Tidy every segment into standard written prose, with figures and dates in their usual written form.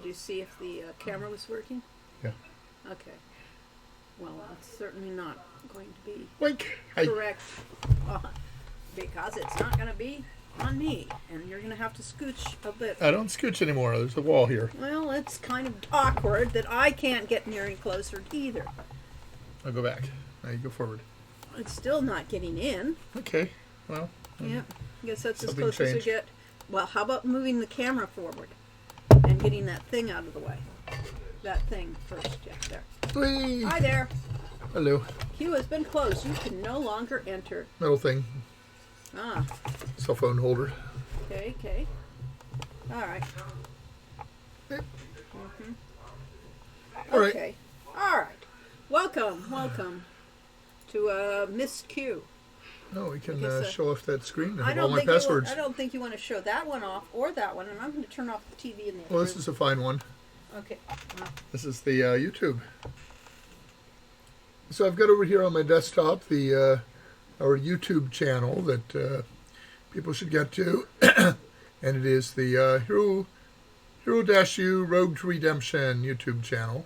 Did you see if the camera was working? Yeah. Okay. Well, it's certainly not going to be Wink. correct because it's not going to be on me, and you're going to have to scooch a bit. I don't scooch anymore. There's a wall here. Well, it's kind of awkward that I can't get near any closer either. I'll go back. Now you go forward. It's still not getting in. Okay. Well. Yeah. I guess that's as Something close as we changed. get. Well, how about moving the camera forward and getting that thing out of the way? That thing first, yeah, there. Whee! Hi there. Hello. Queue has been closed. You can no longer enter. Metal thing. Ah, Cell phone holder. okay, okay. All right. All right. Okay. All right. Welcome to Miss Q. No, we can Okay, so- show off that screen. I I have all don't my think passwords. I don't think you want to show that one off or that one, and I'm going to turn off the TV in the other Well, this room. is a fine one. Okay. This is the YouTube. So I've got over here on my desktop the our YouTube channel that people should get to, and it is the Hero-U Rogue to Redemption YouTube channel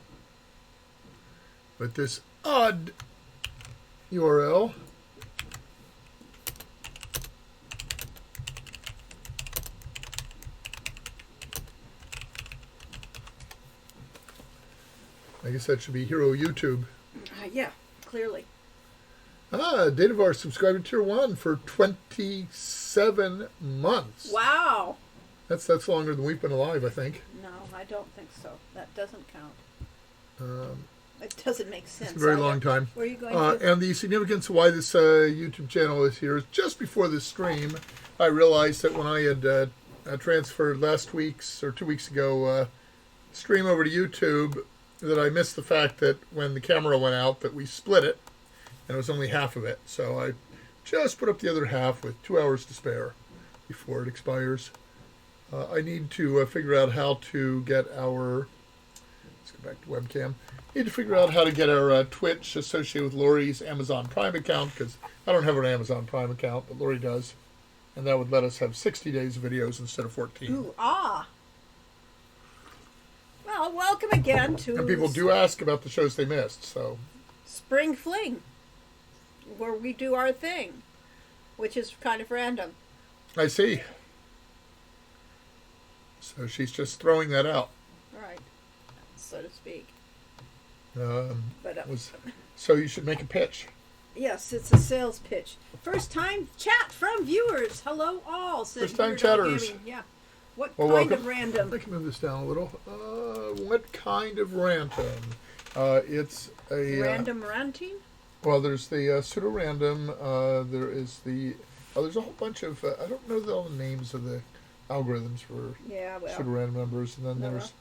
with this odd URL. I guess that should be Hero YouTube. Yeah, clearly. Date of our subscriber tier 1 for 27 months. Wow. That's longer than we've been alive, I think. No, I don't think so. That doesn't count. Um, It doesn't make sense. it's a very either. long time. Where are you going to? And the significance of why this YouTube channel is here is just before this stream, I realized that when I had transferred last week's or 2 weeks ago stream over to YouTube, that I missed the fact that when the camera went out that we split it, and it was only half of it. So I just put up the other half with 2 hours to spare before it expires. I need to figure out how to get our, let's go back to webcam, need to figure out how to get our Twitch associated with Lori's Amazon Prime account, because I don't have an Amazon Prime account, but Lori does. And that would let us have 60 days of videos instead of 14. Ooh, ah. Well, welcome again to And people do ask about the shows they missed, so. Spring Fling, where we do our thing, which is kind of random. I see. So she's just throwing that out. Right, so to speak. But so you should make a pitch. Yes, it's a sales pitch. First time chat from viewers. Hello all. Said First time Weird Al chatters. Gaming. Yeah. What Well, kind welcome. of random? I can move this down a little. What kind of random? It's a Random ranting? well, there's the pseudo-random. There is the. There's a whole bunch of. I don't know all the names of the algorithms for Yeah, well. pseudo-random numbers. And then No. there's.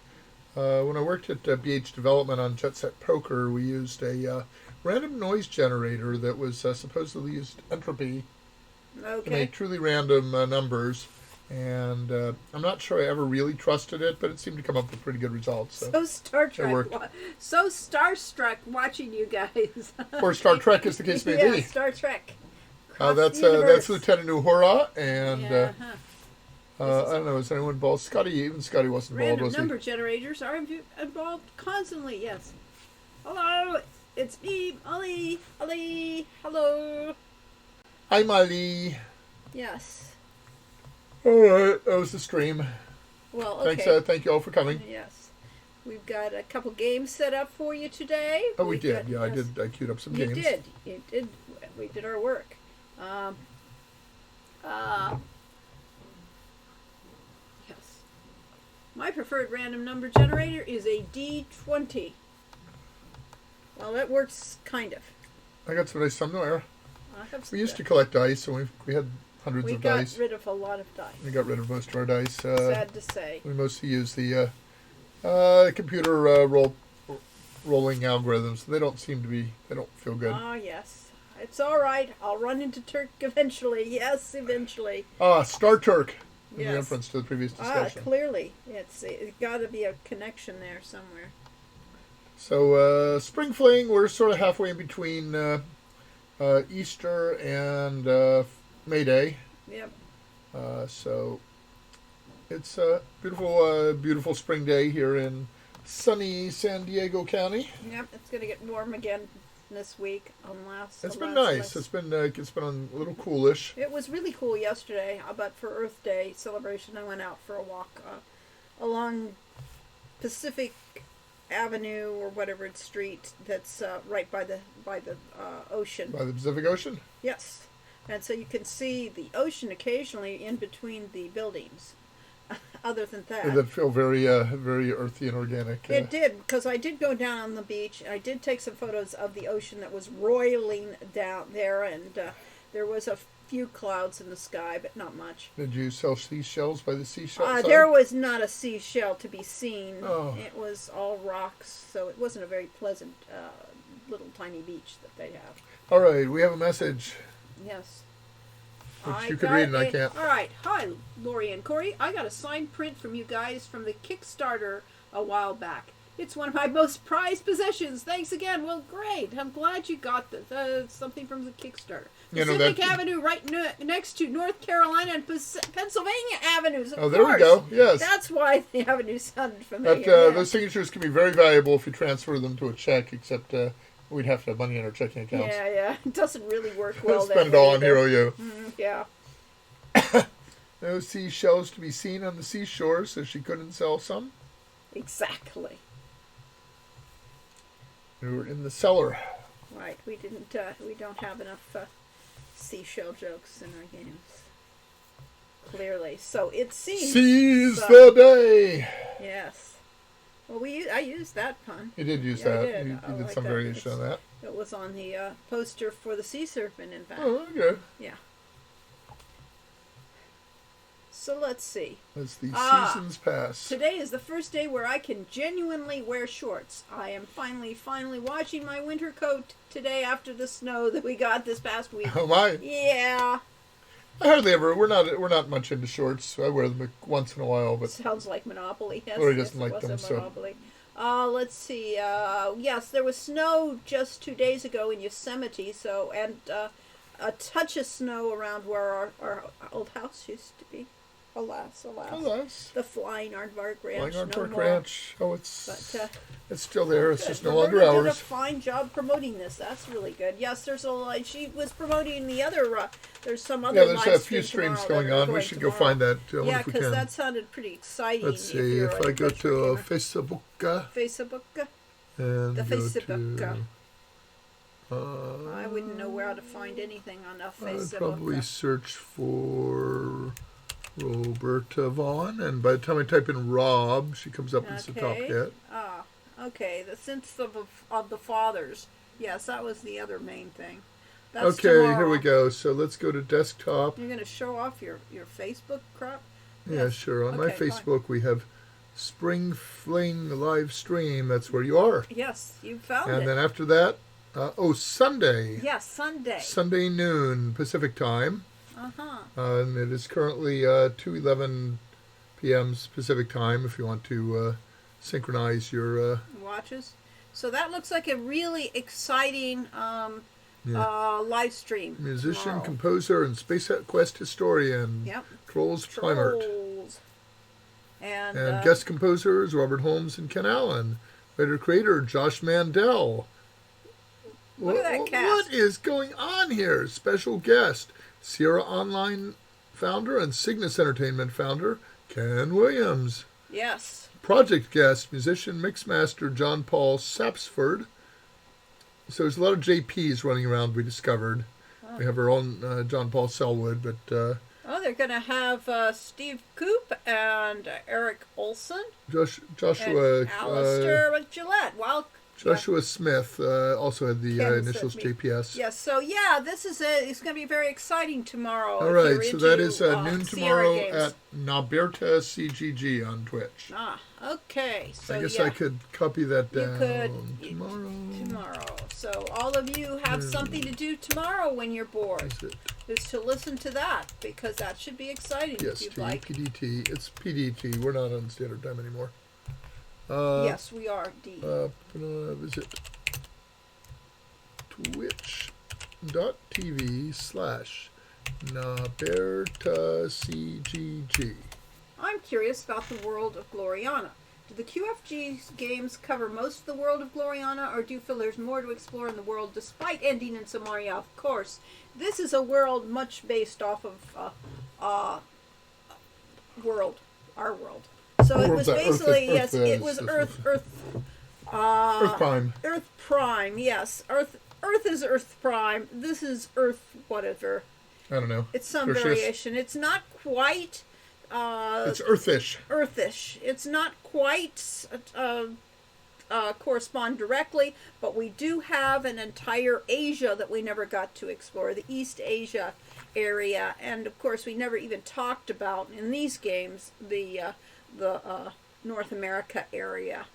When I worked at BH Development on Jet Set Poker, we used a random noise generator that was supposedly used entropy to Okay. make truly random numbers. And I'm not sure I ever really trusted it, but it seemed to come up with pretty good results. So. So Star Trek. worked. So starstruck watching you guys. Or Star Trek, as the case may yeah, be. Star Trek. That's Cross the universe. Lieutenant Uhura, and Yeah, I don't know, is anyone involved? Even Scotty wasn't involved, Random was he? number generators are involved constantly, yes. Hello, it's me, Ali. Hello. Hi, Molly. Yes. All right, that was the stream. Well, okay. Thanks, thank you all for coming. Yes. We've got a couple games set up for you today. Oh, we did. got- Yeah, I yes. did. I queued up some You games. did. You did. We did our work. Yes. My preferred random number generator is a D20. Well, that works kind of. I got some dice somewhere. I have We used to collect dice, and we had hundreds We of got dice. rid of a lot of dice. We got rid of most of our dice. Sad to say. We mostly use the computer rolling algorithms. They don't seem to be. They don't feel good. Ah, yes. It's all right. I'll run into Turk eventually. Yes, eventually. Star Trek. In Yes. the reference to the previous discussion. Clearly. It's got to be a connection there somewhere. So, Spring Fling, we're sort of halfway in between Easter and May Day. Yep. So, It's a beautiful spring day here in sunny San Diego County. Yep, it's going to get warm again this week, unless It's been nice. It's been a little coolish. It was really cool yesterday, but for Earth Day celebration, I went out for a walk along Pacific Avenue or whatever it's street that's right by the ocean. By the Pacific Ocean? Yes, and so you can see the ocean occasionally in between the buildings. Other than that, That feel very earthy and organic. It did, because I did go down on the beach. I did take some photos of the ocean that was roiling down there, and there was a few clouds in the sky, but not much. Did you sell seashells by the seashell? There was not a seashell to be seen. Oh. It was all rocks, so it wasn't a very pleasant little tiny beach that they have. All right, we have a message. Yes. Which you could read and I can't. All right. Hi, Lori and Corey. I got a signed print from you guys from the Kickstarter a while back. It's one of my most prized possessions. Thanks again. Well, great. I'm glad you got something from the Kickstarter. Pacific Avenue right next to North Carolina and Pennsylvania Avenues. Of there we go. Yes. That's why the avenue sounded familiar. Those signatures can be very valuable if you transfer them to a check, except we'd have to have money in our checking accounts. Yeah. It doesn't really work well. Spend it all on Hero You. Yeah. No seashells to be seen on the seashore, so she couldn't sell some. Exactly. We were in the cellar. Right. We didn't. We don't have enough seashell jokes in our games. Clearly. So it seems. Seize the day. Yes. Well, I used that pun. You did use Yeah, that. I did. You I did like some that. variation on that. It was on the poster for the sea serpent, in fact. Oh, okay. Yeah. So let's see. As the seasons pass. Today is the first day where I can genuinely wear shorts. I am finally washing my winter coat today after the snow that we got this past week. Oh my! Yeah. I hardly ever. We're not much into shorts. I wear them once in a while, but Sounds like Monopoly. Yes, Lori doesn't yes, like it them. was a Monopoly. Let's see. Yes, there was snow just 2 days ago in Yosemite. So and a touch of snow around where our old house used to be. Alas. The Flying Aardvark Ranch. Flying Aardvark more. Ranch. Oh, it's still there. It's Good. just no longer Roberta did a ours. fine job promoting this. That's really good. Yes, there's she was promoting the other. There's some other. Yeah, there's live a few stream streams tomorrow going that are on. We should go tomorrow. find that. I wonder Yeah, if we because can. that sounded pretty exciting. Let's see if I go to Facebook. Facebook. And The go Facebook. to, I wouldn't know where to find anything on a I'd Facebook. probably search for Roberta Vaughn, and by the time I type in Rob, she comes up as the top hit. Okay. The Synths of the Fathers. Yes, that was the other main thing. That's Okay, tomorrow. here we go. So let's go to desktop. You're going to show off your Facebook crap? Yeah, Yes. sure. On my Okay, fine. Facebook, we have Spring Fling live stream. That's where you are. Yes, you found And it. then after that, Sunday. Yes, Sunday. Sunday noon Pacific time. And it is currently 2:11 p.m. Pacific time if you want to synchronize your... Watches. So that looks like a really exciting live stream. Musician, tomorrow. composer, and Space Quest historian. Yep. Trolls Primert. Trolls. And guest composers Robert Holmes and Ken Allen. Writer-creator Josh Mandel. Look at that cast. What is going on here? Special guest, Sierra Online founder and Cygnus Entertainment founder, Ken Williams. yes. Project guest, musician, mixmaster John Paul Sapsford. So there's a lot of JPs running around, we discovered. We have our own John Paul Selwood, but... they're going to have Steve Coop and Eric Olson. Joshua... And Alistair Gillette. Joshua Smith also had the Ken initials sent me. JPS. Yes, so this is it's going to be very exciting tomorrow. All if right, you're so into, that is noon Sierra tomorrow games. at Naberta CGG on Twitch. Okay. So I guess I could copy that You down could tomorrow. So all of you have something to do tomorrow when you're bored. Is to listen to that because that should be exciting Yes, if you'd like. PDT. It's PDT. We're not on standard time anymore. Yes, we are. Visit twitch.tv/NabertaCGG. I'm curious about the world of Gloriana. Do the QFG games cover most of the world of Gloriana, or do you feel there's more to explore in the world despite ending in Samaria? Of course, this is a world much based off of our world. So it was basically it was Earth Prime. Earth Prime. Yes, Earth is Earth Prime. This is Earth whatever. I don't know. It's some Tertius. variation. It's not quite. It's Earthish. Earthish. It's not quite correspond directly, but we do have an entire Asia that we never got to explore, the East Asia area, and of course we never even talked about in these games the North America area.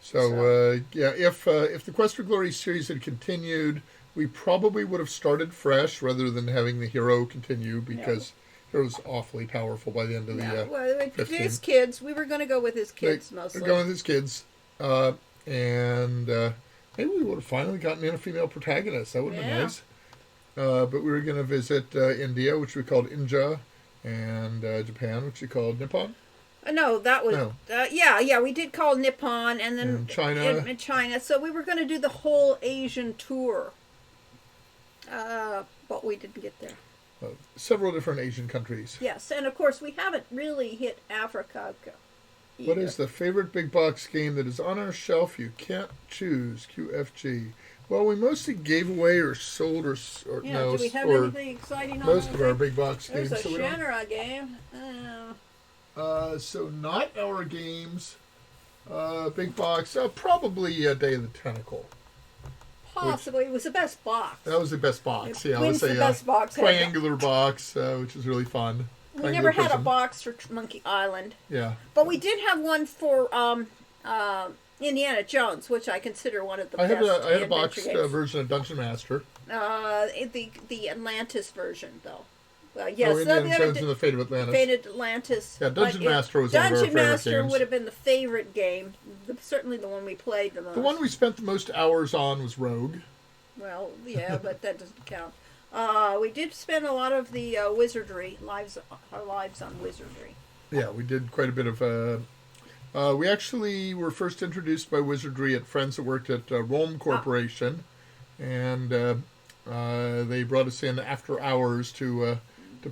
So if the Quest for Glory series had continued, we probably would have started fresh rather than having the hero continue, because it was awfully powerful by the end of the well, fifth his game. kids, we were going to go with his kids mostly. We're going with his kids, and maybe we would have finally gotten in a female protagonist. That would have been nice. But we were going to visit India, which we called Inja, and Japan, which we called Nippon. No, that was we did call Nippon, and then China. China. So we were going to do the whole Asian tour, but we didn't get there. Several different Asian countries. Yes, and of course we haven't really hit Africa either. What is the favorite big box game that is on our shelf you can't choose? QFG. Well, we mostly gave away or sold or no. Do we have or anything exciting on most of our big box There's games. a So we don't- Shenra game. so not our games. Big box. Probably Day of the Tentacle. Possibly. It was the best box. That was the best box. It I would wins say the best box. triangular box, which was really fun. We never had a box for Monkey Island. Yeah. But we did have one for Indiana Jones, which I consider one of the best. I had a box games. version of Dungeon Master. The Atlantis version, though. Yes, Indiana Jones and the Fate of Atlantis. Fate of Atlantis. Yeah, Dungeon Master was one of our favorite Dungeon Master games. would have been the favorite game. Certainly the one we played the most. The one we spent the most hours on was Rogue. Well, yeah, but that doesn't count. We did spend a lot of the wizardry, our lives on wizardry. Yeah, we did quite a bit of... we actually were first introduced by wizardry at friends that worked at Rome Corporation. And they brought us in after hours to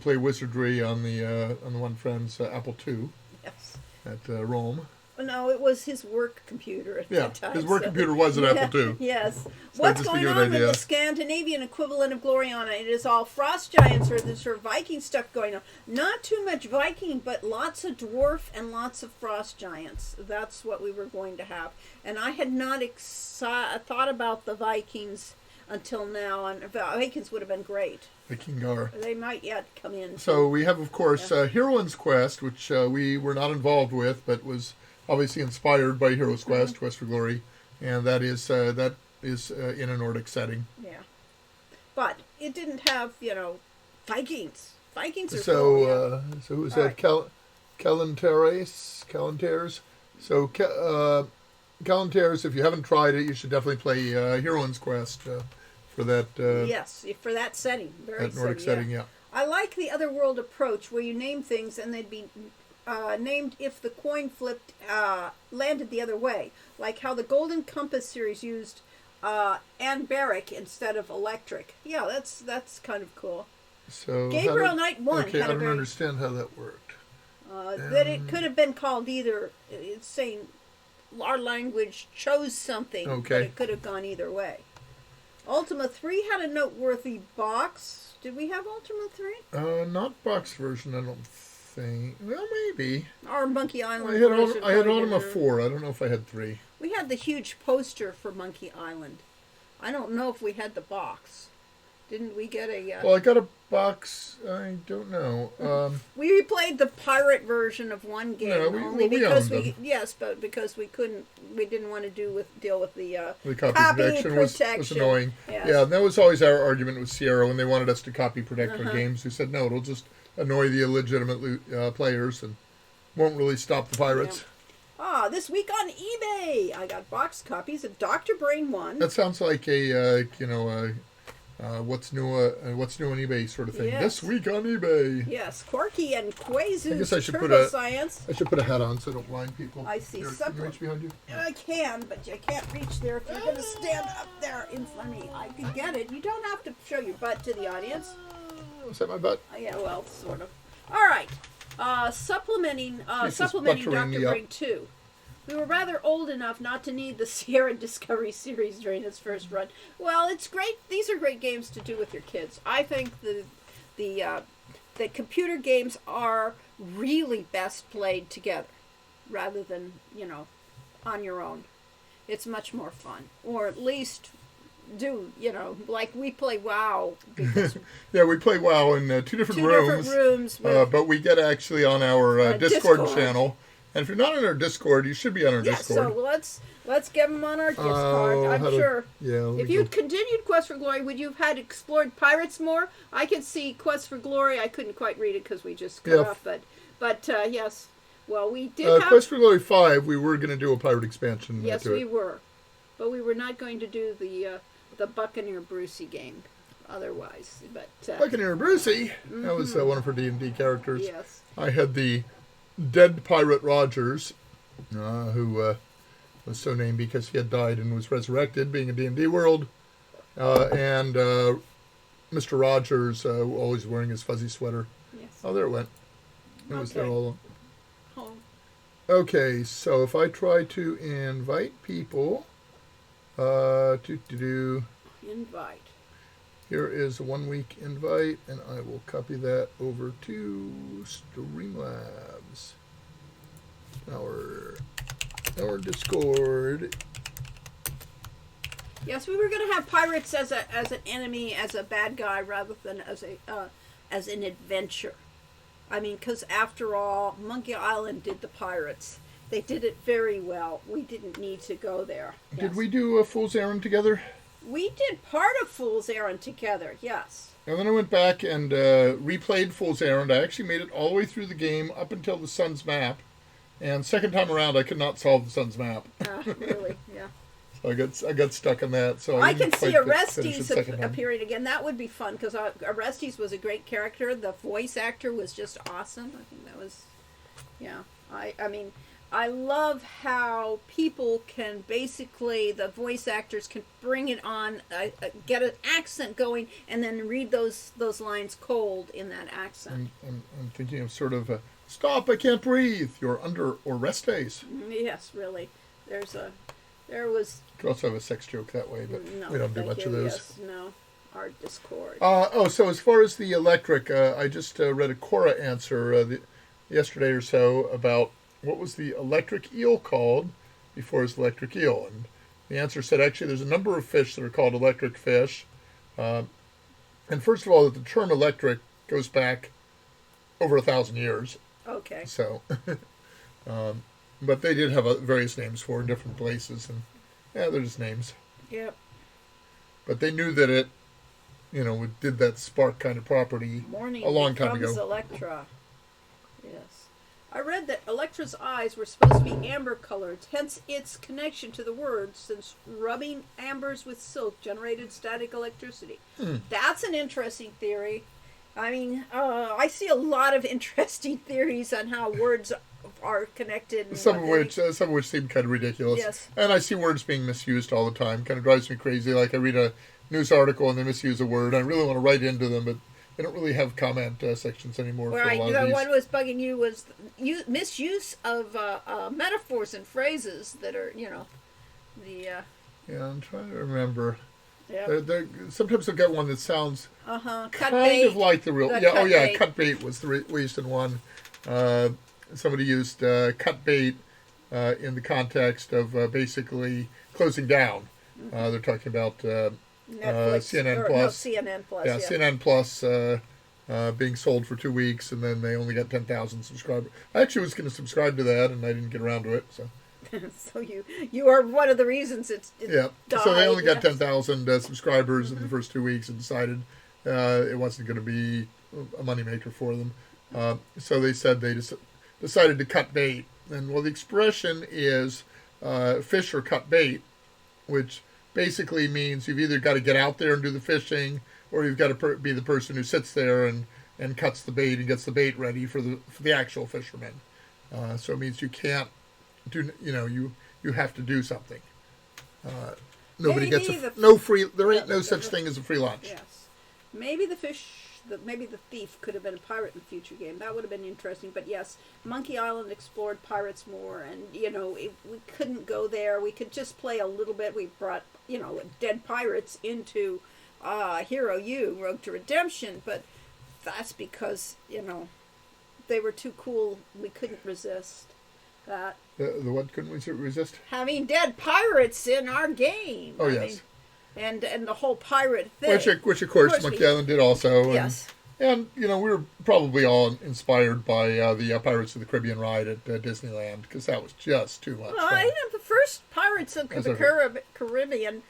play wizardry on the one friend's Apple II. Yes. At Rome. No, it was his work computer at that time. His work computer was an Apple II. Yes. So What's going on with the Scandinavian equivalent of Gloriana? It is all frost giants or the sort of Viking stuff going on. Not too much Viking, but lots of dwarf and lots of frost giants. That's what we were going to have. And I had not thought about the Vikings until now, and Vikings would have been great. Vikingar. They might yet come in. So we have, of course, Heroine's Quest, which we were not involved with, but was obviously inspired by Hero's Quest, Quest for Glory, and that is in a Nordic setting. Yeah, but it didn't have Vikings. Vikings are so. cool, So who was that? Calentaires. So Calentaires. If you haven't tried it, you should definitely play Heroine's Quest for that. Yes, for that setting. That Nordic setting, yeah. I like the otherworld approach where you name things and they'd be named if the coin flipped landed the other way, like how the Golden Compass series used Anbaric instead of electric. Yeah, that's kind of cool. So Gabriel Knight 1 Okay, had I don't understand how that worked. That it could have been called either. It's saying our language chose something, but it could have gone either way. Ultima 3 had a noteworthy box. Did we have Ultima 3? Not box version, I don't think. Well, maybe. Our Monkey Island I had Ultima 4. I don't know if I had 3. We had the huge poster for Monkey Island. I don't know if we had the box. Didn't we get a... Well, I got a box. I don't know. We played the pirate version of one game because we didn't want to deal with the copy protection was annoying. Yes. Yeah, and that was always our argument with Sierra when they wanted us to copy protect our games. We said no, it'll just annoy the illegitimate players and won't really stop the pirates. Yeah. This week on eBay, I got box copies of Dr. Brain 1. That sounds like a what's new on eBay sort of thing. Yes. This week on eBay. Yes, Corky and Quazu's I guess I should Turbo Science. I should put a hat on so I don't blind people. I see. Here, can you reach behind you? I can, but I can't reach there. If you're going to stand up there in front of me, I can get it. You don't have to show your butt to the audience. Was that my butt? Yeah, well, sort of. All right. Supplementing buttering Dr. Brig 2. We were rather old enough not to need the Sierra Discovery series during its first run. Well, it's great. These are great games to do with your kids. I think the computer games are really best played together rather than, on your own. It's much more fun. Or at least like we play WoW. Because yeah, we play WoW in two different rooms. But we get actually on our Discord channel. And if you're not on our Discord, you should be on our Discord. So let's get them on our Discord. I'm sure. If you'd continued Quest for Glory, would you have had explored pirates more? I could see Quest for Glory. I couldn't quite read it because we just cut off. But yes. Well, we did have... Quest for Glory 5, we were going to do a pirate expansion. Yes, we were. But we were not going to do the Buccaneer Brucey game otherwise. But Buccaneer Brucey? Mm-hmm. That was one of her D&D characters. Yes. I had the dead pirate Rogers, who was so named because he had died and was resurrected, being a D&D world. And Mr. Rogers, always wearing his fuzzy sweater. Yes. Oh, there it went. It was there all along. Oh. Okay, so if I try to invite people, invite. Here is a 1-week invite, and I will copy that over to Streamlabs. Our Discord. Yes, we were going to have pirates as an enemy, as a bad guy, rather than as an adventure. I mean, because after all, Monkey Island did the pirates. They did it very well. We didn't need to go there. Did we do a Fool's Errand together? We did part of Fool's Errand together, yes. And then I went back and replayed Fool's Errand. I actually made it all the way through the game up until the sun's map. And second time around, I could not solve the sun's map. Really, yeah. So I got stuck on that. So I can see Orestes appearing again. That would be fun because Orestes was a great character. The voice actor was just awesome. I think that was, yeah. I mean, I love how people can basically, the voice actors can bring it on, get an accent going, and then read those lines cold in that accent. I'm thinking of sort of, stop, I can't breathe, you're under Orestes. Yes, really. There was... Could also have a sex joke that way, but no, we don't do much of those. Yes, no, our Discord. So as far as the electric, I just read a Quora answer yesterday or so about what was the electric eel called before it was electric eel. And the answer said actually there's a number of fish that are called electric fish. And first of all, the term electric goes back over 1,000 years. Okay. So, but they did have various names for it in different places. And yeah, they're just names. Yep. But they knew that it, did that spark kind of property a long time ago. Electra. Yes. I read that Electra's eyes were supposed to be amber colored, hence its connection to the word, since rubbing ambers with silk generated static electricity. That's an interesting theory. I mean, I see a lot of interesting theories on how words are connected. And some of which seem kind of ridiculous. Yes. And I see words being misused all the time. Kind of drives me crazy. Like I read a news article and they misuse a word. I really want to write into them, but they don't really have comment sections anymore. Right. For a lot of these. What was bugging you was misuse of metaphors and phrases that are, Yeah, I'm trying to remember. Yeah. Sometimes they'll get one that sounds kind of like the real. Cut bait was the recent one. Somebody used cut bait in the context of basically closing down. They're talking about CNN Plus. CNN Plus. Yeah, CNN Plus being sold for 2 weeks, and then they only got 10,000 subscribers. I actually was going to subscribe to that, and I didn't get around to it. So. So you are one of the reasons it died. So they only got 10,000 subscribers in the first 2 weeks and decided it wasn't going to be a moneymaker for them. So they said they decided to cut bait. And the expression is fish or cut bait, which basically means you've either got to get out there and do the fishing, or you've got to be the person who sits there and cuts the bait and gets the bait ready for the actual fishermen. So it means you can't do, you have to do something. Nobody Maybe gets no free. There ain't no such thing as a free lunch. Yes, maybe maybe the thief could have been a pirate in the future game. That would have been interesting. But yes, Monkey Island explored pirates more, and we couldn't go there. We could just play a little bit. We brought dead pirates into Hero U, Road to Redemption, but that's because they were too cool. We couldn't resist that. The what couldn't we resist? Having dead pirates in our game. Oh, yes. And the whole pirate thing. Which of course Monkey Island did also. Yes. And we were probably all inspired by the Pirates of the Caribbean ride at Disneyland, because that was just too much fun. The first Pirates of the Caribbean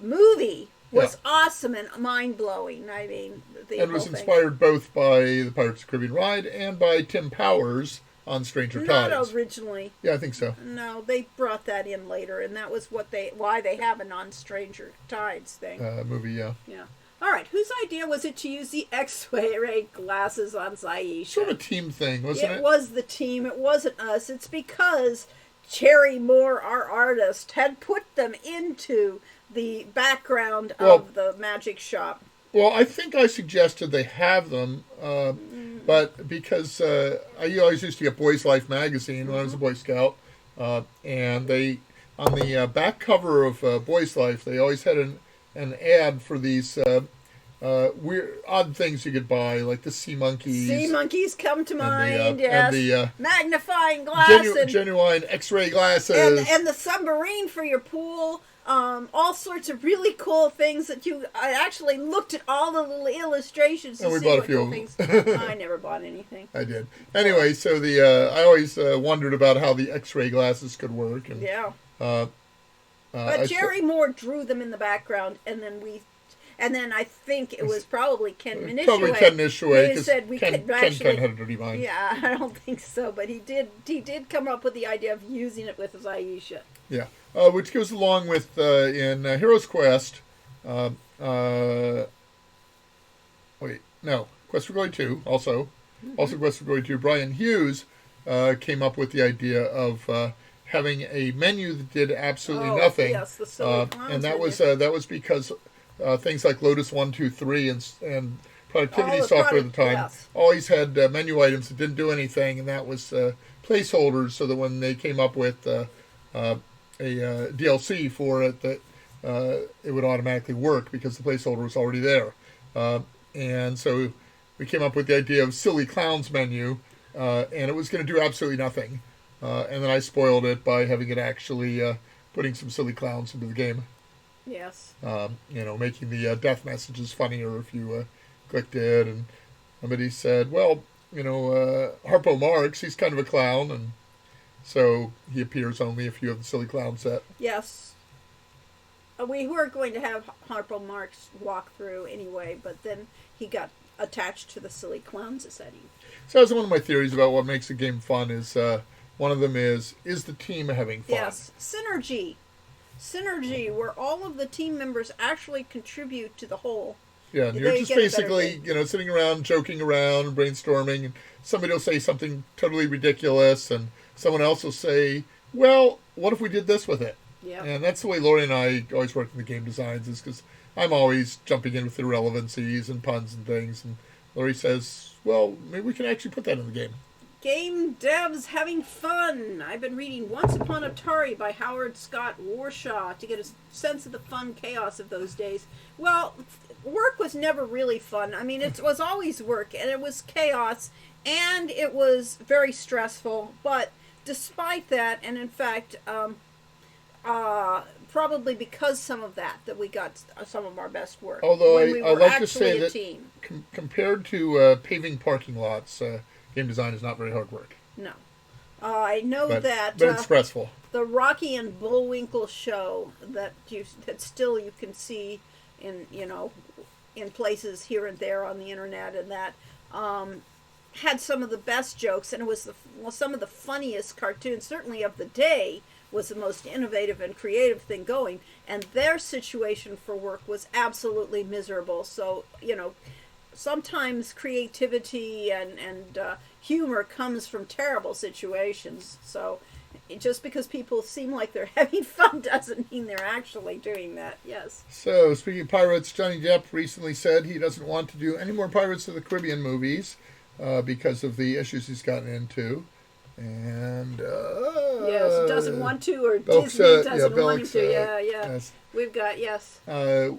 movie was awesome and mind-blowing. I mean, and was inspired both by the Pirates of the Caribbean ride and by Tim Powers on Stranger Tides. Not originally. Yeah, I think so. No, they brought that in later, and that was why they have a non-Stranger Tides thing. Movie, yeah. Yeah. All right, whose idea was it to use the X-ray glasses on Zaisha? Sort of a team thing, wasn't it? It was the team. It wasn't us. It's because Cherry Moore, our artist, had put them into the background of the magic shop. Well, I think I suggested they have them, but because I always used to get Boys Life magazine when I was a Boy Scout, and they, on the back cover of Boys Life, they always had an ad for these weird, odd things you could buy, like the sea monkeys. Sea monkeys come to mind, yes. And the magnifying glass. Genuine X-ray glasses. And the submarine for your pool. All sorts of really cool things that I actually looked at all the little illustrations to and we see bought what a few cool of things. them. I never bought anything. I did. Anyway, so I always wondered about how the X-ray glasses could work. And, yeah. But Jerry Moore drew them in the background, and then I think it was probably Ken Minishue. Probably Ken Minishue. He said Ken had a dirty mind. Yeah, I don't think so, but he did come up with the idea of using it with Zaisha. Yeah, which goes along with in Heroes Quest. Quest for Glory 2 also. Mm-hmm. Also Quest for Glory 2. Brian Hughes came up with the idea of having a menu that did absolutely nothing. Yes, the silly and that was because things like Lotus 1, 2, 3 and productivity software at the time always had menu items that didn't do anything, and that was placeholders, so that when they came up with a DLC for it, that it would automatically work because the placeholder was already there. And so we came up with the idea of Silly Clowns menu, and it was going to do absolutely nothing. And then I spoiled it by having it actually putting some silly clowns into the game. Yes. Making the death messages funnier if you clicked it. And somebody said, well, Harpo Marx, he's kind of a clown, and so he appears only if you have the silly clown set. Yes. We were going to have Harpo Marx walk through anyway, but then he got attached to the silly clowns setting. So that's one of my theories about what makes a game fun is one of them is the team having fun? Yes. Synergy, where all of the team members actually contribute to the whole. Yeah, and you're just basically, sitting around, joking around, brainstorming, and somebody will say something totally ridiculous, and someone else will say, well, what if we did this with it? Yeah. And that's the way Lori and I always work in the game designs, is because I'm always jumping in with irrelevancies and puns and things, and Lori says, well, maybe we can actually put that in the game. Game devs having fun. I've been reading Once Upon Atari by Howard Scott Warshaw to get a sense of the fun chaos of those days. Well, work was never really fun. I mean, it was always work, and it was chaos, and it was very stressful. But despite that, and in fact, probably because some of that we got some of our best work. Although when we I'd were like to say that team. Compared to paving parking lots, game design is not very hard work. No. I know that... But it's stressful. The Rocky and Bullwinkle show that still you can see in places here and there on the internet, and that had some of the best jokes, and it was some of the funniest cartoons, certainly of the day, was the most innovative and creative thing going, and their situation for work was absolutely miserable. So, sometimes creativity and humor comes from terrible situations. So just because people seem like they're having fun doesn't mean they're actually doing that. Yes. So, speaking of pirates, Johnny Depp recently said he doesn't want to do any more Pirates of the Caribbean movies because of the issues he's gotten into. And yes, doesn't want to, or Belk's, Disney doesn't yeah, want him Belk's, to. Yeah. yes. We've got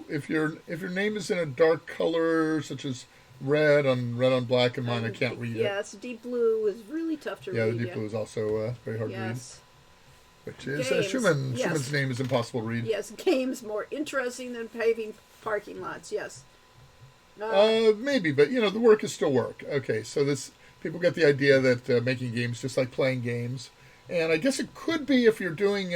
if your name is in a dark color such as red on black and mine, I can't read it. Yes, deep blue is really tough to read. Yeah, the deep blue is also very hard to read. Which is Games. Schumann's name is impossible to read. Yes, games more interesting than paving parking lots. Yes. Maybe, but the work is still work. Okay, so people get the idea that making games just like playing games, and I guess it could be if you're doing,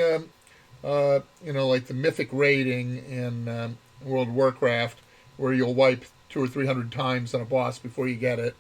like the mythic raiding in World of Warcraft, where you'll wipe 200 or 300 times on a boss before you get it.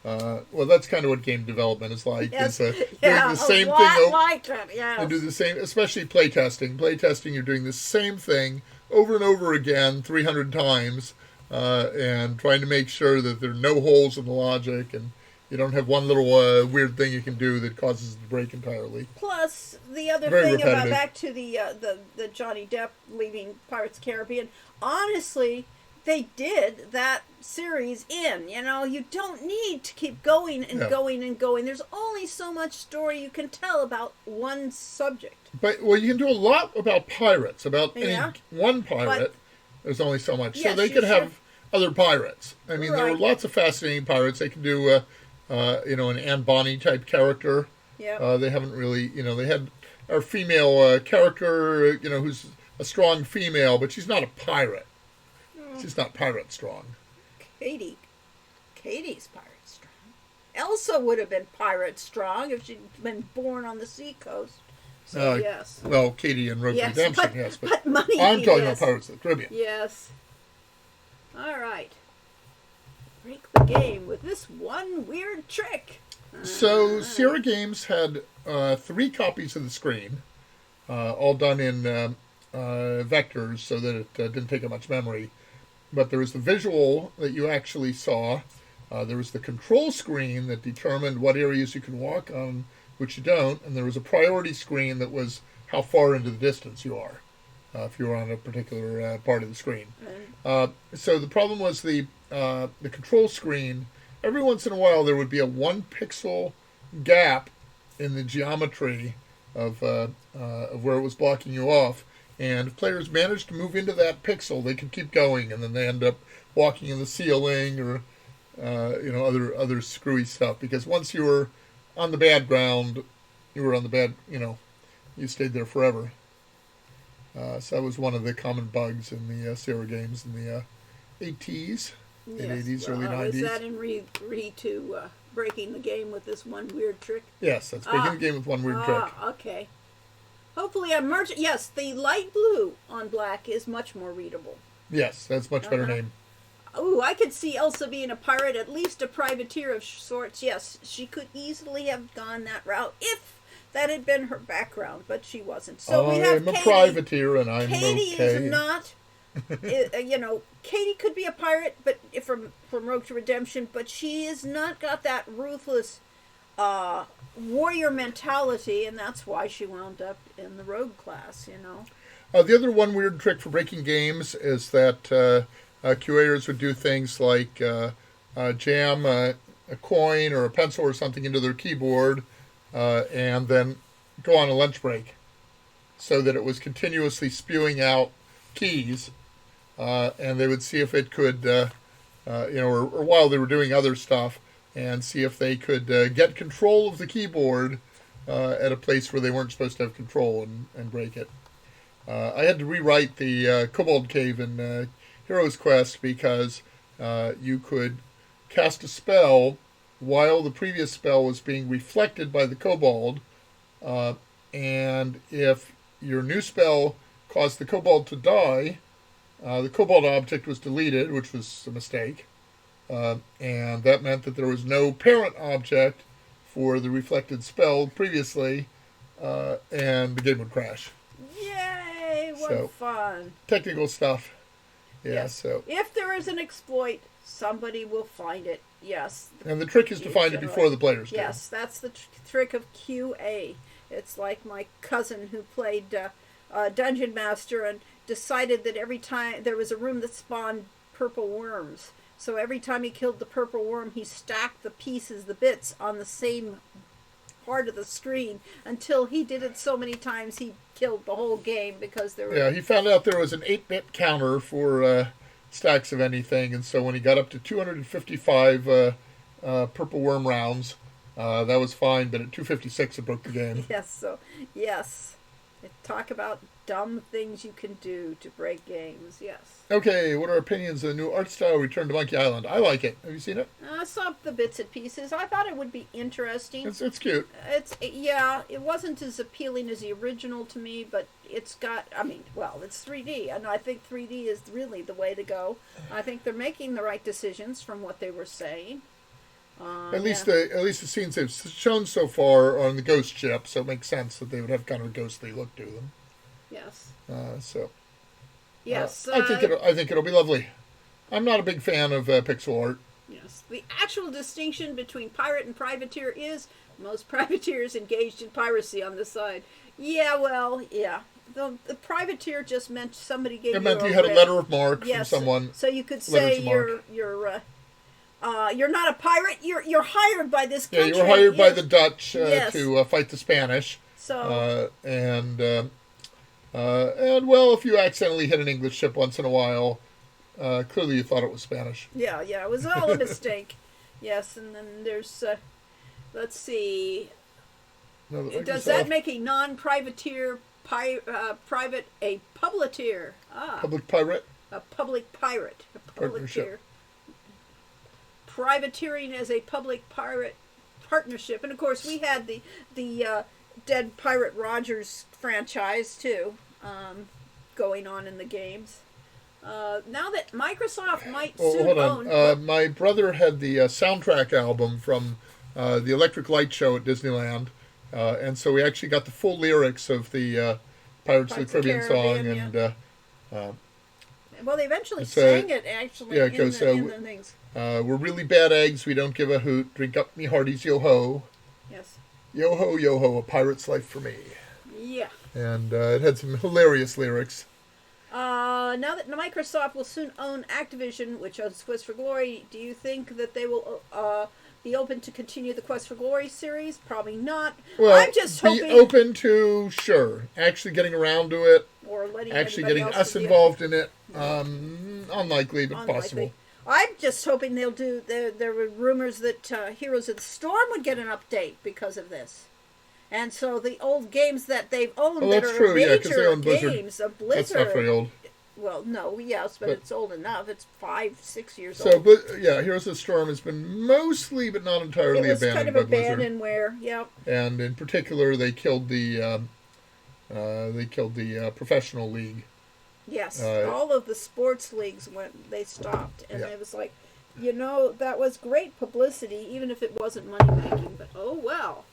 Well, that's kind of what game development is like. Yes. Doing the same thing. Like it, yes. And do the same, especially playtesting. Playtesting, you're doing the same thing over and over again, 300 times, and trying to make sure that there are no holes in the logic, and you don't have one little weird thing you can do that causes it to break entirely. Plus, the other Very thing repetitive. about back to the Johnny Depp leaving Pirates of the Caribbean, honestly, they did that series in. You don't need to keep going and going and going. There's only so much story you can tell about one subject. But you can do a lot about pirates. About any one pirate, there's only so much. Yes, so they could have other pirates. I mean, there were lots of fascinating pirates. They could do, an Anne Bonny type character. Yeah. They haven't really, they had our female character, who's a strong female, but she's not a pirate. She's not pirate strong. Katie's pirate strong. Elsa would have been pirate strong if she'd been born on the seacoast. So, yes. Well, Katie and Road to Redemption, yes. But money, I'm talking about Pirates of the Caribbean. Yes. All right. Break the game with this one weird trick. So, Sierra Games had 3 copies of the screen, all done in vectors so that it didn't take up much memory. But there was the visual that you actually saw. There was the control screen that determined what areas you could walk on, which you don't. And there was a priority screen that was how far into the distance you are, if you were on a particular part of the screen. So the problem was the control screen, every once in a while there would be a 1 pixel gap in the geometry of where it was blocking you off. And if players managed to move into that pixel, they could keep going, and then they end up walking in the ceiling or, other screwy stuff. Because once you were on the bad ground, you were on the bad, you stayed there forever. So that was one of the common bugs in the Sierra games in the 80s, late 80s, early 90s. Is that in breaking the game with this one weird trick? Yes, that's breaking the game with one weird trick. Okay. Hopefully I'm merging. Yes, the light blue on black is much more readable. Yes, that's much better name. Oh, I could see Elsa being a pirate, at least a privateer of sorts. Yes, she could easily have gone that route if that had been her background, but she wasn't. So we have I'm a privateer, and I'm Katie okay. is not. Katie could be a pirate, but from Road to Redemption, but she has not got that ruthless warrior mentality, and that's why she wound up in the rogue class. The other one weird trick for breaking games is that curators would do things like jam a coin or a pencil or something into their keyboard and then go on a lunch break so that it was continuously spewing out keys, and they would see if it could, or while they were doing other stuff, and see if they could get control of the keyboard at a place where they weren't supposed to have control and break it. I had to rewrite the Kobold Cave in Hero's Quest because you could cast a spell while the previous spell was being reflected by the Kobold, and if your new spell caused the Kobold to die, the Kobold object was deleted, which was a mistake. And that meant that there was no parent object for the reflected spell previously, and the game would crash. Yay! What So, fun! Technical stuff. Yeah, Yes. so. If there is an exploit, somebody will find it. Yes. And the trick is to find it before the players do. Yes, that's the trick of QA. It's like my cousin who played Dungeon Master and decided that every time there was a room that spawned purple worms. So every time he killed the purple worm, he stacked the pieces, the bits, on the same part of the screen until he did it so many times he killed the whole game because there were... Yeah, he found out there was an 8-bit counter for stacks of anything, and so when he got up to 255 purple worm rounds, that was fine, but at 256 it broke the game. Yes. Talk about dumb things you can do to break games, yes. Okay, what are our opinions of the new art style Return to Monkey Island? I like it. Have you seen it? I saw the bits and pieces. I thought it would be interesting. It's cute. It wasn't as appealing as the original to me, but it's got, it's 3D, and I think 3D is really the way to go. I think they're making the right decisions from what they were saying. At least the scenes they've shown so far are on the ghost ship, so it makes sense that they would have kind of a ghostly look to them. Yes. Yes. I think it'll be lovely. I'm not a big fan of pixel art. Yes. The actual distinction between pirate and privateer is most privateers engaged in piracy on this side. Yeah, well, yeah. The privateer just meant somebody gave you. It meant you had a letter of marque from someone. So you could say you're not a pirate. You're hired by this country. Yeah, you were hired by the Dutch to fight the Spanish. So and well, if you accidentally hit an English ship once in a while, clearly you thought it was Spanish. Yeah, it was all a mistake. Yes, and then there's let's see. Does that make a non-privateer private a publiteer? Public pirate. A public pirate. A Partnership. Privateering as a public pirate partnership, and of course we had the Dead Pirate Rogers franchise too, going on in the games. Now that Microsoft might soon own. My brother had the soundtrack album from the Electric Light Show at Disneyland, and so we actually got the full lyrics of the Pirates of the Caribbean song, and well, they eventually sang it actually in the things. We're really bad eggs. We don't give a hoot. Drink up me hearties, yo ho. Yes. Yo ho, a pirate's life for me. Yeah. And it had some hilarious lyrics. Now that Microsoft will soon own Activision, which owns Quest for Glory, do you think that they will be open to continue the Quest for Glory series? Probably not. Well, I'm just hoping... be open to, sure, actually getting around to it. Or letting actually getting us involved in it. Unlikely, but possible. I'm just hoping they'll do... There were rumors that Heroes of the Storm would get an update because of this. And so the old games that they've owned that are major games of Blizzard... That's not very old. Well, no, yes, but it's old enough. It's 5-6 years old. So, but yeah, Heroes of the Storm has been mostly, but not entirely, abandoned by Blizzard. It was kind of abandoned where, yeah. And in particular, they killed the professional league. Yes, all of the sports leagues they stopped, and it was like, that was great publicity, even if it wasn't money making. But oh well.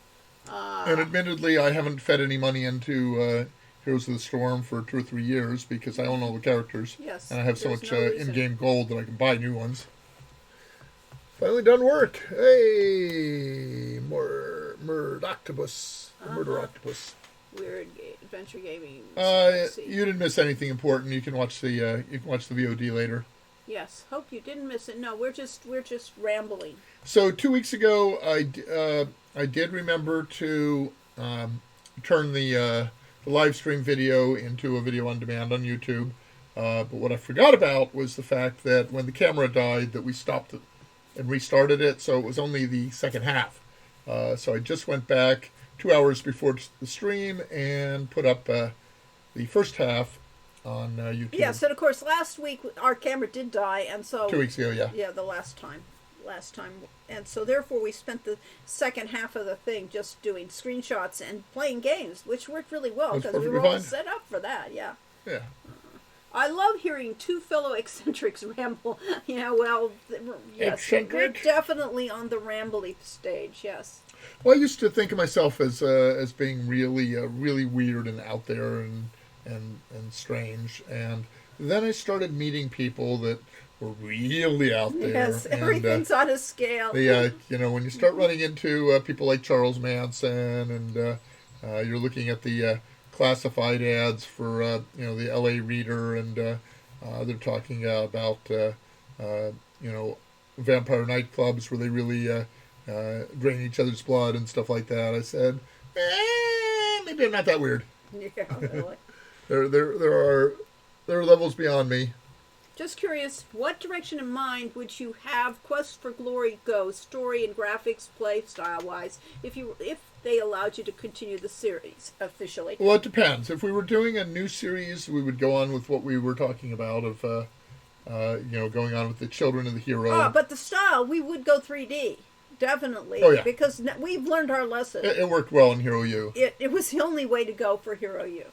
And admittedly, I haven't fed any money into Heroes of the Storm for 2 or 3 years because I own all the characters. Yes, and I have so much in-game gold that I can buy new ones. Finally done work. Hey, more Murder-octopus. Murder-octopus. Weird adventure gaming. You didn't miss anything important. You can watch the VOD later. Yes, hope you didn't miss it. No, we're just rambling. So 2 weeks ago, I did remember to turn the live stream video into a video on demand on YouTube. But what I forgot about was the fact that when the camera died, that we stopped it and restarted it. So it was only the second half. So I just went back 2 hours before the stream and put up the first half on YouTube. Yes, and of course last week our camera did die, and so 2 weeks ago, yeah. Yeah, the last time, and so therefore we spent the second half of the thing just doing screenshots and playing games, which worked really well because we were all set up for that. Yeah. Yeah. I love hearing two fellow eccentrics ramble. Yes, Eccentric? we're definitely on the rambly stage. Yes. Well, I used to think of myself as being really weird and out there and strange, and then I started meeting people that were really out there. Yes, And everything's on a scale. when you start running into people like Charles Manson, and you're looking at the classified ads for the L.A. Reader, and they're talking about vampire nightclubs where they really drain each other's blood and stuff like that. I said, maybe I'm not that weird. Yeah, really. There are levels beyond me. Just curious, what direction in mind would you have Quest for Glory go, story and graphics, play style wise, if they allowed you to continue the series officially? Well, it depends. If we were doing a new series, we would go on with what we were talking about of, going on with the children of the hero. But the style, we would go 3D. Definitely. Oh, yeah. Because we've learned our lesson. It worked well in Hero U. It was the only way to go for Hero U.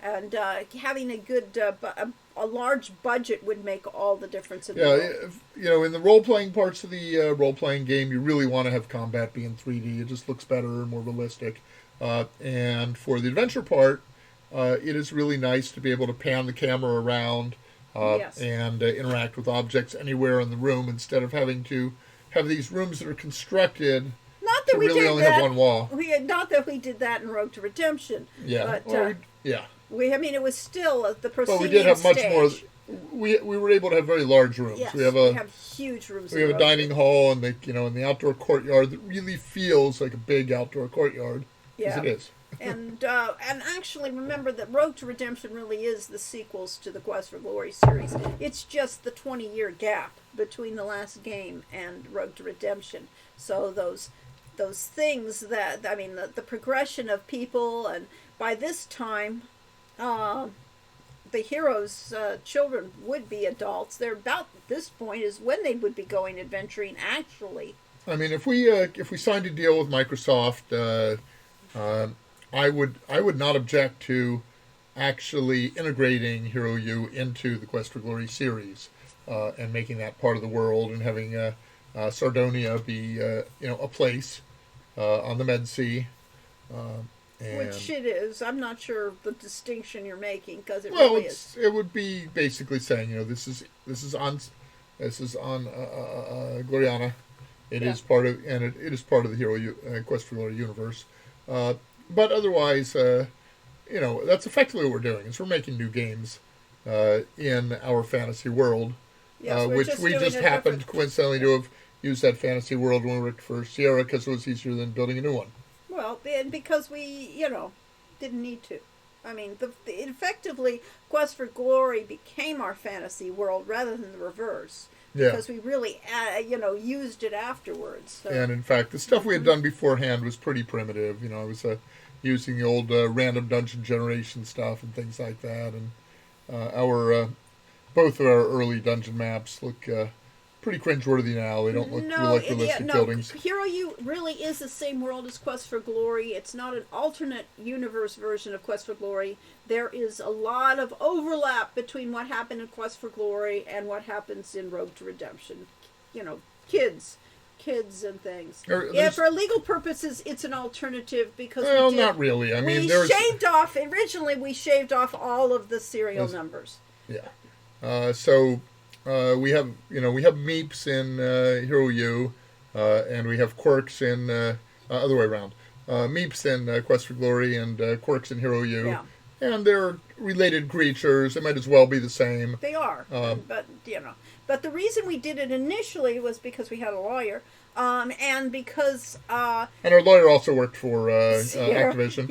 And having a good, a large budget would make all the difference in the world. In the role-playing parts of the role-playing game, you really want to have combat be in 3D. It just looks better and more realistic. And for the adventure part, it is really nice to be able to pan the camera around and interact with objects anywhere in the room instead of having to have these rooms that are constructed not that to we really did only that. have one wall. Not that we did that in Road to Redemption. Yeah. But, it was still the proscenium we did have much stage. more. We were able to have very large rooms. Yes, we have huge rooms. We have a dining hall and in the outdoor courtyard that really feels like a big outdoor courtyard. Yes, it is. and actually remember that Road to Redemption really is the sequels to the Quest for Glory series. It's just the 20-year gap between the last game and Road to Redemption. So those things that the progression of people, and by this time the heroes' children would be adults. They're about this point is when they would be going adventuring actually. I mean, if we signed a deal with Microsoft, I would not object to actually integrating Hero U into the Quest for Glory series and making that part of the world, and having Sardonia be a place on the Med Sea. Which it is. I'm not sure the distinction you're making, because really is. It would be basically saying, this is on Gloriana. It is part of, and it is part of the Hero Quest for Glory universe. But otherwise, that's effectively what we're doing. Is we're making new games in our fantasy world, which we just happened coincidentally to have used that fantasy world when we worked for Sierra, because it was easier than building a new one. Well, and because we, didn't need to. I mean, effectively, Quest for Glory became our fantasy world rather than the reverse. Yeah. Because we really, used it afterwards. So. And in fact, the stuff we had done beforehand was pretty primitive. I was using the old random dungeon generation stuff and things like that. And both of our early dungeon maps look pretty cringeworthy now. They don't look like realistic buildings. Hero U really is the same world as Quest for Glory. It's not an alternate universe version of Quest for Glory. There is a lot of overlap between what happened in Quest for Glory and what happens in Road to Redemption. Kids and things. For legal purposes, it's an alternative because not really. I mean, originally we shaved off all of the serial numbers. Yeah. So we have meeps in Hero U, and we have quirks in other way around. Meeps in Quest for Glory and quirks in Hero U. Yeah. And they're related creatures. They might as well be the same. They are, but the reason we did it initially was because we had a lawyer, and because and our lawyer also worked for Activision.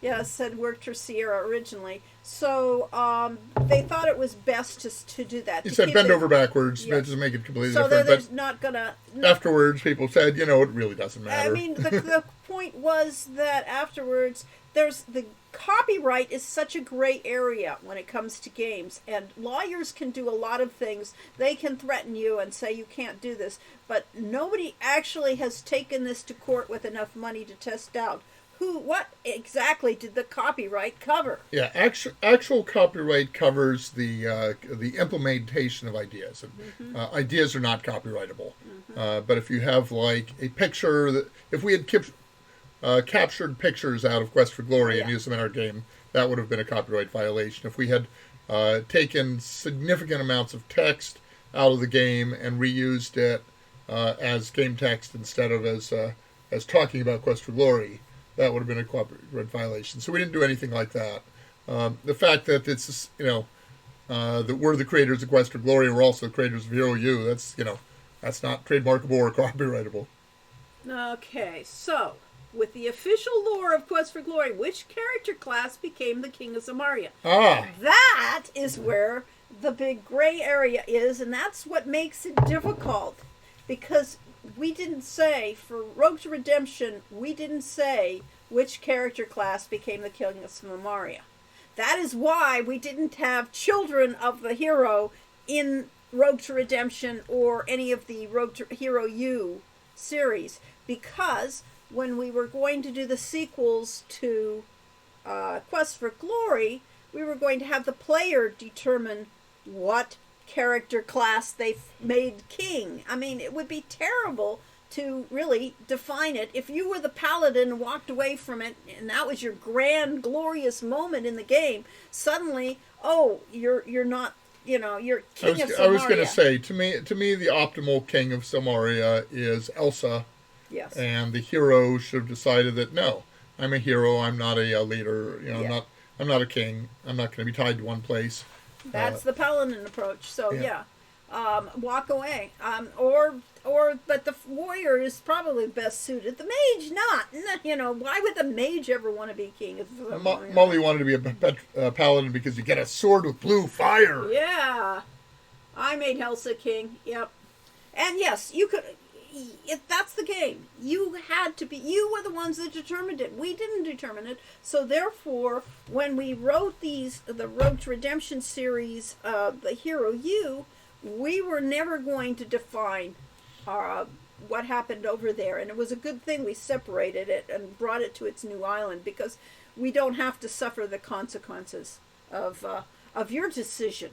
Yes, had worked for Sierra originally. So they thought it was best to do that. He said bend over backwards to make it completely different. So there's not gonna. Afterwards, people said, it really doesn't matter. I mean, the point was that afterwards, the copyright is such a gray area when it comes to games, and lawyers can do a lot of things. They can threaten you and say you can't do this, but nobody actually has taken this to court with enough money to test out what exactly did the copyright cover? Yeah, actual copyright covers the implementation of ideas. And, ideas are not copyrightable. But if you have like a picture that, if we had captured pictures out of Quest for Glory and used them in our game, that would have been a copyright violation. If we had taken significant amounts of text out of the game and reused it as game text instead of as talking about Quest for Glory, that would have been a copyright violation. So we didn't do anything like that. The fact that it's, that we're the creators of Quest for Glory, and we're also the creators of Hero U, that's not trademarkable or copyrightable. Okay, so with the official lore of Quest for Glory, which character class became the King of Samaria? That is where the big gray area is, and that's what makes it difficult, because we didn't say, for Rogue to Redemption, we didn't say which character class became the King of Samaria. That is why we didn't have children of the hero in Rogue to Redemption or any of the Rogue to Hero U series, because when we were going to do the sequels to Quest for Glory, we were going to have the player determine what character class they made king. I mean, it would be terrible to really define it. If you were the paladin and walked away from it, and that was your grand, glorious moment in the game, suddenly, you're not, you're king of Samaria. I was going to say, to me, the optimal king of Samaria is Elsa. Yes. And the hero should have decided that, no, I'm a hero. I'm not a leader. I'm not a king. I'm not going to be tied to one place. That's the paladin approach. So walk away. But the warrior is probably best suited. The mage, not. Why would the mage ever want to be king? Molly wanted to be a paladin because you get a sword with blue fire. Yeah, I made Elsa king. Yep, and yes, you could. If that's the game, you were the ones that determined it. We didn't determine it. So therefore, when we wrote the Rogue to Redemption series, the Hero U, we were never going to define what happened over there. And it was a good thing we separated it and brought it to its new island, because we don't have to suffer the consequences of your decision.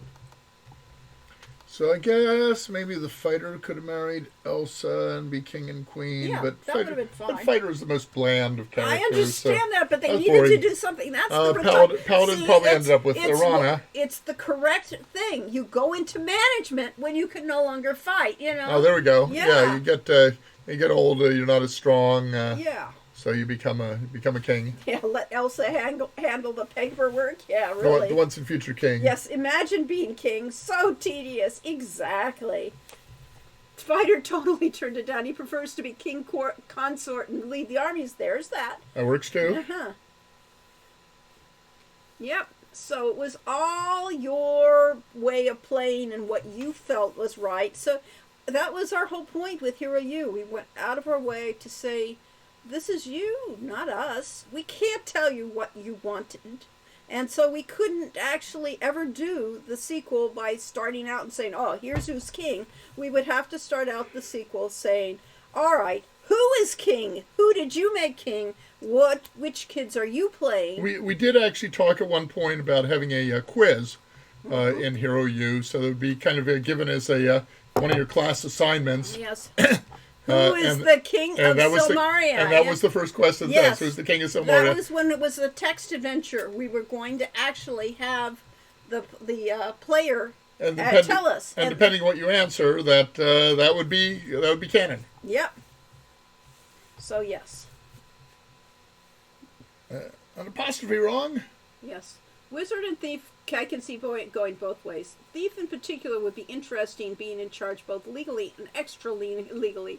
So I guess maybe the fighter could have married Elsa and be king and queen. Yeah, but that would have been fine. But fighter is the most bland of characters. I understand that, but they needed boring. to do something. That's Paladin probably ended up with Irana. It's the correct thing. You go into management when you can no longer fight. Oh, there we go. Yeah. You get older. You're not as strong. Yeah. So you become a king. Yeah, let Elsa handle the paperwork. Yeah, really. The once and future king. Yes, imagine being king. So tedious. Exactly. Fighter totally turned it down. He prefers to be king consort and lead the armies. There's that. That works too. Uh-huh. Yep. So it was all your way of playing and what you felt was right. So that was our whole point with Hero U. We went out of our way to say, this is you, not us. We can't tell you what you wanted. And so we couldn't actually ever do the sequel by starting out and saying, oh, here's who's king. We would have to start out the sequel saying, all right, who is king? Who did you make king? Which kids are you playing? We did actually talk at one point about having a quiz in Hero U, so it would be kind of given as one of your class assignments. Yes. Who is the king of Samaria? And that was the first question. Yes. Who's the king of Samaria? That was when it was a text adventure. We were going to actually have the player tell us. And depending on what you answer, that would be canon. Yep. So yes. An apostrophe wrong? Yes. Wizard and thief, I can see going both ways. Thief in particular would be interesting, being in charge both legally and extra legally.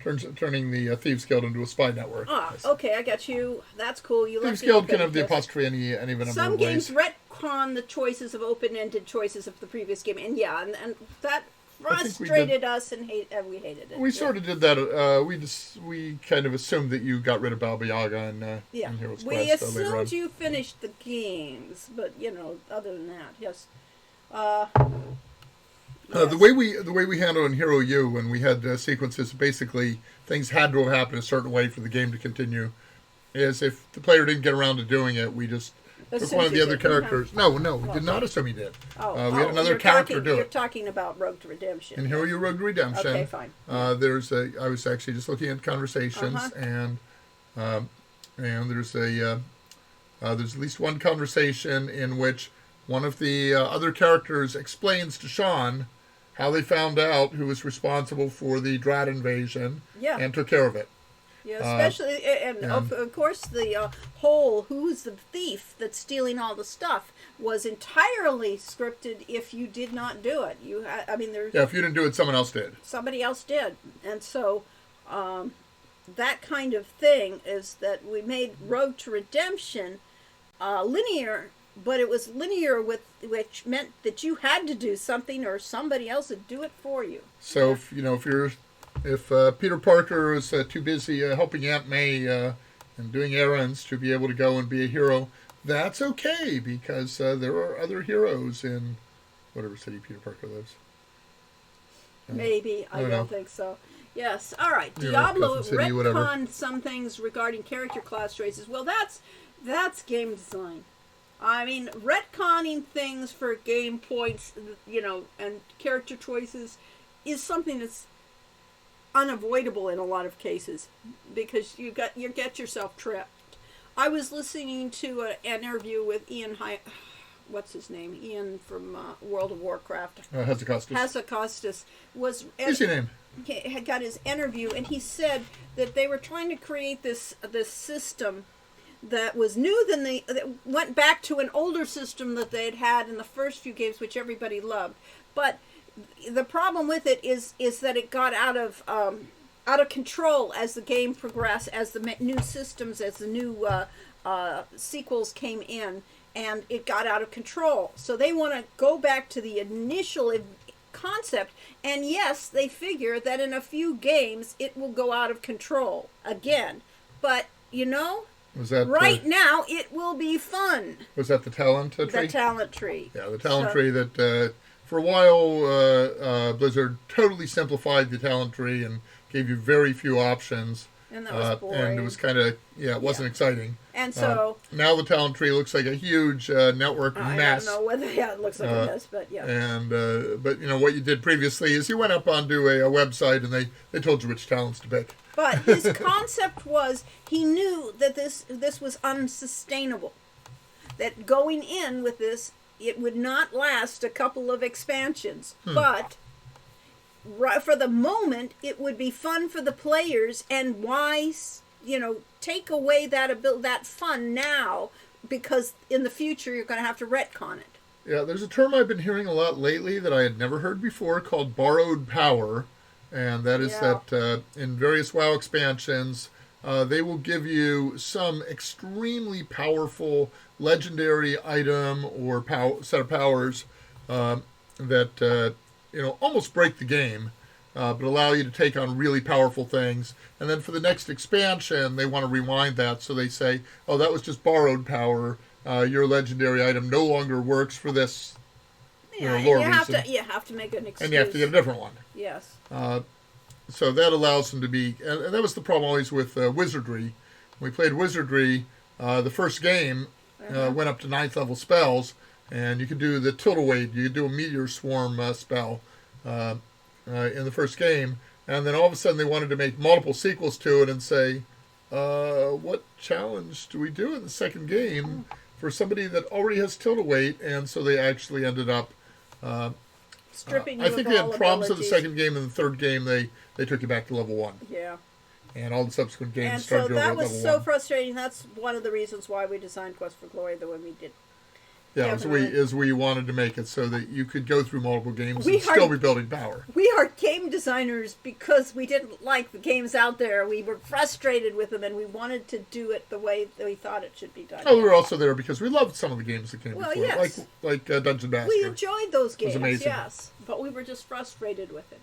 Turning the Thieves Guild into a spy network. Okay, I got you. That's cool. Thieves Guild can have the apostrophe any of a number of ways. Some games retcon the choices of open-ended choices of the previous game, and and that frustrated us, and we hated it. We sort of did that. We kind of assumed that you got rid of Baba Yaga in Heroes Quest. We assumed you finished the games, but other than that, yes. Yes. The way we handle in Hero U when we had sequences, basically things had to have happened a certain way for the game to continue. Is if the player didn't get around to doing it, we just took Assume one of the you other did. characters. No, we Well, did not assume he did. Oh, We had another you're character talking, do You're it. talking about Rogue to Redemption. In Hero U Rogue Redemption, Okay, fine. I was actually just looking at conversations, and there's there's at least one conversation in which one of the other characters explains to Sean how they found out who was responsible for the Drat invasion and took care of it. Yeah, especially, of course, the whole who's the thief that's stealing all the stuff was entirely scripted. If you did not do it, there's if you didn't do it, someone else did. Somebody else did, and so that kind of thing is that we made Road to Redemption linear, but it was linear which meant that you had to do something or somebody else would do it for you. So if Peter Parker is too busy helping Aunt May and doing errands to be able to go and be a hero, that's okay because there are other heroes in whatever city Peter Parker lives. Maybe. I don't think so. Yes. All right. New York, Diablo Gotham City, whatever. retconned some things regarding character class choices. Well, that's game design. I mean, retconning things for game points, and character choices is something that's unavoidable in a lot of cases because you get yourself tripped. I was listening to an interview with what's his name? Ian from World of Warcraft. Hesychastus was easy name. He had got his interview, and he said that they were trying to create this system that was new that went back to an older system that they had in the first few games, which everybody loved. But the problem with it is that it got out of control as the game progressed, as the new systems, as the new sequels came in, and it got out of control. So they want to go back to the initial concept, and yes, they figure that in a few games it will go out of control again. But was that right now it will be fun. Was that the talent tree? The talent tree. Yeah, the talent tree that for a while Blizzard totally simplified the talent tree and gave you very few options. And that was boring. And it was kind of, it wasn't exciting. And so now the talent tree looks like a huge network mess. I don't know whether it looks like a mess, but yeah. And but what you did previously is you went up onto a website and they told you which talents to pick. But his concept was he knew that this was unsustainable. That going in with this, it would not last a couple of expansions, but for the moment, it would be fun for the players, and why, take away that fun now, because in the future you're going to have to retcon it. Yeah, there's a term I've been hearing a lot lately that I had never heard before called borrowed power, and that is that in various WoW expansions, they will give you some extremely powerful legendary item or set of powers that almost break the game, but allow you to take on really powerful things. And then for the next expansion, they want to rewind that, so they say, "Oh, that was just borrowed power. Your legendary item no longer works for this." Yeah, lore you reason. You have to make an excuse. And you have to get a different one. Yes. So that allows them to be, and that was the problem always with Wizardry. When we played Wizardry, the first game went up to 9th level spells, and you could do the Tilt-A-Wade, you could do a Meteor Swarm spell in the first game, and then all of a sudden they wanted to make multiple sequels to it and say, what challenge do we do in the second game for somebody that already has Tilt-A-Wade? And so they actually ended up stripping you I think of they all had problems in the abilities. second game, and the third game they took you back to level 1. Yeah. And all the subsequent games And so started over that at was level so 1. frustrating. That's one of the reasons why we designed Quest for Glory the way we did. Yeah, as we wanted to make it so that you could go through multiple games and still be building power. We are game designers because we didn't like the games out there. We were frustrated with them, and we wanted to do it the way that we thought it should be done. Oh, we were also there because we loved some of the games that came before, yes. like Dungeon Master. We enjoyed those games, amazing. yes, but we were just frustrated with it.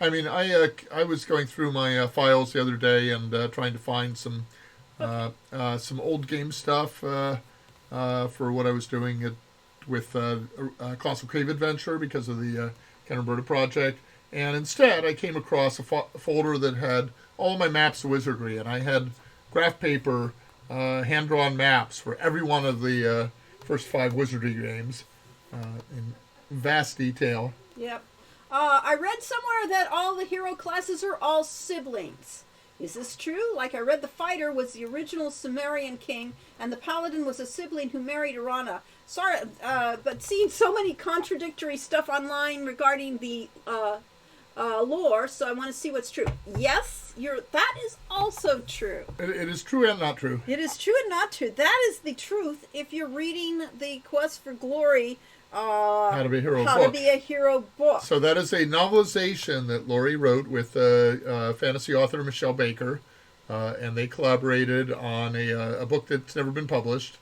I mean, I was going through my files the other day and trying to find some old game stuff for what I was doing with Colossal Cave Adventure because of the Ken Roberta project. And instead, I came across a folder that had all my maps of wizardry, and I had graph paper, hand-drawn maps for every one of the first 5 wizardry games in vast detail. Yep. I read somewhere that all the hero classes are all siblings. Is this true? Like, I read the fighter was the original Sumerian king, and the paladin was a sibling who married Irana. Sorry, but seeing so many contradictory stuff online regarding the lore, so I want to see what's true. Yes, that is also true. It is true and not true. It is true and not true. That is the truth if you're reading the Quest for Glory How to Be a Hero How book. to Be a Hero book. So that is a novelization that Laurie wrote with fantasy author Michelle Baker, and they collaborated on a book that's never been published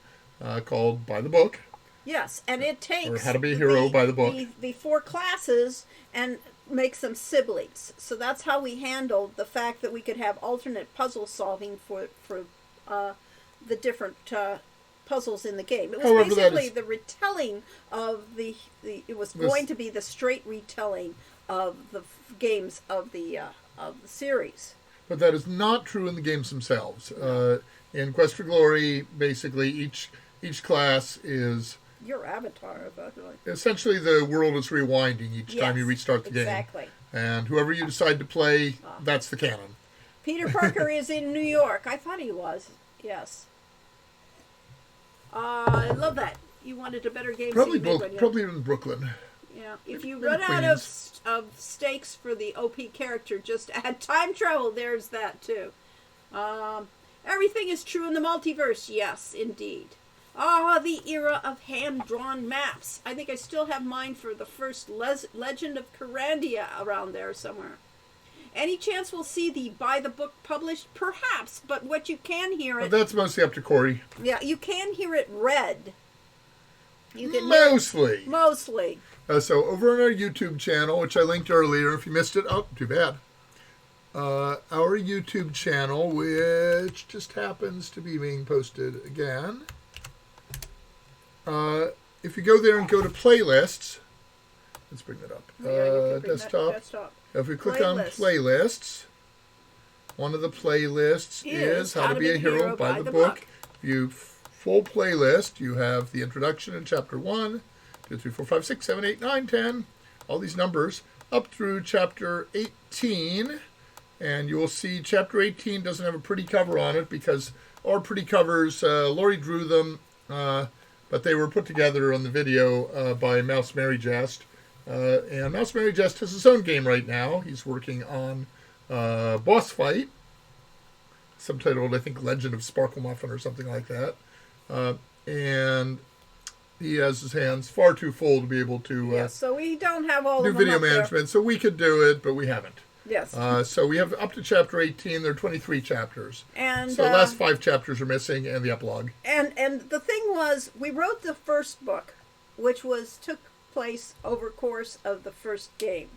called By the Book. Yes, and it takes Or How to Be a Hero by the Book. The 4 classes and makes them siblings. So that's how we handled the fact that we could have alternate puzzle solving for the different puzzles in the game. It was However, basically the retelling of it was going to be the straight retelling of the games of the series. But that is not true in the games themselves. In Quest for Glory, basically each class is Your avatar, essentially the world is rewinding each time you restart the game. Exactly. And whoever you decide to play, that's the canon. Peter Parker is in New York. I thought he was. Yes. I love that. You wanted a better game. Probably so you made one, probably in Brooklyn. Yeah. If you in run out Queens. of stakes for the OP character, just add time travel. There's that too. Everything is true in the multiverse. Yes, indeed. The era of hand-drawn maps. I think I still have mine for the first Legend of Carandia around there somewhere. Any chance we'll see the By the Book published? Perhaps, but what you can hear it... But that's mostly up to Corey. Yeah, you can hear it read. You can Mostly. Mostly. So over on our YouTube channel, which I linked earlier, if you missed it, oh, too bad. Our YouTube channel, which just happens to be being posted again. If you go there and go to playlists, let's bring that up. Desktop. If we click on playlists, one of the playlists is How to Be a Hero by the Book. View full playlist. You have the introduction in chapter 1, 2, 3, 4, 5, 6, 7, 8, 9, 10, all these numbers, up through chapter 18. And you will see chapter 18 doesn't have a pretty cover on it because our pretty covers, Laurie drew them, but they were put together on the video by Mouse Mary Jest. And Mouse Mary Jest has his own game right now. He's working on Boss Fight, subtitled, I think, Legend of Sparkle Muffin or something like that. And he has his hands far too full to be able to so we don't have all do of them video up there. management. So we could do it, but we haven't. Yes. So we have up to chapter 18. There are 23 chapters. And so the last 5 chapters are missing, and the epilogue. And the thing was, we wrote the first book, which took place over course of the first game,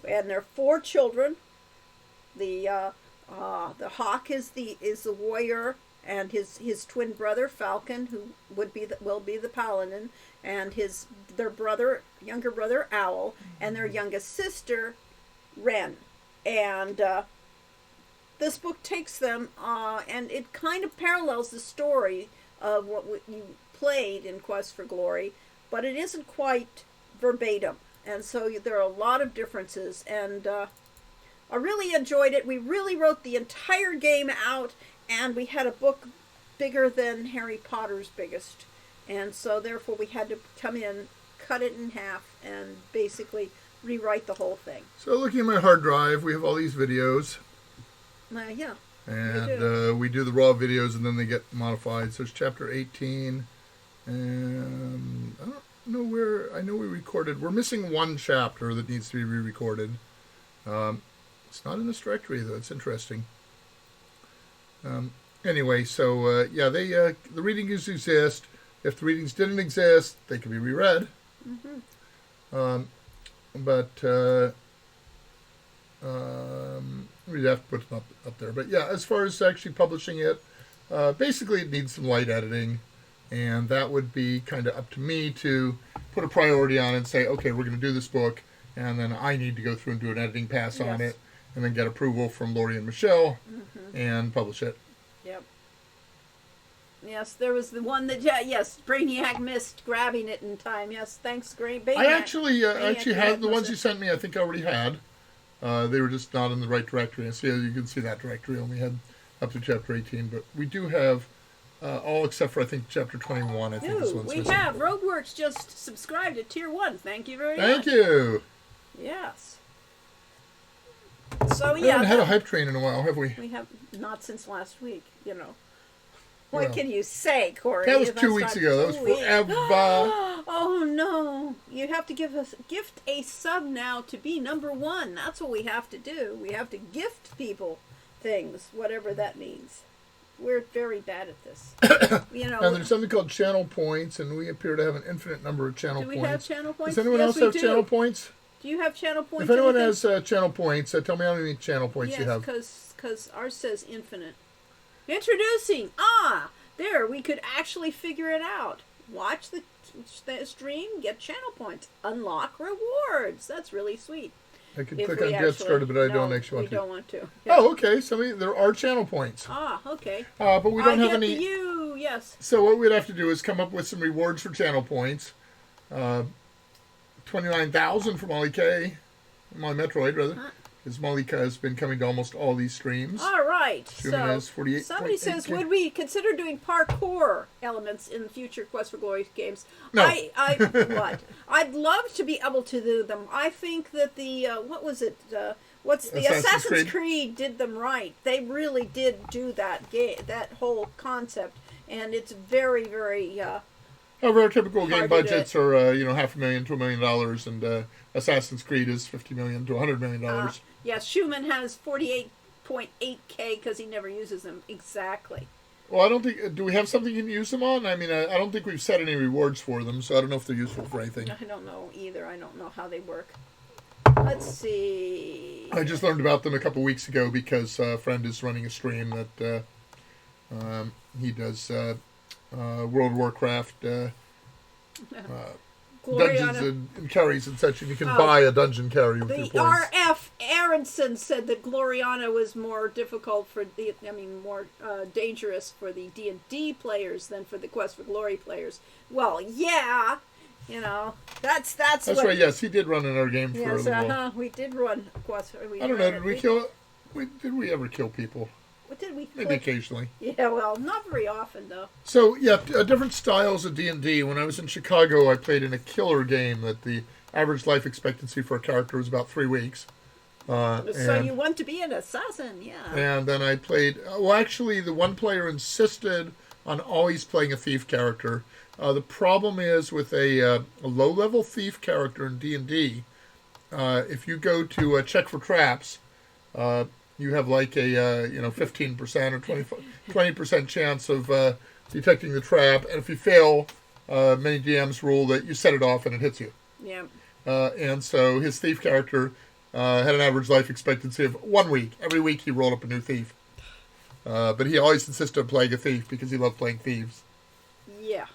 and there are 4 children. The hawk is the warrior, and his twin brother Falcon, who will be the paladin, and their younger brother Owl, and their youngest sister Wren. And this book takes them, and it kind of parallels the story of what you played in Quest for Glory, but it isn't quite verbatim. And so there are a lot of differences, and I really enjoyed it. We really wrote the entire game out, and we had a book bigger than Harry Potter's biggest. And so therefore we had to come in, cut it in half, and basically rewrite the whole thing. So looking at my hard drive, we have all these videos. Yeah. And we do the raw videos, and then they get modified. So it's chapter 18. And I don't know where. I know we recorded. We're missing one chapter that needs to be re-recorded. It's not in this directory, though. It's interesting. Anyway, so yeah, the readings exist. If the readings didn't exist, they could be reread. Mm-hmm. But we'd have to put them up there. But yeah, as far as actually publishing it, basically it needs some light editing, and that would be kind of up to me to put a priority on and say, okay, we're going to do this book, and then I need to go through and do an editing pass on Yes. it, and then get approval from Lori and Michelle, and publish it. Yep. Yes, there was the one that, yes, Brainiac missed grabbing it in time. Yes, thanks, Brainiac. I actually had the ones must you sent me. I think I already had. They were just not in the right directory. And so you can see that directory only had up to chapter 18, but we do have all except for I think chapter 21. I think this Ooh, one's we missing. have. Roadworks just subscribed to Tier 1. Thank you very much. Thank you. Yes. So, We yeah. haven't had a hype train in a while, have we? We have not since last week, you know. What Well, can you say, Corey? that was That's 2 weeks not ago. That was 2 weeks. forever. Oh no! You have to gift a sub now to be number 1. That's what we have to do. We have to gift people things, whatever that means. We're very bad at this. You know. And there's something called channel points, and we appear to have an infinite number of channel Do we points. have channel points? Does anyone Yes, else we have do. channel points? Do you have channel points? If anyone anything? has channel points, tell me how many channel points you have. Yes, because ours says infinite. Introducing! There, we could actually figure it out. Watch the stream, get channel points, unlock rewards. That's really sweet. I can If click we on actually- Get Started, but I don't no, actually want we to. don't want to. Oh, okay. So there are channel points. Okay. But we don't I have get any. the U, yes. So what we'd have to do is come up with some rewards for channel points. 29,000 for Molly K. Molly Metroid, rather. Because Molly K has been coming to almost all these streams. All right. Schumann has 48. Somebody says, would we consider doing parkour elements in future Quest for Glory games? No. What? I'd love to be able to do them. I think that the, what was it? What's the Assassin's Creed did them right. They really did do that game, that whole concept. And it's very, very, However, our typical game hard to do budgets are, $500,000 to $1 million, and Assassin's Creed is $50 million to $100 million. yes, Schumann has 48.8K because he never uses them. Exactly. Well, I don't think. Do we have something you can use them on? I mean, I don't think we've set any rewards for them, so I don't know if they're useful for anything. I don't know either. I don't know how they work. Let's see. I just learned about them a couple weeks ago because a friend is running a stream that he does World of Warcraft dungeons and carries and such, and you can buy a dungeon carry with your The points. RF Aronson said that Gloriana was more difficult more dangerous for the D&D players than for the Quest for Glory players. Well, yeah, that's what. Right. Yes, he did run in our game for a Yes, little. We did run Quest. I don't know. Did we kill? Did we ever kill people? What did we? Maybe occasionally. Yeah, well, not very often though. So yeah, different styles of D&D. When I was in Chicago, I played in a killer game that the average life expectancy for a character was about 3 weeks. So you want to be an assassin, yeah. And then I played. Well, actually, the one player insisted on always playing a thief character. The problem is with a low-level thief character in D&D, if you go to check for traps, you have like a 15% or 20% chance of detecting the trap, and if you fail, many DMs rule that you set it off and it hits you. Yeah. And so his thief character had an average life expectancy of 1 week. Every week he rolled up a new thief. But he always insisted on playing a thief because he loved playing thieves. Yeah.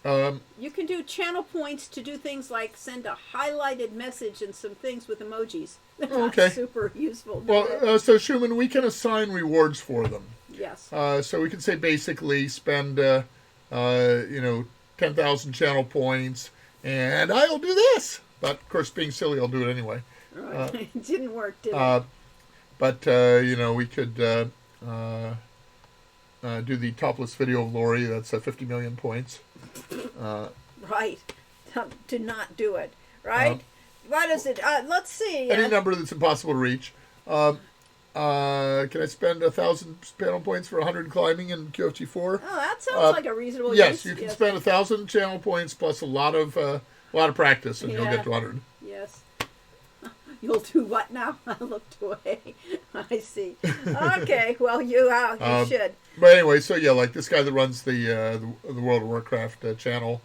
You can do channel points to do things like send a highlighted message and some things with emojis. Oh, okay. Super useful. Well, so Schumann, we can assign rewards for them. Yes. So we can say basically spend, 10,000 channel points, and I'll do this. But of course, being silly, I'll do it anyway. Right. It didn't work, did it? But we could do the topless video of Lori. That's 50 million points. Right. To not do it. Right? What is it? Let's see. Any number that's impossible to reach. Can I spend 1,000 channel points for 100 climbing in QFG4? Oh, that sounds like a reasonable yes, use. you can spend 1,000 channel points plus a lot of practice, and you'll get to 100. Yes. You'll do what now? I looked away. I see. Okay, well, you should. But anyway, so yeah, like this guy that runs the World of Warcraft channel,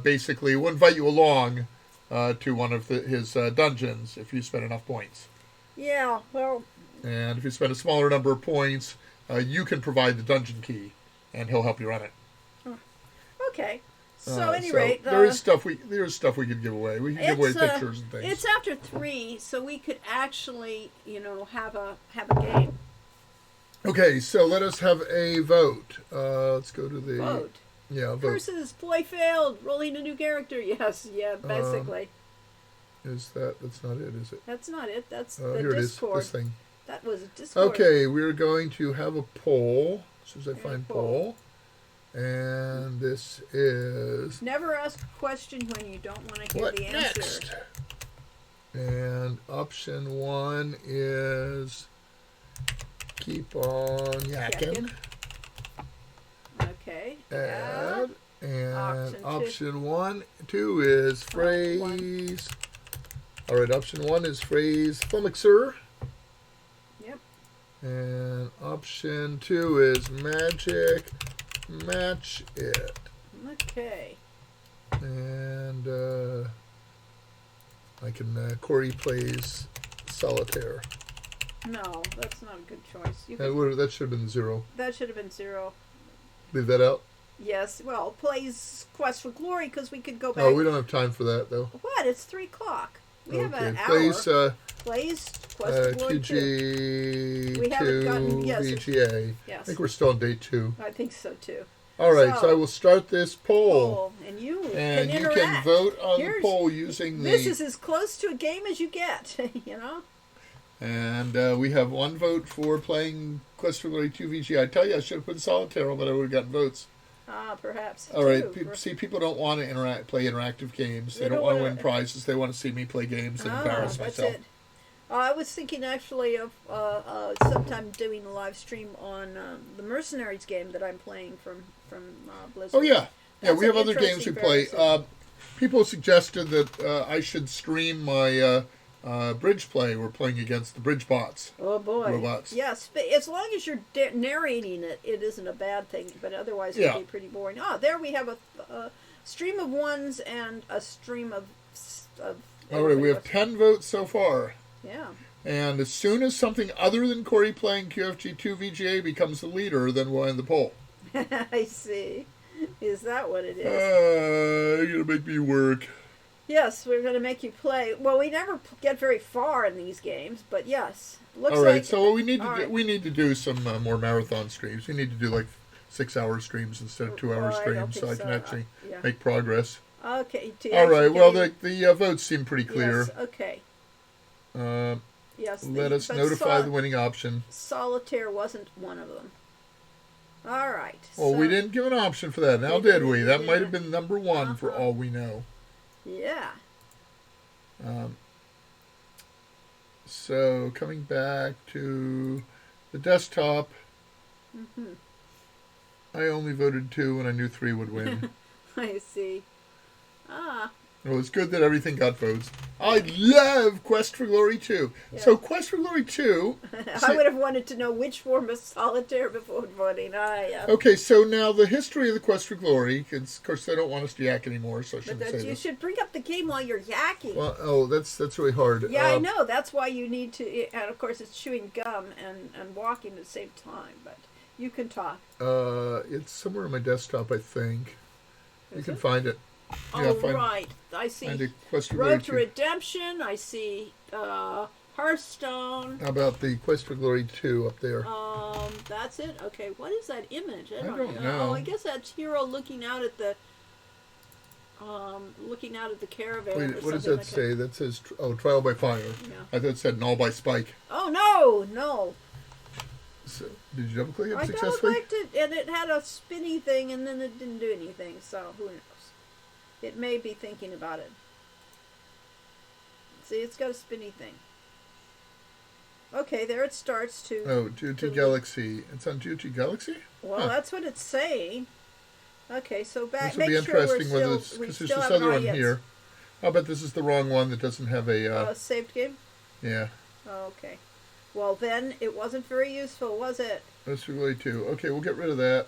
basically will invite you along to one of his dungeons if you spend enough points. Yeah, well. And if you spend a smaller number of points, you can provide the dungeon key, and he'll help you run it. Okay. So, at any rate, there's stuff we could give away. We can give away pictures and things. It's after 3, so we could actually, have a game. Okay, so let us have a vote. Let's go to the vote. Yeah, vote. Curses, ploy failed, rolling a new character. Yes, yeah, basically. That's not it, is it? That's not it. That's the here Discord. It is. This thing. That was a Discord. Okay, we're going to have a poll. As soon as I find poll. And this is... Never ask a question when you don't want to hear the answer. Next? And option 1 is... Keep on yakking. Okay. Add. And option 2 is phrase. All right, option 1 is phrase flummoxer. Yep. And option 2 is magic match it. Okay. And I can Corey plays solitaire. No, that's not a good choice. That should have been 0. That should have been 0. Leave that out? Yes. Well, plays Quest for Glory because we could go back. Oh, we don't have time for that, though. What? It's 3 o'clock. We have an hour. Plays Quest for Glory QG2 we haven't gotten, VGA. Yes. I think we're still on day 2. I think so, too. All right, so I will start this poll. And you can interact. You can vote on the poll using This is as close to a game as you get, And we have 1 vote for playing Quest for Glory 2 VGA. I tell you, I should have put Solitaire on, but I would have gotten votes. Perhaps. All right. People don't want to play interactive games. They don't want to win prizes. They want to see me play games and embarrass myself. It. I was thinking actually of sometime doing a live stream on the Mercenaries game that I'm playing from Blizzard. Oh yeah, we have other games we play. People suggested that I should stream my bridge play. We're playing against the bridge bots. Oh boy, robots. Yes, but as long as you're narrating it, it isn't a bad thing. But otherwise, it would be pretty boring. There we have a stream of 1s and a stream of. All right, we have 10 votes so far. Yeah. And as soon as something other than Corey playing QFG2 VGA becomes the leader, then we'll end the poll. I see. Is that what it is? You're going to make me work. Yes, we're going to make you play. Well, we never get very far in these games, but yes. All right, so what we need to do some more marathon streams. We need to do like 6-hour streams instead of 2-hour streams, so I can actually make progress. Okay. All right. Well, the votes seem pretty clear. Yes. Okay. Let us notify the winning option. Solitaire wasn't one of them. All right. Well, we didn't give an option for that. Now, did we? That might have been number 1 for all we know. Yeah. So, coming back to the desktop, I only voted 2 and I knew 3 would win. I see. Well, it's good that everything got votes. I love Quest for Glory 2. Yeah. So Quest for Glory 2... I would have wanted to know which form of solitaire before voting. Okay, so now the history of the Quest for Glory, because of course they don't want us to yak anymore, so I shouldn't say this. You should bring up the game while you're yakking. Well, that's really hard. Yeah, I know. That's why you need to... And of course it's chewing gum and walking at the same time, but you can talk. It's somewhere on my desktop, I think. You can find it. Right. I see Road to Redemption. I see Hearthstone. How about the Quest for Glory 2 up there? That's it? Okay. What is that image? I don't know. Oh, I guess that's Hero looking out at the caravan. Wait, what does that say? That says, Trial by Fire. Yeah. I thought it said Null by Spike. Oh, no. So, did you double click it successfully? I double clicked it, and it had a spinny thing, and then it didn't do anything, so who knows? It may be thinking about it. See, it's got a spinny thing. Okay, there it starts to... Oh, Duty Galaxy. It's on Duty Galaxy? Well, that's what it's saying. Okay, so back... This will be interesting because there's this other one here. I'll bet this is the wrong one that doesn't have a... saved game? Yeah. Okay. Well, then, it wasn't very useful, was it? That's really too. Okay, we'll get rid of that.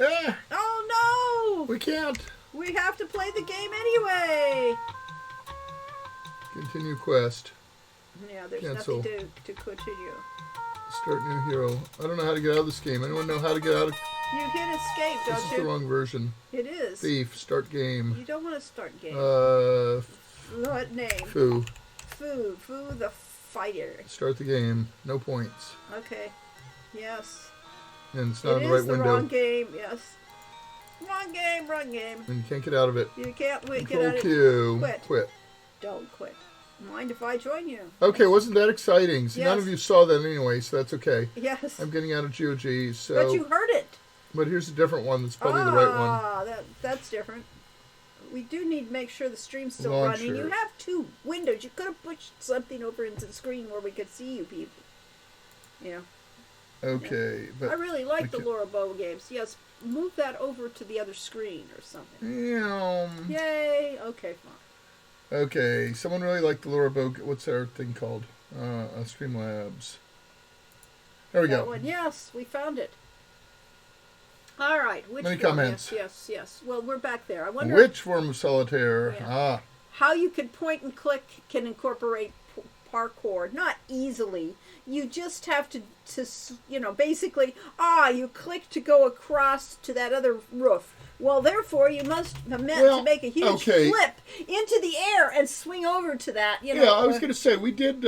Ah! Oh, no! We can't. We have to play the game anyway. Continue quest. Yeah, there's nothing to continue. Start new hero. I don't know how to get out of this game. Anyone know how to get out of You hit escape, This don't is you? the wrong version. It is. Thief, start game. You don't want to start game. What name? Foo. Foo the fighter. Start the game. No points. Okay. Yes. And it's not It in the right is the window. wrong game. Yes. Wrong game. And you can't get out of it. You can't get Control out of it. Q. Quit. Don't quit. Mind if I join you? Okay, wasn't that exciting? So Yes. none of you saw that anyway, so that's okay. Yes. I'm getting out of GOG, so... But you heard it. But here's a different one that's probably the right one. That's different. We do need to make sure the stream's still Launcher. running. You have two windows. You could have pushed something over into the screen where we could see you people. Yeah. Okay, but... I really like the Okay. Laura Bow games. Yes, move that over to the other screen or something. Yay! Okay, fine. Okay, someone really liked the Laura Bow... What's our thing called? Streamlabs. There we That go. one. Yes, we found it. All right. Which Many form? comments. Yes. Well, we're back there. I wonder Which form of solitaire? Yeah. How you can point and click can incorporate parkour. Not easily. You just have to basically, you click to go across to that other roof. Well, therefore, you must have meant to make a huge flip into the air and swing over to that. Yeah, I was going to say, we did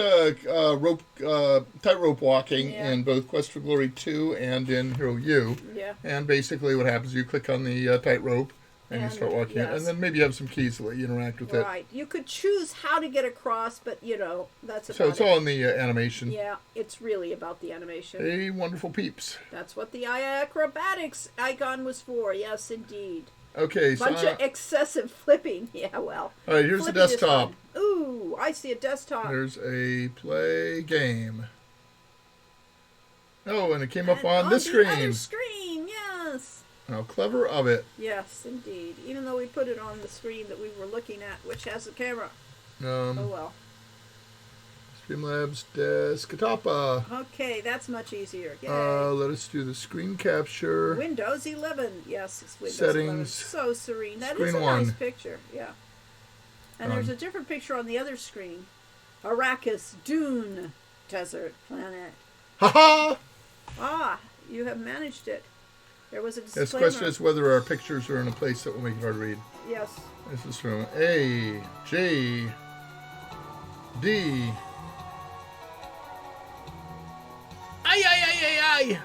tightrope walking in both Quest for Glory 2 and in Hero U. Yeah. And basically what happens, you click on the tightrope and you start walking it. And then maybe you have some keys that let you interact with it. Right. You could choose how to get across, but, that's about So it's all in the animation. Yeah, it's really about the animation. Hey, wonderful peeps. That's what the acrobatics icon was for. Yes, indeed. Okay, so... Bunch of excessive flipping. Yeah, well. All right, here's the desktop. Ooh, I see a desktop. There's a play game. Oh, and it came up on this screen. Other screen, yes. How clever of it. Yes, indeed. Even though we put it on the screen that we were looking at, which has a camera. Oh, well. Streamlabs Desktop. Okay, that's much easier. Yay. Let us do the screen capture. Windows 11. Yes, it's Windows Settings. 11. So serene. That Screen is a 1. nice picture. Yeah. And there's a different picture on the other screen. Arrakis Dune Desert Planet. Ha-ha! You have managed it. There was a Yes, disclaimer. question is whether our pictures are in a place that will make it hard to read. Yes. This is from A, J, D. Ay.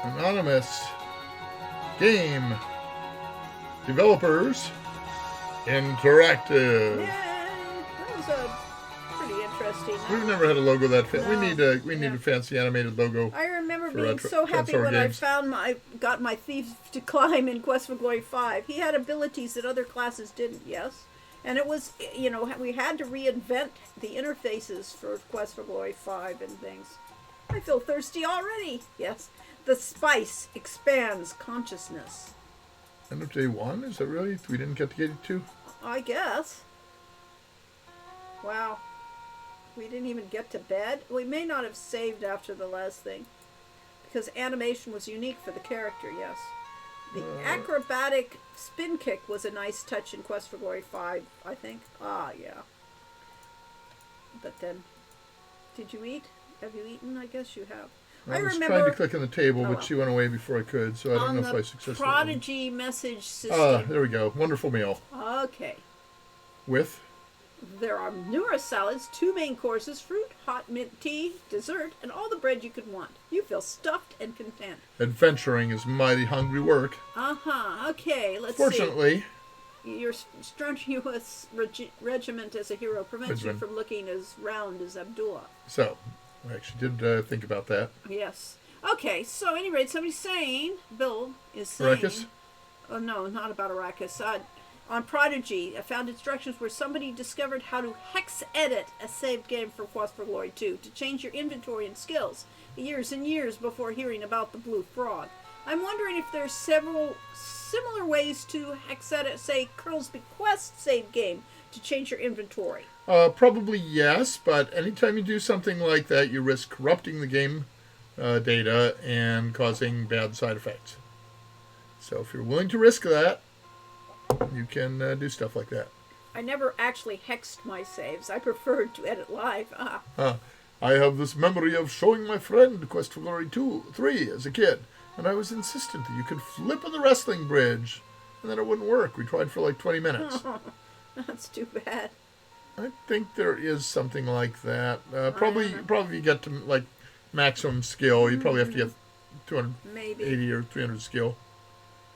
Anonymous. Game. Developers. Interactive. Yay! That was a pretty interesting. We've never had a logo that fit. No. We need a fancy animated logo. I remember being so happy when games. I got my thief to climb in Quest for Glory 5. He had abilities that other classes didn't. Yes. And it was, we had to reinvent the interfaces for Quest for Glory 5 and things. I feel thirsty already. Yes. The spice expands consciousness. End of day 1? Is that really? We didn't get to get 2? I guess. Wow. We didn't even get to bed. We may not have saved after the last thing. Because animation was unique for the character, yes. The acrobatic spin kick was a nice touch in Quest for Glory 5, I think. Yeah. But then, did you eat? Have you eaten? I guess you have. I was trying to click on the table, but she went away before I could, so I don't know if I successfully... Prodigy message system. There we go. Wonderful meal. Okay. With? There are numerous salads, 2 main courses, fruit, hot mint tea, dessert, and all the bread you could want. You feel stuffed and content. Adventuring is mighty hungry work. Okay, let's Fortunately, see. Your strenuous regiment as a hero prevents you from looking as round as Abdullah. So, I actually did think about that. Yes. Okay, so at any rate, somebody's saying, Bill is saying... Arrakis? Oh, no, not about Arrakis. On Prodigy, I found instructions where somebody discovered how to hex edit a saved game for Quest for Glory 2 to change your inventory and skills, years and years before hearing about the Blue Frog. I'm wondering if there's several similar ways to hex edit, say, Colonel's Bequest save game to change your inventory. Probably yes, but anytime you do something like that, you risk corrupting the game data and causing bad side effects. So if you're willing to risk that, you can do stuff like that. I never actually hexed my saves. I preferred to edit live. I have this memory of showing my friend Quest for Glory 3 as a kid, and I was insistent that you could flip on the wrestling bridge, and then it wouldn't work. We tried for like 20 minutes. That's too bad. I think there is something like that. Probably you get to like maximum skill. You probably have to get 280 or 300 skill.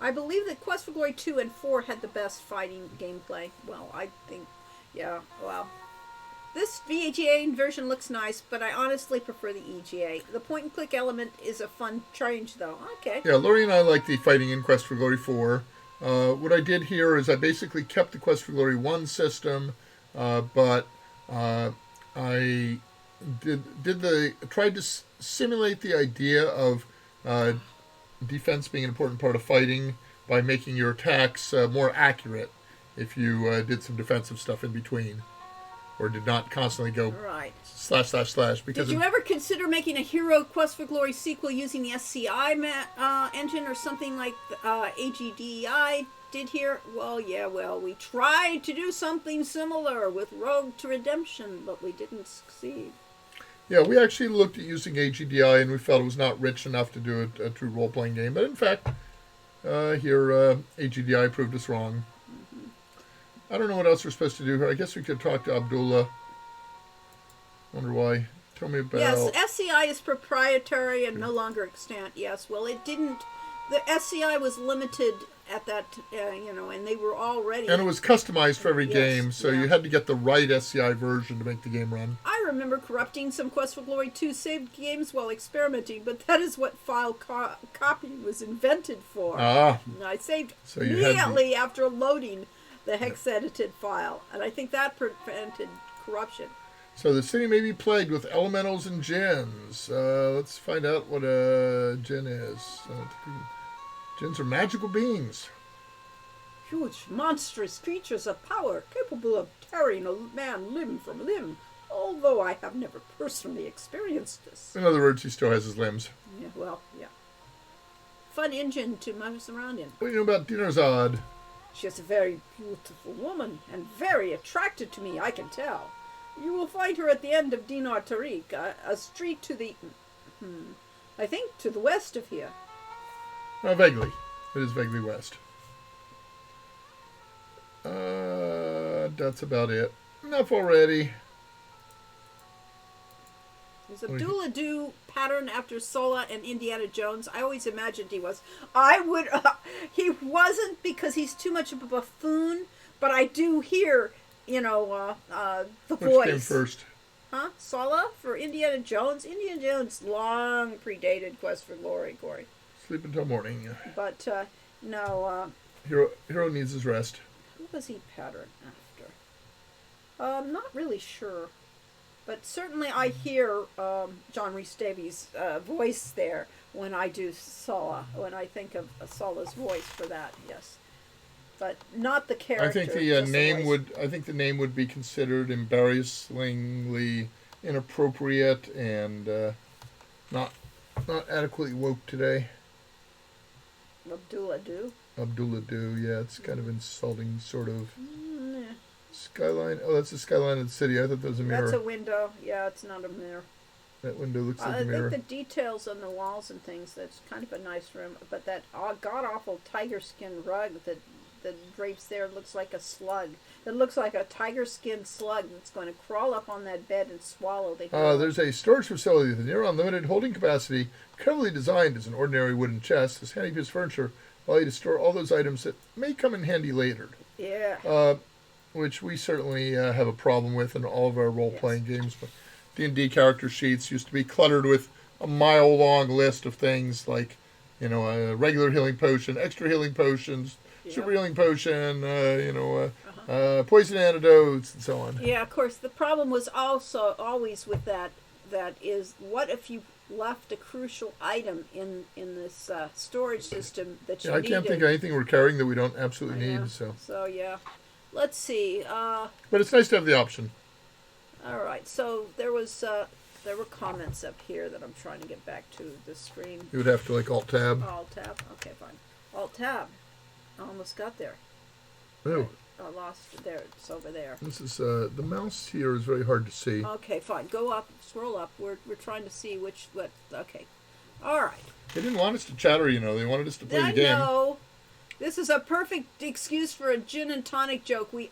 I believe that Quest for Glory 2 and 4 had the best fighting gameplay. Well, I think, yeah, well. This VGA version looks nice, but I honestly prefer the EGA. The point-and-click element is a fun change, though. Okay. Yeah, Lori and I like the fighting in Quest for Glory 4. What I did here is I basically kept the Quest for Glory 1 system, but I tried to simulate the idea of defense being an important part of fighting by making your attacks more accurate if you did some defensive stuff in between. Or did not constantly go slash. Because did you ever consider making a Hero Quest for Glory sequel using the SCI engine or something like AGDI did here? Well, yeah, we tried to do something similar with Rogue to Redemption, but we didn't succeed. Yeah, we actually looked at using AGDI and we felt it was not rich enough to do a true role-playing game. But in fact, here AGDI proved us wrong. I don't know what else we're supposed to do here. I guess we could talk to Abdullah. Wonder why. Tell me about... Yes, SCI is proprietary and no longer extant. Yes, well, it didn't... The SCI was limited at that, and they were already... And it was customized for every game, so you had to get the right SCI version to make the game run. I remember corrupting some Quest for Glory 2 saved games while experimenting, but that is what file copying was invented for. Ah. I saved immediately after loading the hex-edited file, and I think that prevented corruption. So the city may be plagued with elementals and djinns. Let's find out what a djinn is. Djinns are magical beings. Huge, monstrous creatures of power, capable of tearing a man limb from limb, although I have never personally experienced this. In other words, he still has his limbs. Yeah, well, yeah. Fun engine to mess around in. What do you know about Dinarzad? She is a very beautiful woman, and very attracted to me, I can tell. You will find her at the end of Dinar Tariq, a street to the... I think to the west of here. Vaguely. It is vaguely west. That's about it. Enough already. There's Abdullah Do pattern after Sola and Indiana Jones. I always imagined he was. He wasn't because he's too much of a buffoon, but I do hear, the voice. Which came first? Huh? Sola for Indiana Jones? Indiana Jones long predated Quest for Glory, Corey. Sleep until morning. But, no. Hero needs his rest. Who was he pattern after? I'm not really sure. But certainly I hear John Rhys Davies' voice there when I do Sola, when I think of Sola's voice for that, yes. But not the character. I think the name would be considered embarrassingly inappropriate and not adequately woke today. Abdullah Do? Abdullah Do, yeah, it's kind of insulting, sort of. Skyline. Oh, that's the skyline of the city. I thought that was a mirror. That's a window. Yeah, it's not a mirror. That window looks like a mirror. I think the details on the walls and things, that's kind of a nice room. But that god-awful tiger skin rug that drapes there looks like a slug. It looks like a tiger skin slug that's going to crawl up on that bed and swallow the hero. There's a storage facility with a near unlimited holding capacity, cleverly designed as an ordinary wooden chest, this handy piece of furniture, allow you to store all those items that may come in handy later. Yeah. Which we certainly have a problem with in all of our role-playing games. But D&D character sheets used to be cluttered with a mile-long list of things like, a regular healing potion, extra healing potions, super healing potion, poison antidotes, and so on. Yeah, of course. The problem was also always with that is, what if you left a crucial item in this storage system that you needed? I can't think of anything we're carrying that we don't absolutely need. So, yeah. Let's see. But it's nice to have the option. All right. So there were comments up here that I'm trying to get back to the screen. You would have to Alt-Tab. Alt-Tab. Okay, fine. Alt-Tab. I almost got there. Oh. lost there. It's over there. This is the mouse here is very hard to see. Okay, fine. Go up, scroll up. We're trying to see what. Okay, all right. They didn't want us to chatter, you know. They wanted us to play the game. I know. This is a perfect excuse for a gin and tonic joke. We've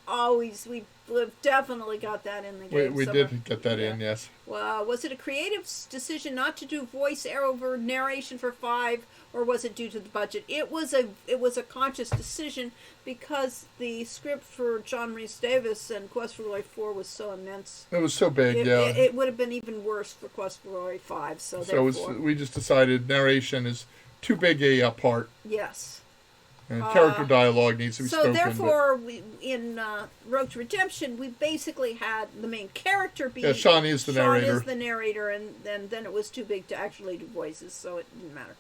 definitely got that in the game. We did get that in, yes. Well, was it a creative decision not to do voice over narration for 5, or was it due to the budget? It was a conscious decision because the script for John Rhys Davis and Quest for Glory 4 was so immense. It was so big, It would have been even worse for Quest for Glory 5. We just decided narration is too big a part. Yes. And character dialogue needs to be spoken. So therefore, in Road to Redemption, we basically had the main character be... Yeah, Sean is the narrator. Sean is the narrator, and then it was too big to actually do voices, so it didn't matter.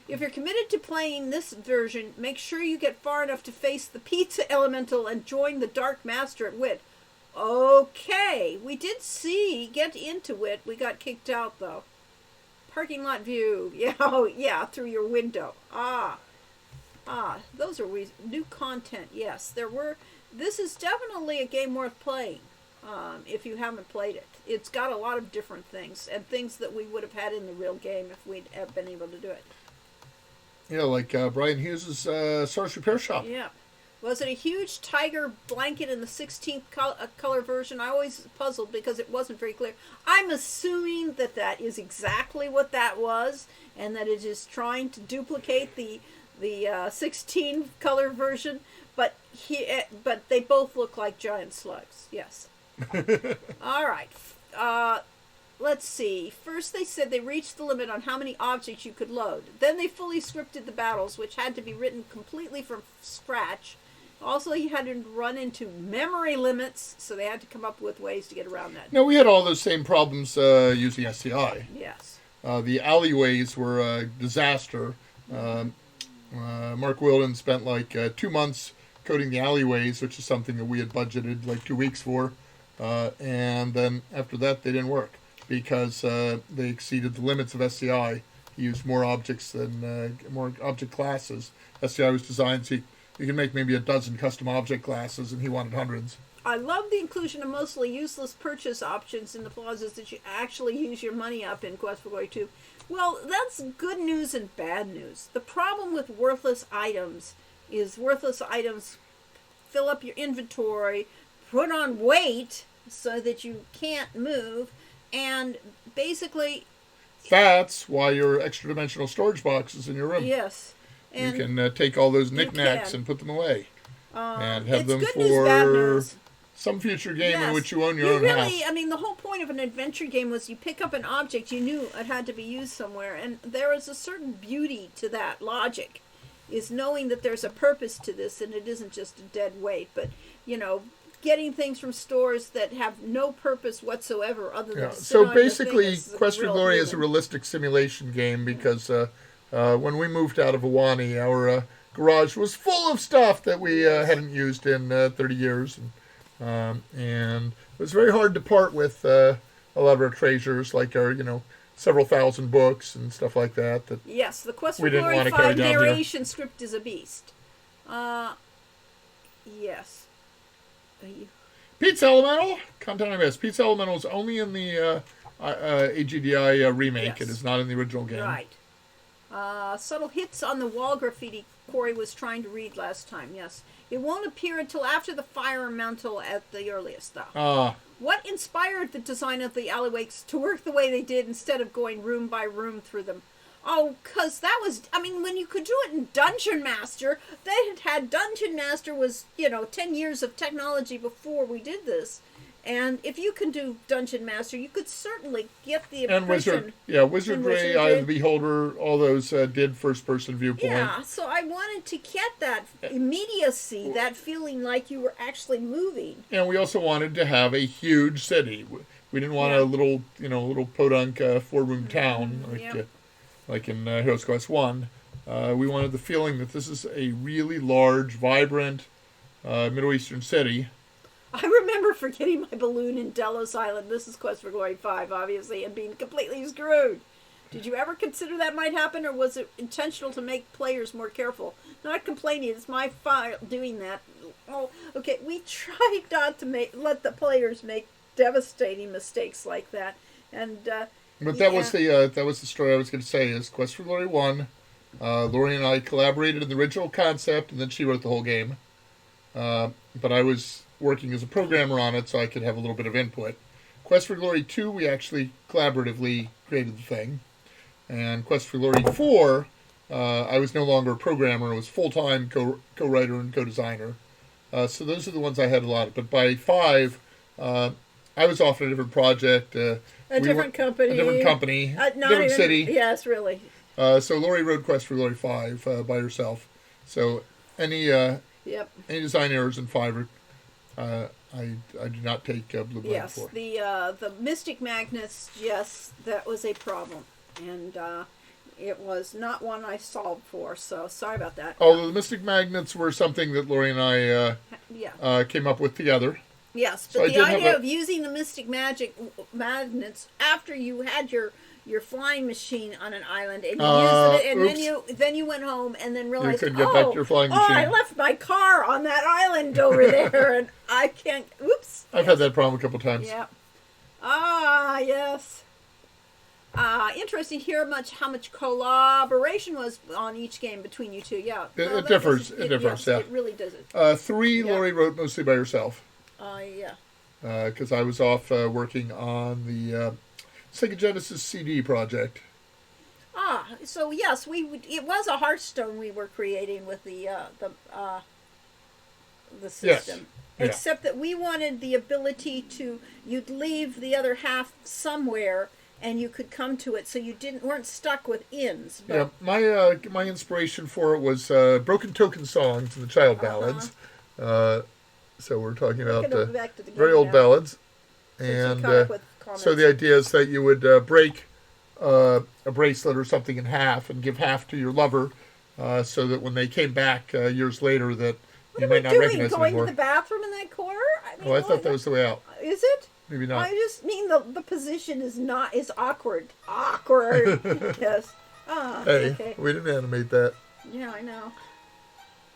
If you're committed to playing this version, make sure you get far enough to face the Pizza Elemental and join the Dark Master at Wit. Okay, we did get into Wit. We got kicked out, though. Parking lot view. Yeah, through your window. Those are new content. Yes, there were. This is definitely a game worth playing. If you haven't played it, it's got a lot of different things and things that we would have had in the real game if we'd have been able to do it. Yeah, like Brian Hughes' Source Repair Shop. Yeah. Was it a huge tiger blanket in the 16th color version? I always puzzled because it wasn't very clear. I'm assuming that is exactly what that was, and that it is trying to duplicate the 16 color version, but they both look like giant slugs. Yes. All right. Let's see. First they said they reached the limit on how many objects you could load. Then they fully scripted the battles, which had to be written completely from scratch. Also, you had to run into memory limits, so they had to come up with ways to get around that. No, we had all those same problems using SCI. Yes. The alleyways were a disaster. Mark Wilden spent like 2 months coding the alleyways, which is something that we had budgeted like 2 weeks for. And then after that, they didn't work because they exceeded the limits of SCI. He used more objects than more object classes. SCI was designed so you can make maybe a dozen custom object classes, and he wanted hundreds. I love the inclusion of mostly useless purchase options in the plazas that you actually use your money up in Quest for Glory 2. Well, that's good news and bad news. The problem with worthless items is worthless items fill up your inventory, put on weight so that you can't move, and basically... That's why your extra-dimensional storage box is in your room. Yes. And you can take all those knickknacks and put them away. And have them good for news, bad news. Some future game in which you own your own house. I mean, the whole point of an adventure game was you pick up an object, you knew it had to be used somewhere, and there is a certain beauty to that logic, is knowing that there's a purpose to this, and it isn't just a dead weight, but, getting things from stores that have no purpose whatsoever other than so basically, Quest for Glory is a realistic simulation game because when we moved out of Awani, our garage was full of stuff that we hadn't used in 30 years, and it was very hard to part with a lot of our treasures, like our, several thousand books and stuff like that. Yes, the Quest for Glory 5 narration script is a beast. Yes. Pizza Elemental? Content I missed. Pizza Elemental is only in the AGDI remake. Yes. It is not in the original game. Right. Subtle hits on the wall graffiti Corey was trying to read last time, yes. It won't appear until after the fire mantle at the earliest, though. What inspired the design of the alleyways to work the way they did instead of going room by room through them? Oh, because that was, when you could do it in Dungeon Master, they had Dungeon Master was, 10 years of technology before we did this. And if you can do Dungeon Master, you could certainly get the impression. And Wizardry, Eye of the Beholder, all those did first-person viewpoint. Yeah, so I wanted to get that immediacy, that feeling like you were actually moving. And we also wanted to have a huge city. We didn't want a little, little podunk four-room town like in Heroes Quest 1. We wanted the feeling that this is a really large, vibrant Middle Eastern city. I remember forgetting my balloon in Delos Island. This is Quest for Glory 5, obviously, and being completely screwed. Did you ever consider that might happen, or was it intentional to make players more careful? Not complaining, it's my fault doing that. Oh, okay, we tried not to let the players make devastating mistakes like that. And But that was the story I was going to say. Is Quest for Glory 1. Lori and I collaborated in the original concept, and then she wrote the whole game. But I was working as a programmer on it, so I could have a little bit of input. Quest for Glory 2, we actually collaboratively created the thing. And Quest for Glory 4, I was no longer a programmer. I was full-time co-writer and co-designer. So those are the ones I had a lot of. But by 5, I was off on a different project. a different company. Different city. Yes, really. So Lori wrote Quest for Glory 5 by herself. So any design errors in 5 are, I do not take blue blame yes, for. the Mystic Magnets, yes, that was a problem. And it was not one I solved for, so sorry about that. Although the Mystic Magnets were something that Lori and I came up with together. Yes, but so the idea of using the Mystic Magnets after you had your flying machine on an island and you used it, and then you went home and then realized, you couldn't get back to your flying machine. I left my car on that island over there, and I can't. Oops. I've had that problem a couple times. Yeah. Yes. Interesting to hear how much collaboration was on each game between you two. Yeah. It differs. It differs. Yes, it really does. 3, Lori wrote mostly by herself. Yeah. Because I was off working on the Sega Genesis CD project. So yes, it was a Hearthstone we were creating with the system. Yes. Except that we wanted the ability you'd leave the other half somewhere and you could come to it, so you weren't stuck with ins. But yeah, my inspiration for it was Broken Token songs and the child ballads. So we're talking about very old ballads. And so the idea is that you would break a bracelet or something in half and give half to your lover, so that when they came back years later, that you might not recognize them anymore. Going to the bathroom in that corner? I thought that was the way out. Is it? Maybe not. I just mean the position is awkward. Awkward. Yes. Hey, okay. We didn't animate that. Yeah, I know.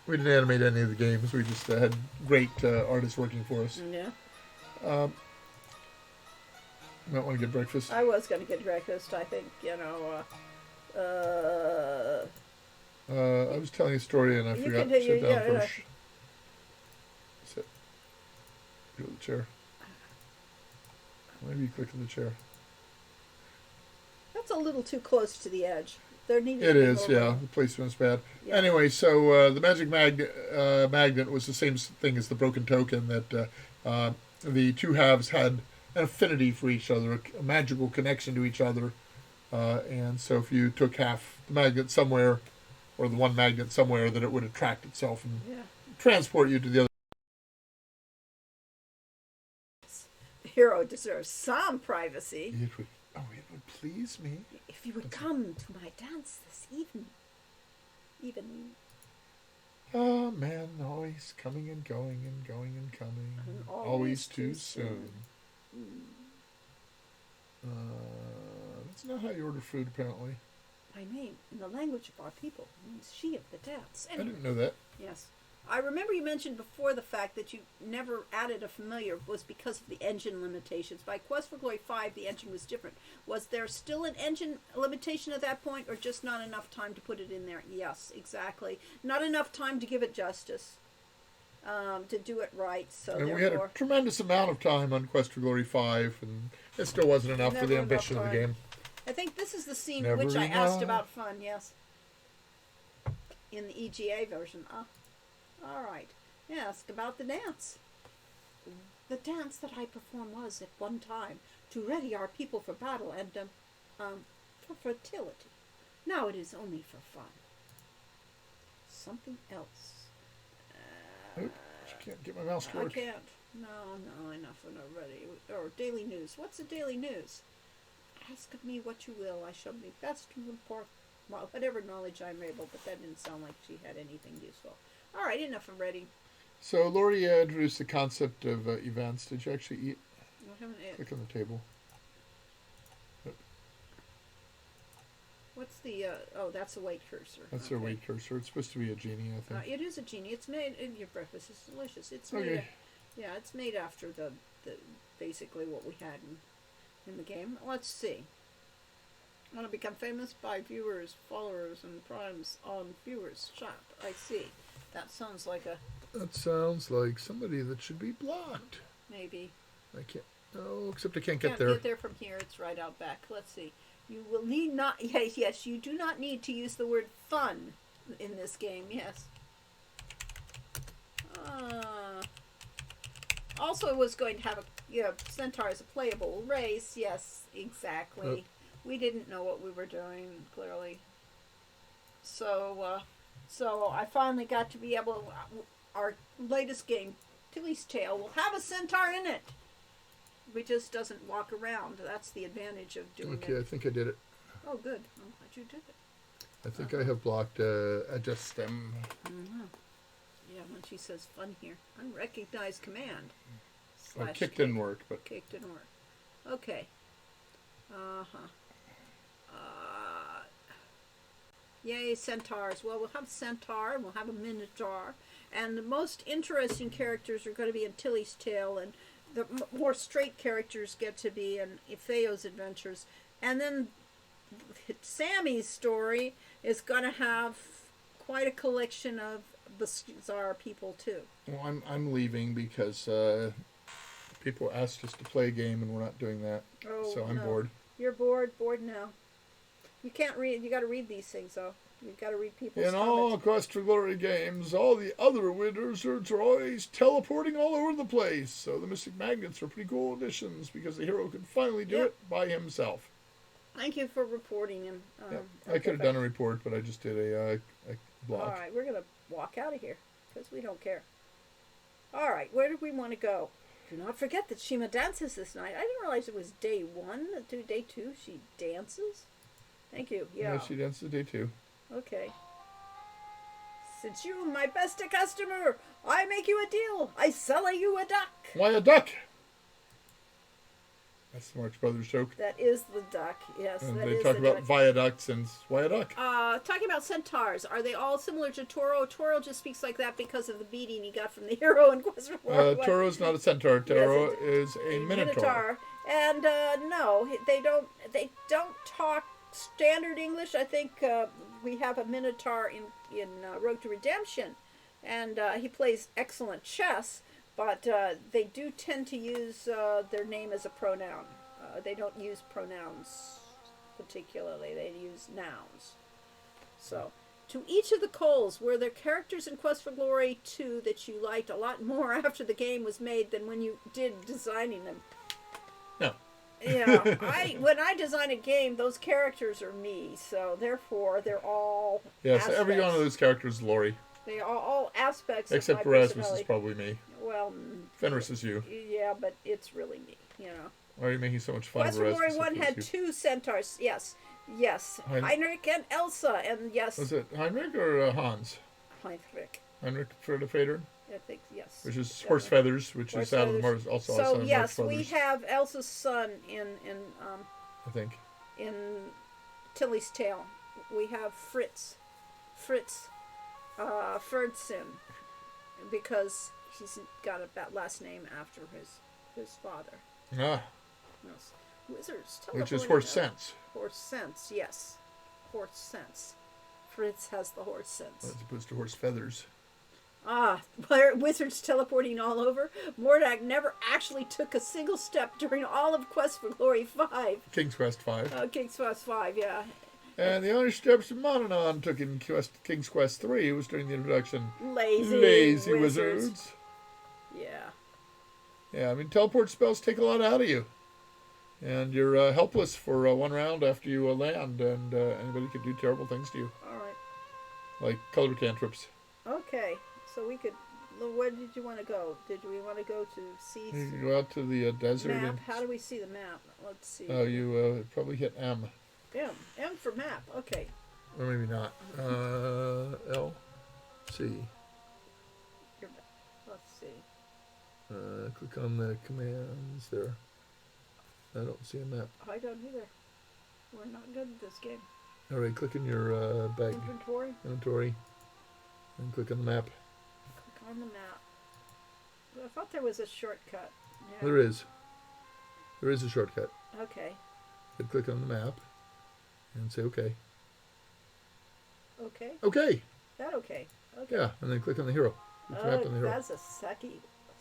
We didn't animate any of the games. We just had great artists working for us. Yeah. You might want to get breakfast. I was going to get breakfast. I think, I was telling a story and I forgot to sit down first. Sit. Go to the chair. Maybe you click on the chair. That's a little too close to the edge. There needed it to be is, more yeah. The placement's bad. Yeah. Anyway, so the magic magnet was the same thing as the broken token, that the two halves had an affinity for each other, a magical connection to each other. And so if you took half the magnet somewhere, or the one magnet somewhere, that it would attract itself and transport you to the other. The hero deserves some privacy. It would please me. If you would come to my dance this evening. Oh, man, always coming and going and going and coming. And always too soon. That's not how you order food, apparently. My name, in the language of our people, means she of the dance. Anyway. I didn't know that. Yes. I remember you mentioned before the fact that you never added a familiar was because of the engine limitations. By Quest for Glory 5, the engine was different. Was there still an engine limitation at that point, or just not enough time to put it in there? Yes, exactly. Not enough time to give it justice, to do it right. So and we had a tremendous amount of time on Quest for Glory 5, and it still wasn't enough for the ambition of the game. I think this is the scene in which I asked about fun, yes. In the EGA version. All right. Ask about the dance. The dance that I performed was, at one time, to ready our people for battle and, for fertility. Now it is only for fun. Something else. Oops, I can't get my mouse to work. I can't. No, enough already. Or daily news. What's the daily news? Ask of me what you will. I shall be best to report whatever knowledge I'm able, but that didn't sound like she had anything useful. All right, enough already. So Lori introduced the concept of events. Did you actually eat? I haven't ate. Click on the table. What's the, oh, that's a weight cursor. That's their weight cursor. It's supposed to be a genie, I think. It is a genie. It's made, your breakfast is delicious. It's Okay. made, yeah, it's made after the basically what we had in the game. Let's see. I want to become famous by viewers, followers, and primes on viewers shop. I see. That sounds like a... That sounds like somebody that should be blocked. Maybe. I can't... No, except I can't Can't get there. get there from here. It's right out back. Let's see. You will need not... Yes, you do not need to use the word fun in this game. Yes. Also, it was going to have a centaur as a playable race. Yes, exactly. We didn't know what we were doing, clearly. So I finally got to be able to... Our latest game, Tilly's Tale, will have a centaur in it. It just doesn't walk around. That's the advantage of doing it. Okay, I think I did it. Oh, good. I'm glad you did it. I think I have blocked adjust them. Mm-hmm. Yeah, when she says fun here. Unrecognized command. Well, kick didn't work, but... Kick didn't work. Okay. Yay, centaurs. Well, we'll have centaur, and we'll have a minotaur. And the most interesting characters are going to be in Tilly's Tale, and the more straight characters get to be in Ifeo's adventures. And then Sammy's story is going to have quite a collection of bizarre people, too. Well, I'm leaving because people asked us to play a game, and we're not doing that. Oh, so I'm no. bored. You're bored now. You can't read. You got to read these things, though. You've got to read people's In comments. all Quest for Glory games, all the other wizards are always teleporting all over the place. So the Mystic Magnets are pretty cool additions because the hero can finally do it by himself. Thank you for reporting him. I could have done a report, but I just did a blog. All right, we're going to walk out of here because we don't care. All right, where do we want to go? Do not forget that Shima dances this night. I didn't realize it was day 1. Day 2, she dances. Thank you. Yeah. She dances day 2. Okay. Since you are my best customer, I make you a deal. I sell you a duck. Why a duck? That's the Marx Brothers joke. That is the duck. Yes, and that they is talk the about duck. viaducts and why a duck? Talking about centaurs, are they all similar to Toro? Toro just speaks like that because of the beating he got from the hero in Quest for Glory. Toro's not a centaur. Toro Yes, is a minotaur. And no, they don't talk standard English. I think we have a minotaur in Road to Redemption, and he plays excellent chess. But they do tend to use their name as a pronoun. They don't use pronouns particularly. They use nouns. So, to each of the Coles, were there characters in Quest for Glory 2 that you liked a lot more after the game was made than when you did designing them? No. Yeah, when I design a game, those characters are me. So, therefore, they're all Yes, every one of those characters is Lori. They are all aspects Except of my Erasmus personality. is probably me. Well, Fenris is you. yeah, but it's really me, you know. Why are you making so much fun Quest of for Erasmus? Glory 1 had 2 centaurs. Yes. Heinrich and Elsa, and yes. Was it Heinrich or Hans? Heinrich. Heinrich for the Fader? I think, yes. Which is Definitely. Horse Feathers, which Horse is out of the Feathers. Mars, also So, outside of yes, Mars we Brothers, have Elsa's son I think. in Tilly's Tale. We have Fritz Ferdson, because he's got that last name after his father. Ah, Yes. Wizards. which is teleporting Horse out. Sense, Horse sense, yes. Horse sense. Fritz has the horse sense. as opposed to Horse Feathers. Wizards teleporting all over. Mordak never actually took a single step during all of Quest for Glory 5. King's Quest 5. King's Quest 5, yeah. And the only steps Mononon took in King's Quest 3 was during the introduction. Lazy wizards. Yeah. Yeah, I mean, teleport spells take a lot out of you. And you're helpless for one round after you land, and anybody could do terrible things to you. All right. Like color cantrips. Okay. So we could... Where did you want to go? Did we want to go to see... You can go out to the desert. map? And, How do we see the map? Let's see. oh, you probably hit M. M. M for map. Okay. Or maybe not. L. C. Let's see. Click on the commands there. I don't see a map. I don't either. We're not good at this game. All right, click in your bag Inventory. and click on the map. Click on the map. I thought there was a shortcut. Yeah. There is. There is a shortcut. Okay. You click on the map and say OK. Okay. OK. That okay. Okay. Yeah, and then click on the hero. Oh, that's a sucky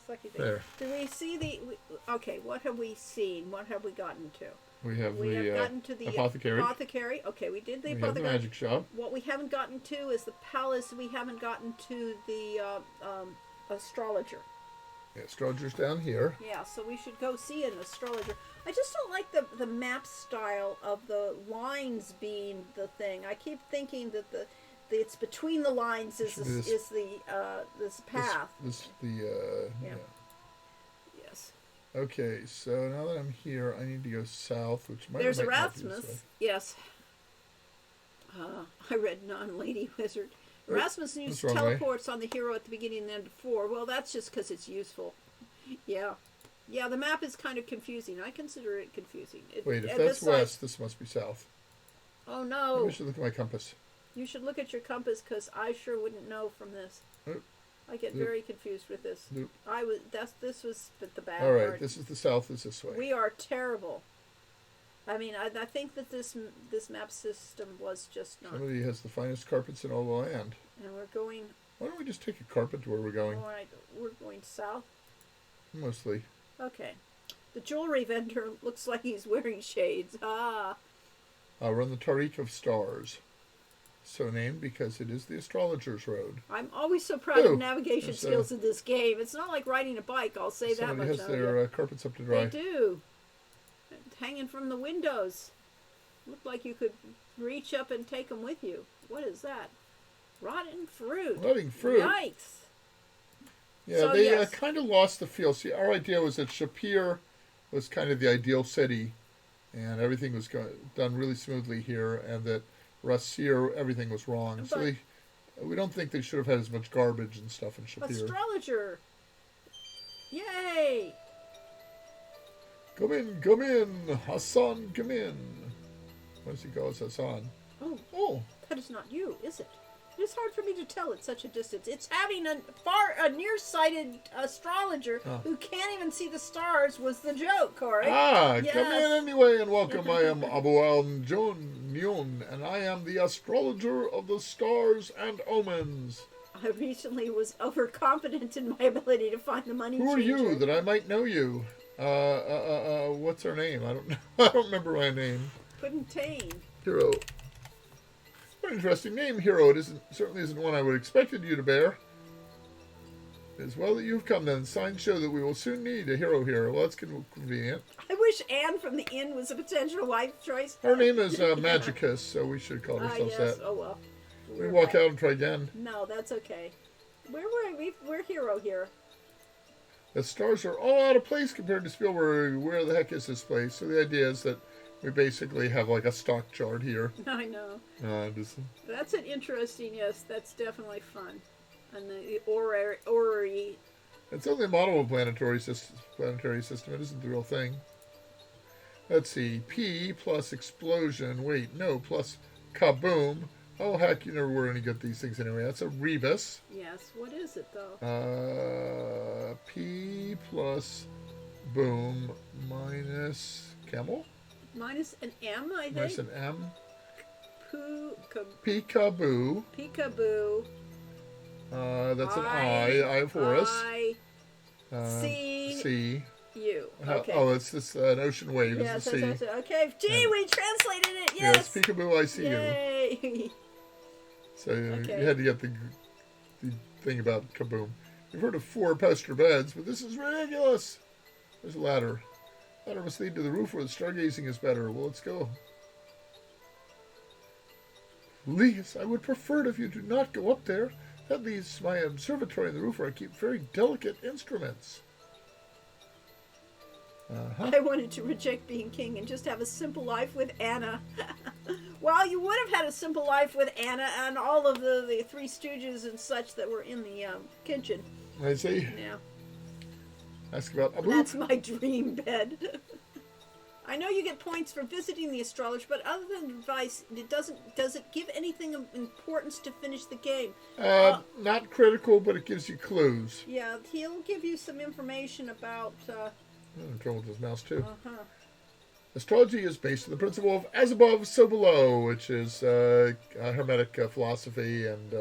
thing. There. Do we see okay, what have we seen? What have we gotten to? We have gotten to the apothecary. Apothecary. Okay, we did the We apothecary. have the magic shop. What we haven't gotten to is the palace. We haven't gotten to the astrologer. Yeah, astrologer's down here. Yeah, so we should go see an astrologer. I just don't like the map style of the lines being the thing. I keep thinking that it's between the lines is this path. Yeah. Yes. Okay, so now that I'm here, I need to go south, which might There's might not be this way. Erasmus. Yes. I read non-lady wizard. Erasmus uses teleports on the hero at the beginning and end of 4. Well, that's just because it's useful. Yeah. Yeah, the map is kind of confusing. I consider it confusing. Wait, if that's west, this must be south. Oh, no. Maybe I should look at my compass. You should look at your compass because I sure wouldn't know from this. Nope. I get very confused with this. Nope. This was the bad All right, part. this is the south, this way. We are terrible. I mean, I think that this map system was just not. Somebody has the finest carpets in all the land. And we're going. Why don't we just take a carpet to where we're going? All right, we're going south. Mostly. Okay. The jewelry vendor looks like he's wearing shades. Ah. We're on the Tariq of Stars. So named because it is the astrologer's road. I'm always so proud of navigation skills in this game. It's not like riding a bike, I'll say that much. Somebody has their carpets up to dry. They do. Hanging from the windows. Looked like you could reach up and take them with you. What is that? Rotten fruit. Rotting fruit? Yikes. Yeah, So, they kind of lost the feel. See, our idea was that Shapir was kind of the ideal city, and everything was done really smoothly here, and that Rassir, everything was wrong. So we don't think they should have had as much garbage and stuff in Shapir. Astrologer. Yay. Come in, Hassan, come in. What does he call us, Hassan? Oh. That is not you, is it? It is hard for me to tell at such a distance. It's having a nearsighted astrologer who can't even see the stars was the joke, Corey. Yes. Come in anyway and welcome. I am Abu Al-Nyun, and I am the astrologer of the stars and omens. I recently was overconfident in my ability to find the money Who are changer. you that I might know you? What's her name? I don't know. I don't remember my name. Puntane. Hero. An interesting name, Hero. It certainly isn't one I would have expected you to bear. It is well that you've come then. Signs show that we will soon need a hero here. Well, that's convenient. I wish Anne from the inn was a potential wife choice. Her name is Magicus, so we should call ourselves that. Oh well. We walk out and try again. No, that's okay. Where were we? We're Hero here. The stars are all out of place compared to Spielberg. Where the heck is this place? So the idea is that we basically have like a stock chart here. I know. That's an interesting, yes, that's definitely fun. And the orrery. It's only a model of planetary system. It isn't the real thing. Let's see. P plus explosion. Wait, no, plus kaboom. Oh, heck, you never were any good at these things anyway. That's a rebus. Yes, what is it, though? P plus boom minus camel? Minus an M, I think. Minus an M. Peekaboo. Peekaboo. That's an I of Horus. C. U. Okay. It's this an ocean wave. Yes, is the C. okay. Gee, we translated it. Yes. Yes, peekaboo, I see you. Yay. So you had to get the thing about kaboom. You've heard of 4-poster beds, but this is ridiculous. There's a ladder. Ladder must lead to the roof where the stargazing is better. Well, let's go. Please, I would prefer it if you do not go up there. That leaves my observatory on the roof where I keep very delicate instruments. I wanted to reject being king and just have a simple life with Anna. Well, you would have had a simple life with Anna and all of the Three Stooges and such that were in the kitchen. I see. Yeah. Ask about Abu. That's my dream bed. I know you get points for visiting the astrologer, but other than advice, does it give anything of importance to finish the game? Not critical, but it gives you clues. Yeah, he'll give you some information about. I'm trouble with his mouse too. Uh-huh. Astrology is based on the principle of as above, so below, which is Hermetic philosophy, and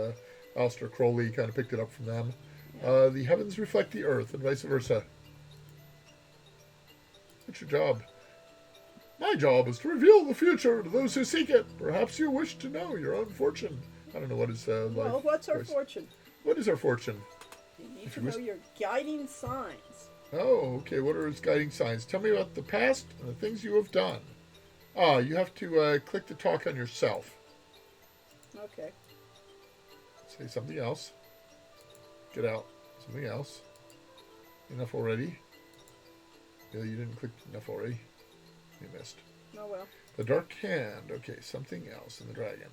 Aleister Crowley kind of picked it up from them. The heavens reflect the earth, and vice versa. What's your job? My job is to reveal the future to those who seek it. Perhaps you wish to know your own fortune. I don't know what is life. Well, what's our fortune? What is our fortune? You need to know your guiding signs. Oh, okay. What are his guiding signs? Tell me about the past and the things you have done. You have to click the talk on yourself. Okay. Say something else. Get out. Something else. Enough already? Really, you didn't click enough already? You missed. Oh, well. The Dark Hand. Okay, something else. And the Dragon.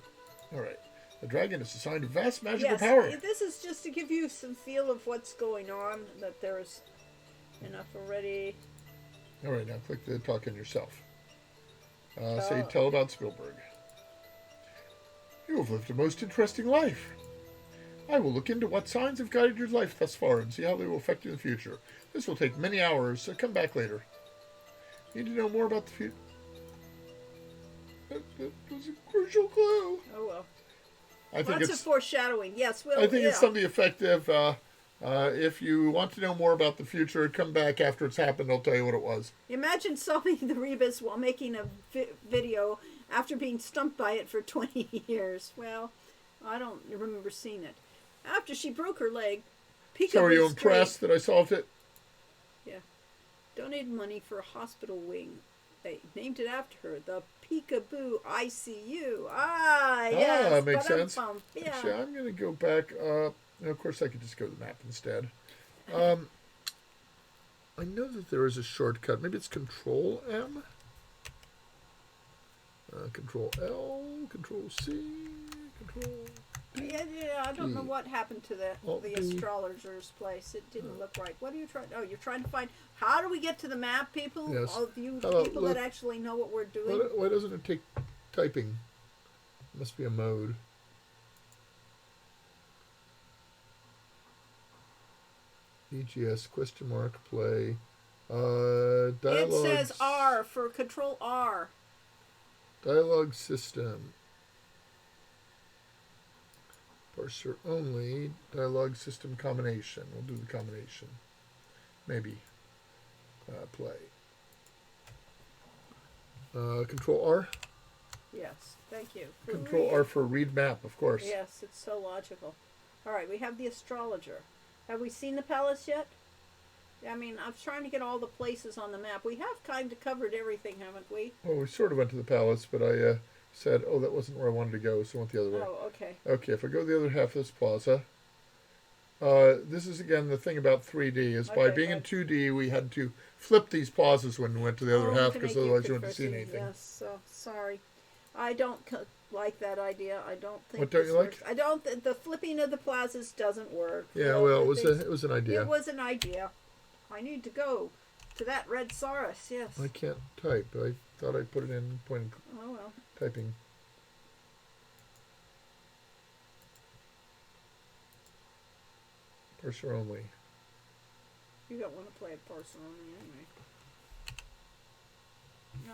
All right. The Dragon is assigned a vast magical power. This is just to give you some feel of what's going on, that there's enough already. All right, now click the talk on yourself. Say, tell about Spielberg. You have lived a most interesting life. I will look into what signs have guided your life thus far and see how they will affect you in the future. This will take many hours, so come back later. Need to know more about the future? That was a crucial clue. Oh, well. I think Lots of foreshadowing. Yes, I think it's something effective. If you want to know more about the future, come back after it's happened. I'll tell you what it was. Imagine solving the rebus while making a video after being stumped by it for 20 years. Well, I don't remember seeing it. After she broke her leg, Peekaboo So are you impressed that I solved it? Yeah. Donated money for a hospital wing. They named it after her, the Peekaboo ICU. Yes. Makes sense. Yeah. Actually, I'm going to go back up. Of course, I could just go to the map instead. I know that there is a shortcut. Maybe it's Control M? Control L, Control C, Control D. Yeah, I don't know what happened to the astrologer's place. It didn't look right. What are you trying? Oh, you're trying to find how do we get to the map, people? Yes. All of you people that actually know what we're doing. Why doesn't it take typing? It must be a mode. EGS question mark play. Dialogue. It says R for Control R. Dialogue system. Parser only. Dialogue system combination. We'll do the combination. Maybe. Play. Control R. Yes, thank you. Control R for read map, of course. Yes, it's so logical. All right, we have the astrologer. Have we seen the palace yet? I mean, I'm trying to get all the places on the map. We have kind of covered everything, haven't we? Well, we sort of went to the palace, but I said, oh, that wasn't where I wanted to go, so I went the other way. Oh, okay. Okay, if I go the other half of this plaza, this is, again, the thing about 3D, is by being in 2D, we had to flip these plazas when we went to the other half, because otherwise you wouldn't see anything. Yes, so sorry. I don't like that idea. I don't think. What don't you like? Works. I don't. The flipping of the plazas doesn't work. Yeah, well, it was an idea. It was an idea. I need to go to that red Saurus. Yes. I can't type. I thought I put it in point. Oh well. Typing. Parser only. You don't want to play a parser only anyway. No,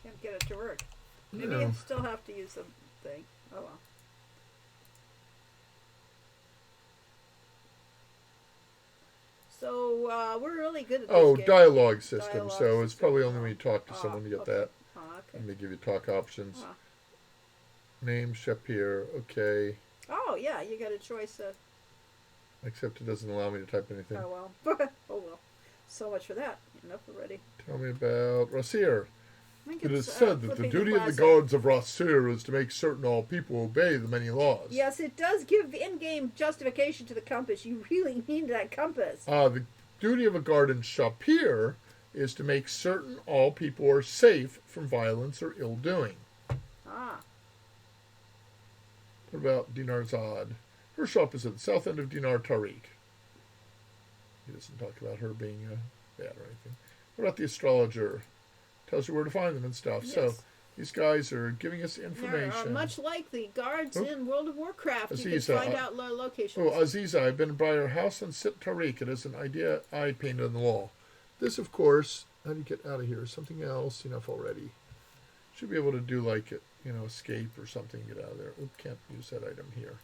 can't get it to work. Maybe you still have to use the thing. Oh well. So we're really good at this game. Dialogue system. So it's probably only when you talk to someone you get that. Okay. Let me give you talk options. Name Shapir. Okay. Oh yeah, you got a choice of. Except it doesn't allow me to type anything. Oh well. Oh well. So much for that. Enough already. Tell me about Rossier. It is said that the duty of the gods of Rossier is to make certain all people obey the many laws. Yes, it does give in-game justification to the compass. You really need that compass. The duty of a guard in Shapir is to make certain all people are safe from violence or ill doing. Ah. What about Dinarzad? Her shop is at the south end of Dinar Tariq. He doesn't talk about her being bad or anything. What about the astrologer? tells you where to find them and stuff. Yes. So these guys are giving us They're, information. much like the guards in World of Warcraft. You Aziza, can find out locations. Oh, Aziza, I've been by her house on Sit Tariq. It is an idea I painted on the wall. This, of course, how do you get out of here? Something else, enough already. Should be able to do like it, escape or something, get out of there. Oop, can't use that item here.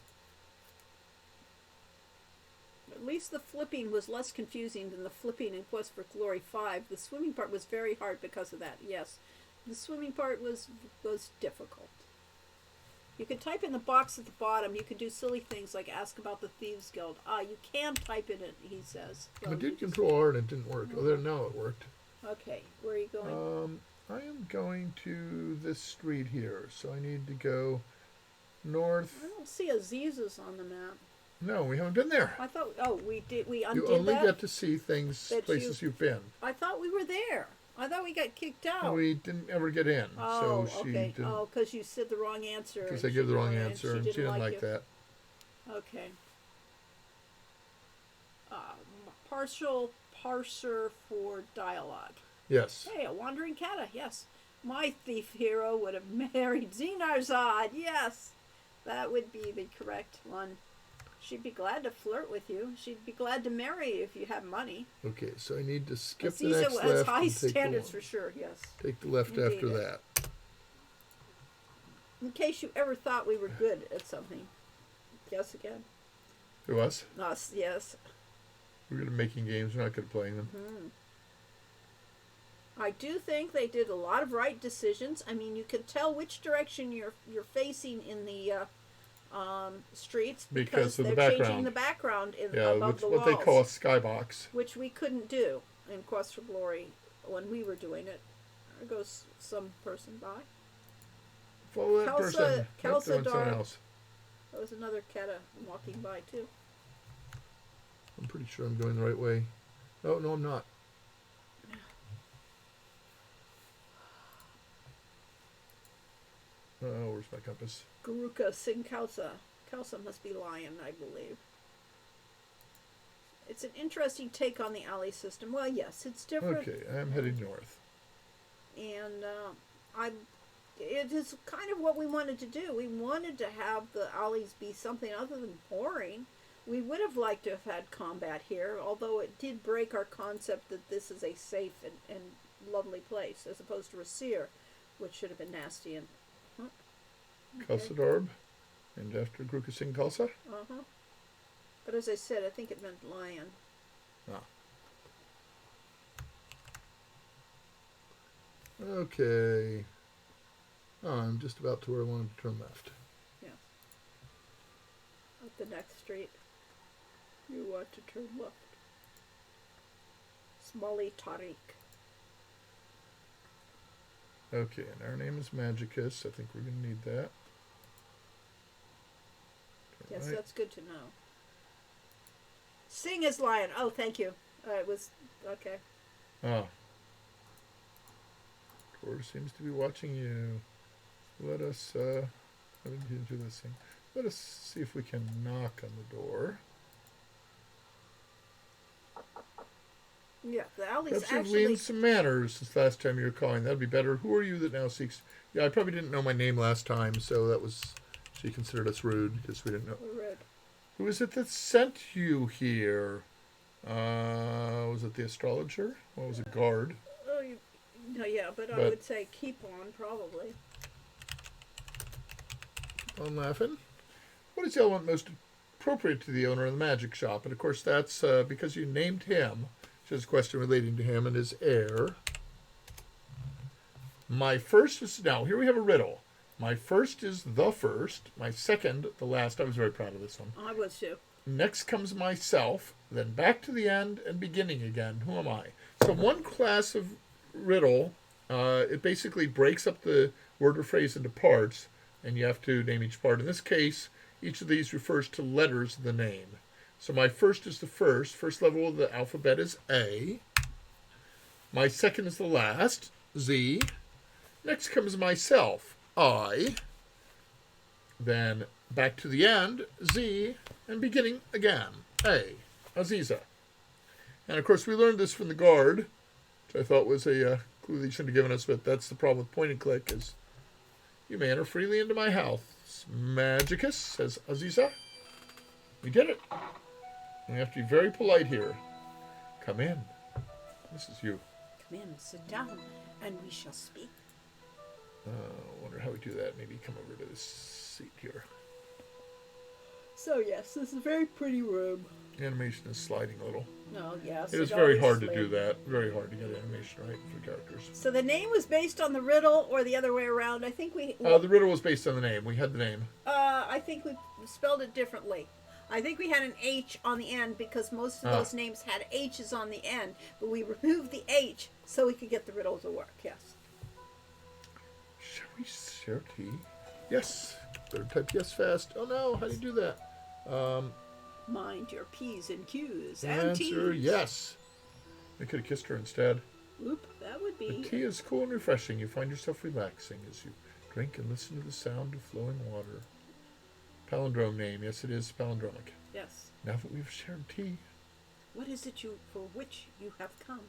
At least the flipping was less confusing than the flipping in Quest for Glory 5. The swimming part was very hard because of that, yes. The swimming part was difficult. You could type in the box at the bottom. You could do silly things like ask about the Thieves Guild. You can type in it, he says. So I did Control R and it didn't work. Oh, there, now it worked. Okay, where are you going? I am going to this street here, so I need to go north. I don't see Aziza's on the map. No, we haven't been there. I thought, we undid that? You only get to see things, That places you've been. I thought we were there. I thought we got kicked out. We didn't ever get in, so she okay. didn't. Oh, because you said the wrong answer. Because I gave the wrong answer, and she didn't like that. Okay. Partial parser for dialogue. Yes. Hey, a wandering cata, yes. My thief hero would have married Xenarzad, yes. That would be the correct one. She'd be glad to flirt with you. She'd be glad to marry you if you have money. Okay, so I need to skip Aziza the next left. has high and take standards the for sure, yes. Take the left Indeed. after that. In case you ever thought we were good at something. Guess again. Who, us? Us, yes. We're good at making games. We're not good at playing them. I do think they did a lot of right decisions. I mean, you could tell which direction you're facing in the streets Because of the they're changing background. the background Yeah, above the what walls, they call a skybox. which we couldn't do in Quest for Glory when we were doing it. There goes some person by. Follow that person. Yep, they're doing something Dar- else. There was another Keta walking by too. I'm pretty sure I'm going the right way. Oh, no, I'm not. Oh, where's my compass? Garuka Singh Kausa. Kausa must be lion, I believe. It's an interesting take on the alley system. Well, yes, it's different. Okay, I'm heading north. And it is kind of what we wanted to do. We wanted to have the alleys be something other than boring. We would have liked to have had combat here, although it did break our concept that this is a safe and lovely place, as opposed to Rasir, which should have been nasty and... Kalsadorb, and after Gruka Singh Khalsa. Uh-huh. But as I said, I think it meant lion. Ah. Okay. Oh, I'm just about to where I wanted to turn left. Yeah. Up the next street. You want to turn left. Smali Tariq. Okay, and our name is Magicus. I think we're going to need that. Turn Yes, right. that's good to know. Sing as lion. Oh, thank you. It was... Okay. Ah. Tor seems to be watching you. Let us, how did you do this thing? Let us see if we can knock on the door. Yeah, the alley's Perhaps you've actually... leaned some manners since last time you were calling. That'd be better. Who are you that now seeks... Yeah, I probably didn't know my name last time, so that was... She considered us rude because we didn't know. Red. Who is it that sent you here? Was it the astrologer? Or was it guard? Oh, no, yeah, but I would say keep on, probably. I'm laughing. What is the element most appropriate to the owner of the magic shop? And of course that's because you named him. She has a question relating to him and his heir. My first is... Now, here we have a riddle. My first is the first. My second, the last. I was very proud of this one. I was too. Next comes myself. Then back to the end and beginning again. Who am I? So one class of riddle, it basically breaks up the word or phrase into parts, and you have to name each part. In this case, each of these refers to letters of the name. So my first is the first. First level of the alphabet is A. My second is the last, Z. Next comes myself, I. Then back to the end, Z. And beginning again, A. Aziza. And of course we learned this from the guard, which I thought was a clue they shouldn't have given us, but that's the problem with point and click is you may enter freely into my house. Magicus, says Aziza. We did it. We have to be very polite here. Come in. This is you. Come in, sit down, and we shall speak. I wonder how we do that. Maybe come over to this seat here. So yes, this is a very pretty room. Animation is sliding a little. No, yes. It is very hard to do that. Very hard to get animation right for characters. So the name was based on the riddle, or the other way around? I think we. The riddle was based on the name. We had the name. I think we spelled it differently. I think we had an H on the end because most of those names had H's on the end, but we removed the H so we could get the riddle to work. Yes. Shall we share tea? Yes. Better type yes fast. Oh no, how do you do that? Mind your P's and Q's The and answer, T's. yes. We could have kissed her instead. Oop, that would be. The tea is cool and refreshing. You find yourself relaxing as you drink and listen to the sound of flowing water. Palindrome name. Yes, it is palindromic. Yes. Now that we've shared tea. What is it for which you have come?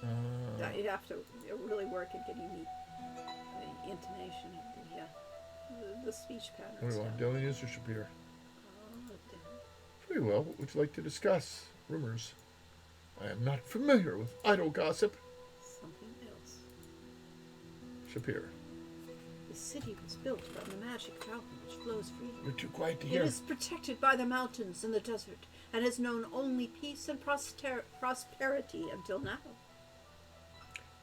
You have to really work at getting the intonation of the speech What patterns. do you want, Delineus or Shapir? Oh, Very well. What would you like to discuss? Rumors. I am not familiar with idle gossip. something else. Shapir. The city was built from the magic fountain which flows freely. You're too quiet to It hear. is protected by the mountains and the desert, and has known only peace and prosperity until now.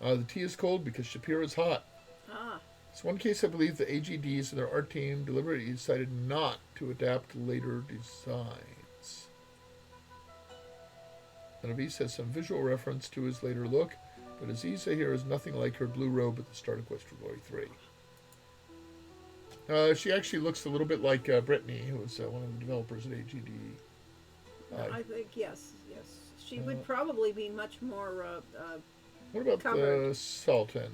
The tea is cold because Shapir is hot. Ah, It's one case I believe the AGDs and their art team deliberately decided not to adapt later designs. Anavis has some visual reference to his later look, but Aziza here is nothing like her blue robe at the start of Quest for Glory 3. She actually looks a little bit like Brittany, who was one of the developers at AGD. I think yes. She would probably be much more What about covered. the Sultan?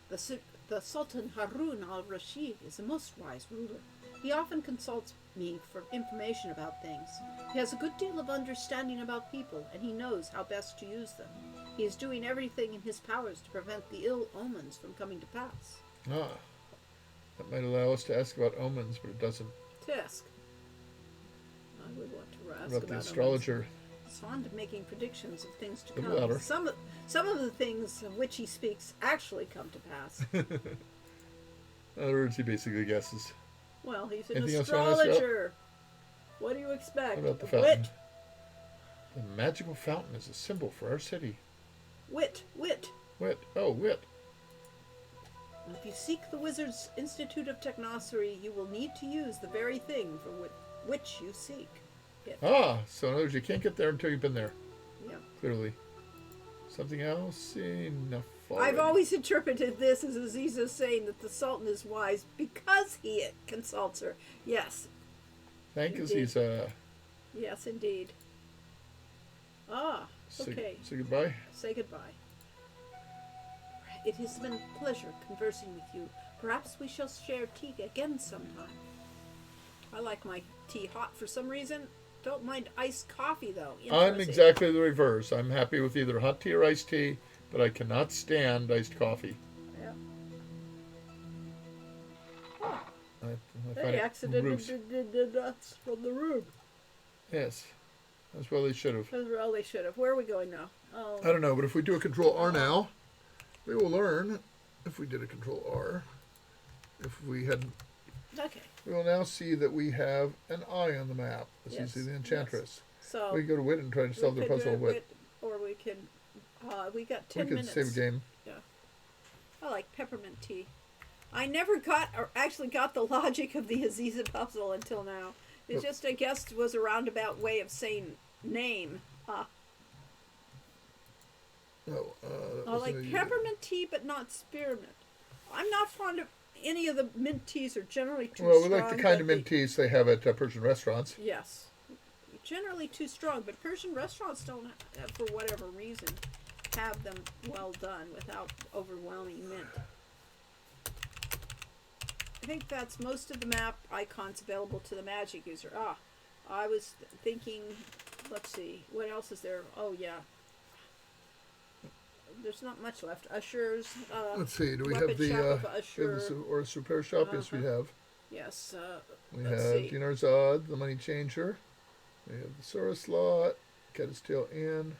The Sultan Harun al-Rashid is a most wise ruler. He often consults me for information about things. He has a good deal of understanding about people, and he knows how best to use them. He is doing everything in his powers to prevent the ill omens from coming to pass. That might allow us to ask about omens, but it doesn't. Tisk. I would want to ask About the omens. astrologer. He's fond of making predictions of things to Good come. louder. Some of the things of which he speaks actually come to pass. In other words, he basically guesses. Well, he's an Anything else you wanna ask about? astrologer. What do you expect? What about the A fountain? Wit, The magical fountain is a symbol for our city. wit. Wit. Oh, wit. If you seek the Wizard's Institute of Technocery, you will need to use the very thing for which you seek it. So in other words, you can't get there until you've been there, Yeah. clearly. Something else? Enough I've already. always interpreted this as Aziza saying that the Sultan is wise because he consults her. Yes. Thank Indeed. Aziza. Yes, indeed. Okay. Say goodbye. Say goodbye. It has been a pleasure conversing with you. Perhaps we shall share tea again sometime. I like my tea hot for some reason. Don't mind iced coffee, though. I'm Interesting. exactly the reverse. I'm happy with either hot tea or iced tea, but I cannot stand iced coffee. Yeah. I find They it accidentally gross. did us from the room. Yes. As well they should have. That's all they should have. Where are we going now? Oh, I don't know, but if we do a Control R now, we will learn if we did a Control R. If we had, okay. we will now see that we have an eye on the map. As Yes, you see the Enchantress. So We can go to Wit and try to solve we the could puzzle do of it Wit. or we can. We got We 10 could minutes. save a game. I like peppermint tea. I never got or actually got the logic of the Aziza puzzle until now. It Yep. just, I guess, was a roundabout way of saying name. Oh, that I was like a- peppermint tea, but not spearmint. I'm not fond of any of the mint teas. Are generally too Well, we strong. like the kind but of mint teas they have at Persian restaurants. Yes, generally too strong. But Persian restaurants don't, for whatever reason, have them well done without overwhelming mint. I think that's most of the map icons available to the Magic user. I was thinking, let's see, what else is there? Oh, yeah. there's not much left. Ushers. Let's see. Do we weapon have the shop of Usher. or repair shop? Yes, we have. Yes. We let's have see. Dinarzad, the money changer. We have the Saurus slot. Cut his tail in.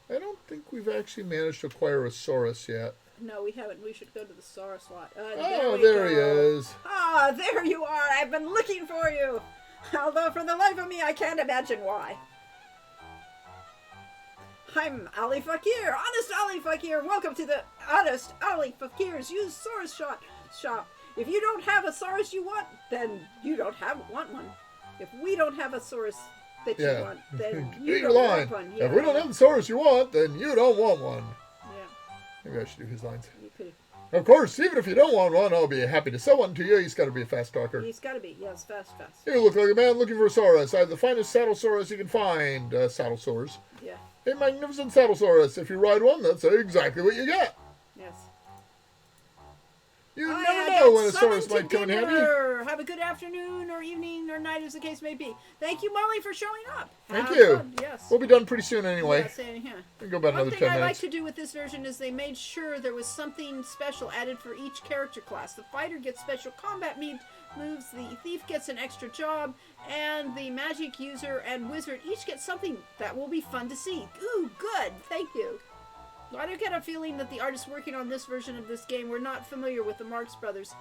I don't think we've actually managed to acquire a Saurus yet. No, we haven't. We should go to the Saurus slot. There he is. Ah, there you are. I've been looking for you. Although for the life of me, I can't imagine why. I'm Ali Fakir, Honest Ali Fakir. Welcome to the Honest Ali Fakir's used Saurus shop. If you don't have a Saurus you want, then you don't want one. If we don't have a Saurus that you want, then you don't want one. Yeah. If we don't have the Saurus you want, then you don't want one. Yeah. Maybe I should do his lines. You could. Of course, even if you don't want one, I'll be happy to sell one to you. He's got to be a fast talker. He's got to be, yes, fast. You look like a man looking for a Saurus. I have the finest saddle Saurus you can find. Saddle Saurus. Yeah. A magnificent saddle Saurus. If you ride one, that's exactly what you get. Yes. You never know when a Saurus might come in handy. Have a good afternoon or evening or night as the case may be. Thank you, Molly, for showing up. Thank you. Fun. Yes. We'll be done pretty soon anyway. Yes, yeah. We can go about One another thing 10 I like minutes. to do with this version is they made sure there was something special added for each character class. The fighter gets special combat moves, the thief gets an extra job, and the magic user and wizard each get something that will be fun to see. Ooh, good. Thank you. I do get a feeling that the artists working on this version of this game were not familiar with the Marx Brothers.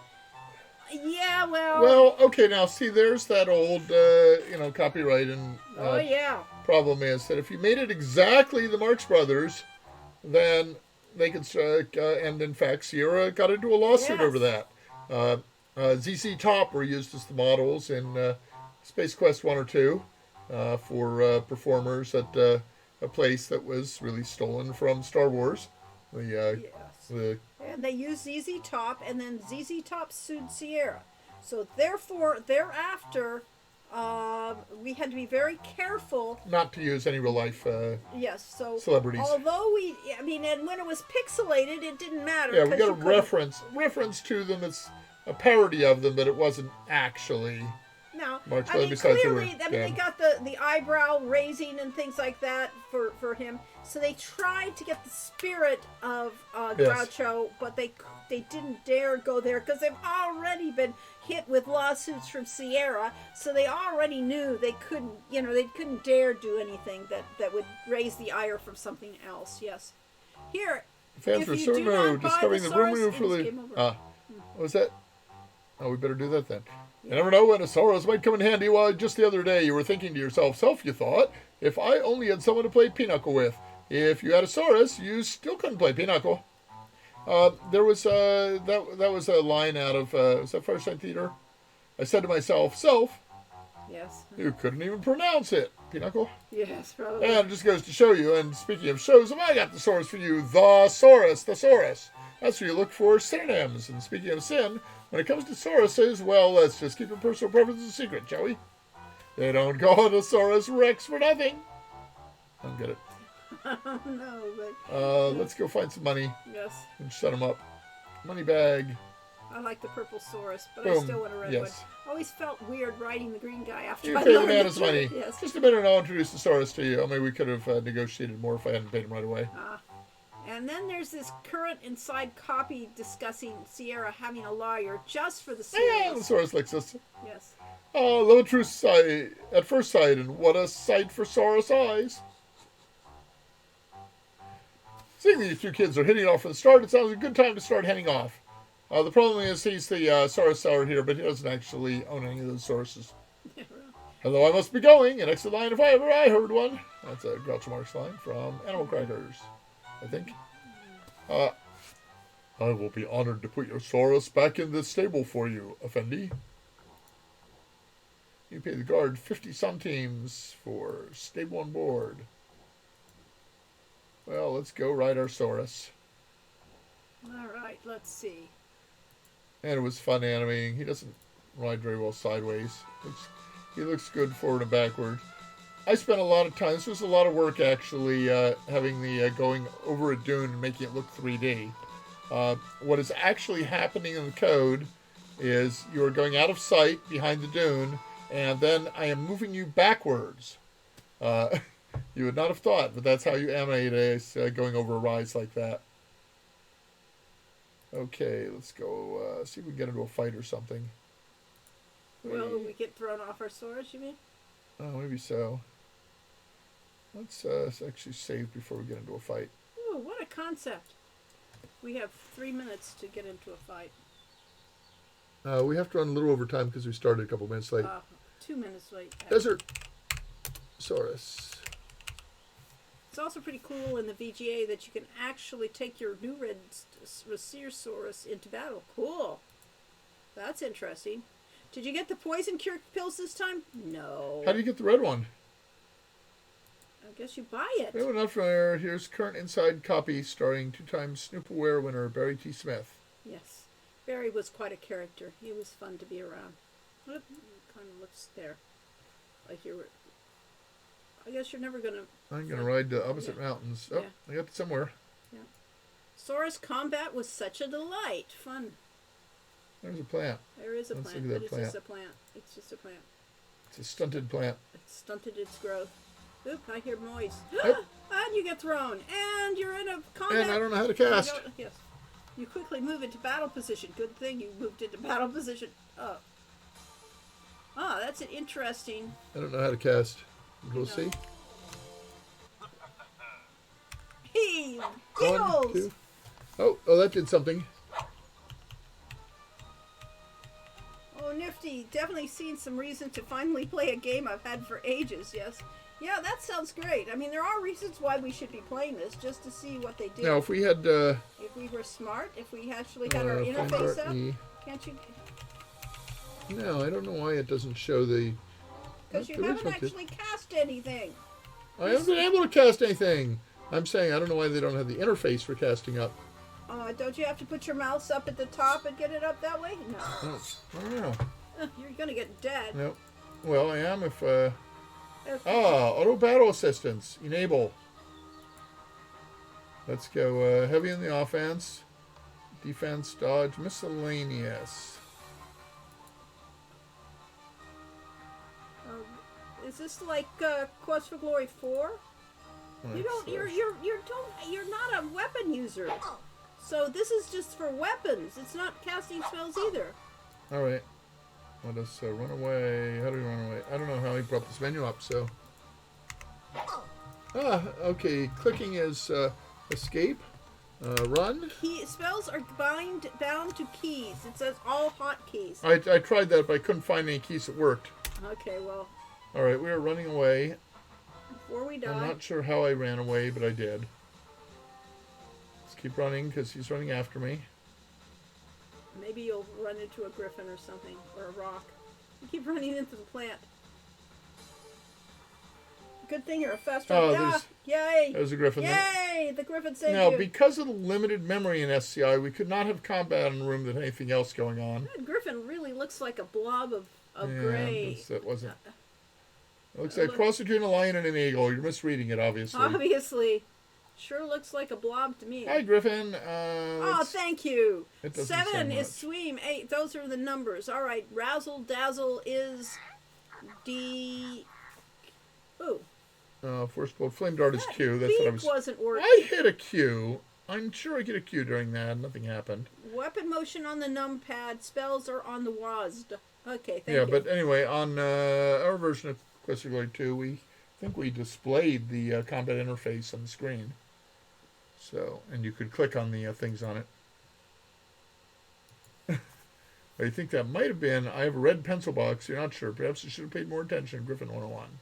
Yeah, Well, okay, now see, there's that old, copyright and problem is that if you made it exactly the Marx Brothers, then they could strike, and in fact, Sierra got into a lawsuit over that. ZZ Top were used as the models in Space Quest 1 or 2 for performers at a place that was really stolen from Star Wars. And they used ZZ Top, and then ZZ Top sued Sierra. So therefore, thereafter, we had to be very careful not to use any real life celebrities. Although and when it was pixelated, it didn't matter. Yeah, we got a reference to them. It's a parody of them, but it wasn't actually. No, Marx clearly, they got the eyebrow raising and things like that for him. So they tried to get the spirit of Groucho, but they didn't dare go there because they've already been hit with lawsuits from Sierra. So they already knew they couldn't dare do anything that would raise the ire from something else. Yes, here. Fans were so moved discovering the room for the. What was that? Oh, we better do that then. You never know when a Saurus might come in handy. Well, just the other day you were thinking to yourself, you thought, if I only had someone to play Pinochle with. If you had a Saurus, you still couldn't play Pinochle. There was that was a line out of was that Fireside Theater? I said to myself, yes, you couldn't even pronounce it, Pinochle. Yes, probably. And it just goes to show you. And speaking of shows, I got the Saurus for you, the Saurus. That's where you look for synonyms. And speaking of sin, when it comes to Sauruses, well, let's just keep your personal preferences a secret, shall we? They don't call it a Saurus Rex for nothing. I don't get it. No, but... let's go find some money. Yes. And set them up. Money bag. I like the purple Saurus, but Boom. I still want a red one. Always felt weird riding the green guy after you I pay the learned man his money. Yes. Just a minute and I'll introduce the Saurus to you. Maybe we could have negotiated more if I hadn't paid him right away. And then there's this current inside copy discussing Sierra having a lawyer just for the series. Yeah, the Saurus Lexus. Yes. Oh, love at first sight, and what a sight for Saurus eyes. Seeing these two kids are hitting off from the start, it sounds like a good time to start heading off. The problem is he's the Saurus seller here, but he doesn't actually own any of those Sauruses. Hello, I must be going. An exit line if I heard one. That's a Groucho Marx line from Animal Crackers, I think. I will be honored to put your Saurus back in the stable for you, Effendi. You pay the guard 50 centimes for stable on board. Well, let's go ride our Saurus. All right, let's see. And it was fun animating. He doesn't ride very well sideways. He looks good forward and backward. I spent a lot of time. This was a lot of work, actually, having the going over a dune and making it look 3D. What is actually happening in the code is you are going out of sight behind the dune, and then I am moving you backwards. You would not have thought, but that's how you animate going over a rise like that. Okay, let's go see if we can get into a fight or something. Will we get thrown off our swords, you mean? Oh, maybe so. Let's actually save before we get into a fight. Ooh, what a concept. We have 3 minutes to get into a fight. We have to run a little over time because we started a couple minutes late. 2 minutes late. Desert Saurus. It's also pretty cool in the VGA that you can actually take your new red Rhesiosaurus into battle. Cool. That's interesting. Did you get the poison cure pills this time? No. How do you get the red one? I guess you buy it. No, not familiar. Here's current inside copy starring 2-time Snoop Aware winner Barry T. Smith. Yes. Barry was quite a character. He was fun to be around. What kind of looks there? Like I guess you're never gonna. I'm gonna ride the opposite mountains. Oh, I got it somewhere. Yeah. Saurus combat was such a delight. Fun. There's a plant. There is a Let's plant, look at but that it's plant. just a plant. It's just a plant. It's a stunted plant. It's stunted its growth. Oop! I hear noise. Yep. And you get thrown, and you're in a combat. And I don't know how to cast. Yes. You quickly move into battle position. Good thing you moved into battle position. Oh. Ah, that's an interesting. I don't know how to cast. We'll No. see. Hey, 1, giggles! 2. Oh, that did something. Oh, nifty. Definitely seen some reason to finally play a game I've had for ages, yes. Yeah, that sounds great. I mean, there are reasons why we should be playing this, just to see what they do. Now, if we had... if we were smart, if we actually had our interface up, can't you... No, I don't know why it doesn't show the... Because you haven't actually cast anything. I haven't been able to cast anything. I'm saying I don't know why they don't have the interface for casting up. Don't you have to put your mouse up at the top and get it up that way? No. Oh, I don't know. You're going to get dead. No. Well, I am if... auto battle assistance. Enable. Let's go heavy in the offense. Defense, dodge, miscellaneous. Is this like Quest for Glory 4? You don't. You're not a weapon user. So this is just for weapons. It's not casting spells either. All right. Let us run away. How do we run away? I don't know how he brought this menu up. So. Okay. Clicking is escape. Run. Spells are bound to keys. It says all hotkeys. I tried that, but I couldn't find any keys that worked. Okay. Well. All right. We are running away. Before we die. I'm not sure how I ran away, but I did. Let's keep running because he's running after me. Maybe you'll run into a griffin or something, or a rock. You keep running into the plant. Good thing you're a fast runner. Yay! There's a griffin. Yay! The griffin saved you. Now, because of the limited memory in SCI, we could not have combat in a room than anything else going on. That griffin really looks like a blob of gray. That wasn't. It looks like a cross between a lion and an eagle. You're misreading it, obviously. Obviously. Sure looks like a blob to me. Hi, Griffin. Thank you. It doesn't 7 say is much. Swim. 8, those are the numbers. All right, Razzle Dazzle is D. Ooh. First of all, Flame Dart is Q. That's what I was. Wasn't working. I hit a Q. I'm sure I hit a Q during that. Nothing happened. Weapon motion on the numpad. Spells are on the WASD. Okay, thank you. Yeah, but anyway, on our version of Quest for Glory 2, we think we displayed the combat interface on the screen. So, and you could click on the things on it. I think that might have been, I have a red pencil box, you're not sure. Perhaps you should have paid more attention, Griffin 101.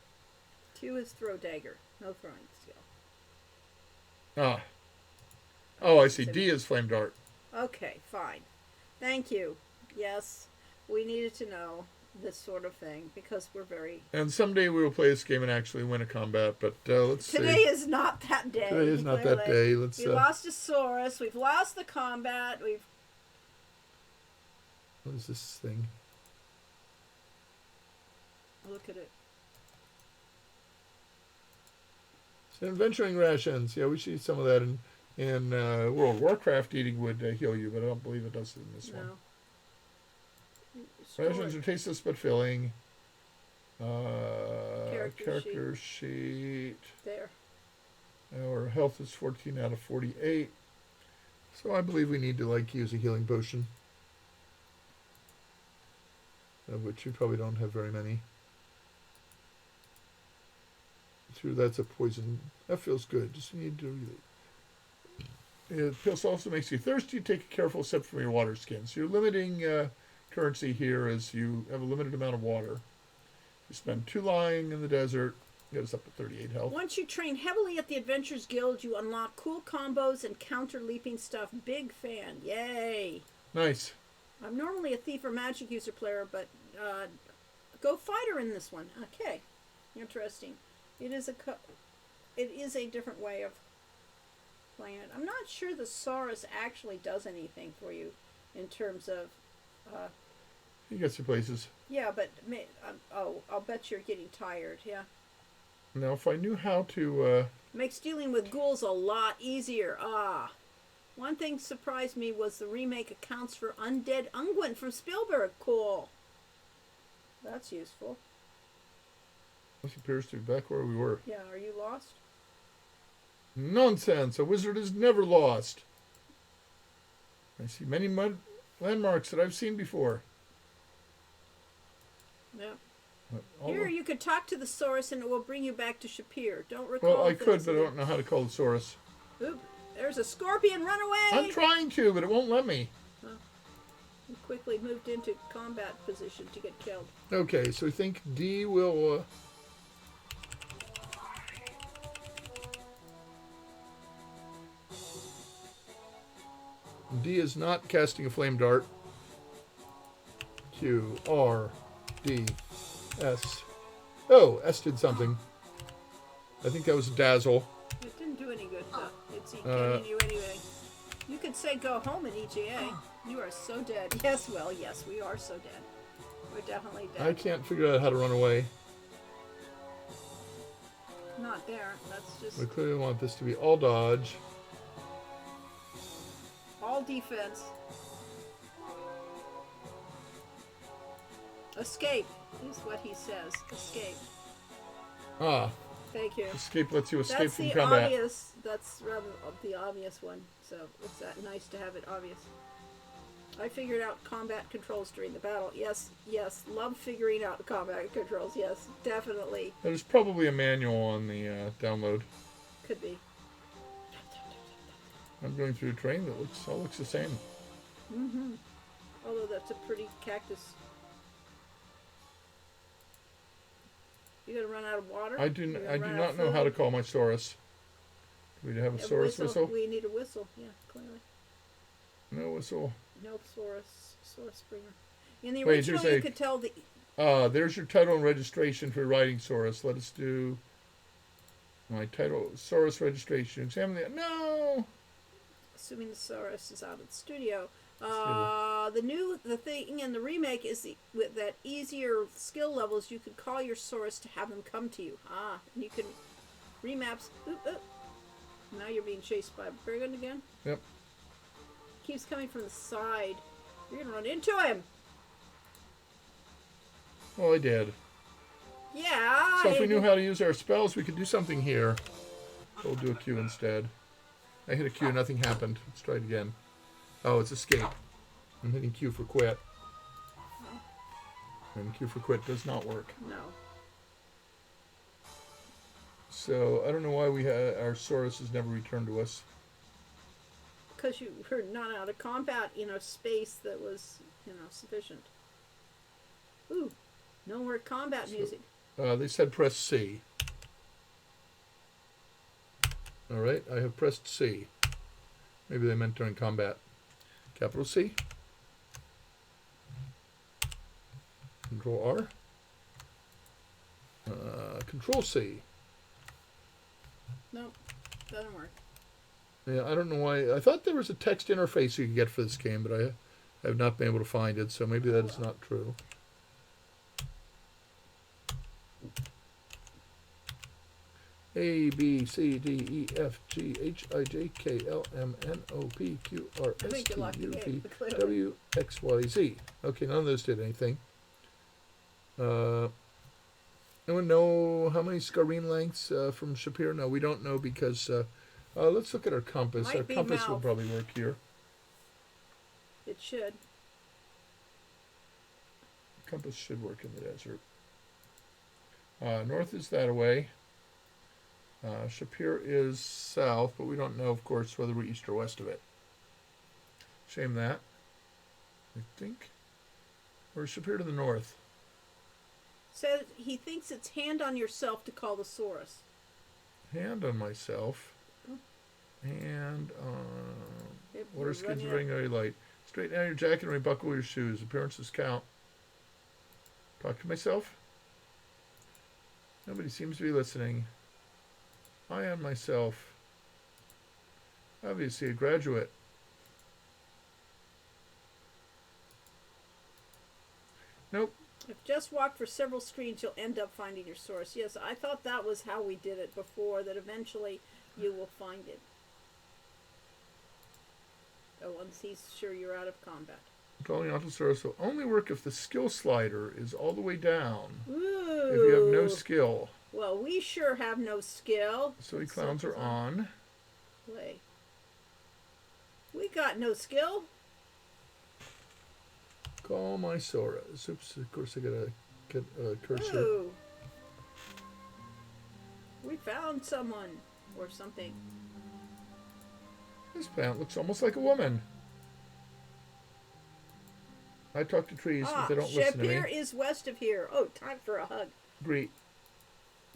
2 is throw dagger. No throwing skill. Oh, I see. D is Flame Dart. Okay, fine. Thank you. Yes, we needed to know this sort of thing because we're very... And someday we will play this game and actually win a combat, but let's see. Today is not that day. Today is not that day. Let's. We lost a Saurus. We've lost the combat. What is this thing? Look at it. So adventuring rations. Yeah, we should eat some of that in World of Warcraft. Eating would heal you, but I don't believe it does in this one. Rations are tasteless but filling. character sheet. There. Our health is 14 out of 48. So I believe we need to like use a healing potion. Of which you probably don't have very many. Sure, that's a poison. That feels good. Just need to really. It also makes you thirsty. Take a careful sip from your water skin. So you're limiting currency here as you have a limited amount of water. You spend 2 lying in the desert. Get us up to 38 health. Once you train heavily at the Adventurers Guild, you unlock cool combos and counter leaping stuff. Big fan. Yay. Nice. I'm normally a thief or magic user player, but go fighter in this one. Okay. Interesting. It is a different way of playing it. I'm not sure the Saurus actually does anything for you in terms of... You get your places. Yeah, but... I'll bet you're getting tired, yeah. Now, if I knew how to... Makes dealing with ghouls a lot easier. One thing surprised me was the remake accounts for Undead Ungwent from Spielberg. Cool. That's useful. This appears to be back where we were. Yeah, are you lost? Nonsense! A wizard is never lost. I see many landmarks that I've seen before. Yeah. Here, you could talk to the Saurus and it will bring you back to Shapir. Don't recall. Well, I could, but I don't know how to call the Saurus. Oop, there's a scorpion. Run away! I'm trying to, but it won't let me. You quickly moved into combat position to get killed. Okay, so I think D will... D is not casting a flame dart. Q, R, D, S. Oh, S did something. I think that was a dazzle. It didn't do any good, though. It's getting you anyway. You could say go home in EGA. You are so dead. Yes, well, yes, we are so dead. We're definitely dead. I can't figure out how to run away. Not there. That's just... We clearly want this to be all dodge. all defense. Escape is what he says. Escape. Ah. Thank you. Escape lets you escape That's from the combat. obvious. That's rather the obvious one. So it's that nice to have it obvious. I figured out combat controls during the battle. Yes, yes. Love figuring out combat controls. Yes, definitely. There's probably a manual on the download. Could be. I'm going through a train that all looks the same. Mm-hmm. Although that's a pretty cactus. You gonna run out of water? I do not know how to call my Saurus. Do we have a Saurus whistle? We need a whistle. Yeah, clearly. No whistle. No Saurus Springer. In the Wait, original, you could tell the... there's your title and registration for riding Saurus. Let us do my title, Saurus registration. Examine the... No! Assuming the Saurus is out of the studio. The thing in the remake is with that easier skill levels, you could call your Saurus to have them come to you. And you can remaps. Oop, oop. Now you're being chased by a brigand again. Yep. Keeps coming from the side. You're gonna run into him. Well, I did. Yeah. So if we knew how to use our spells, we could do something here. So we'll do a Q instead. I hit a Q, nothing happened. Let's try it again. Oh, it's escape. I'm hitting Q for quit. Oh. And Q for quit does not work. No. So I don't know why our Saurus has never returned to us. Because you were not out of combat in a space that was, sufficient. Ooh, no more combat music. They said press C. All right, I have pressed C. Maybe they meant during combat. Capital C. Control R. Control C. Nope, doesn't work. Yeah, I don't know why. I thought there was a text interface you could get for this game, but I have not been able to find it, so maybe that is not true. A, B, C, D, E, F, G, H, I, J, K, L, M, N, O, P, Q, R, S, T, U, V, W, X, Y, Z. Okay, none of those did anything. Anyone know how many Scarine lengths from Shapir? No, we don't know because let's look at our compass. Might Our be compass will mouth. probably work here. It should. Compass should work in the desert. North is that away. Shapir is south, but we don't know, of course, whether we're east or west of it. Shame that. I think. Or Shapir to the north. Says he thinks it's hand on yourself to call the Saurus. Hand on myself. Hand on. Water skins are running very light. Straighten out your jacket and rebuckle your shoes. Appearances count. Talk to myself. Nobody seems to be listening. I on myself. Obviously a graduate. Nope. If just walk for several screens, you'll end up finding your source. Yes, I thought that was how we did it before, that eventually you will find it. Oh, once he's sure you're out of combat. Calling Altosaurus will only work if the skill slider is all the way down. Ooh. If you have no skill. Well, we sure have no skill. So clowns are on. Play. We got no skill. Call my Saurus. Oops, of course I gotta get a cursor. Ooh. We found someone. Or something. This plant looks almost like a woman. I talk to trees, but they don't listen to me. Shapir is west of here. Oh, time for a hug. Greet.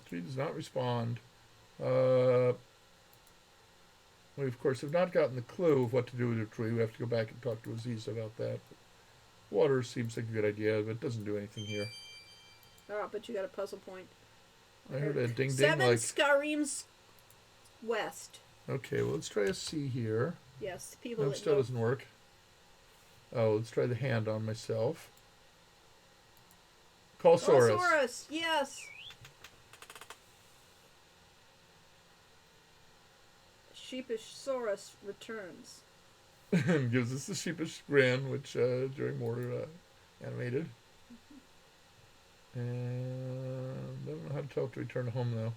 Tree does not respond. We, of course, have not gotten the clue of what to do with the tree. We have to go back and talk to Aziz about that. Water seems like a good idea, but it doesn't do anything here. Oh, but you got a puzzle point. I heard a ding-ding Seven like... Skarims west. Okay, well, let's try a C here. Yes, people No, that still know. doesn't work. Oh, let's try the hand on myself. Call Saurus. Saurus, yes. Sheepish Saurus returns. And gives us the sheepish grin, which during Mortar animated. And I don't know how to tell it to return home, though.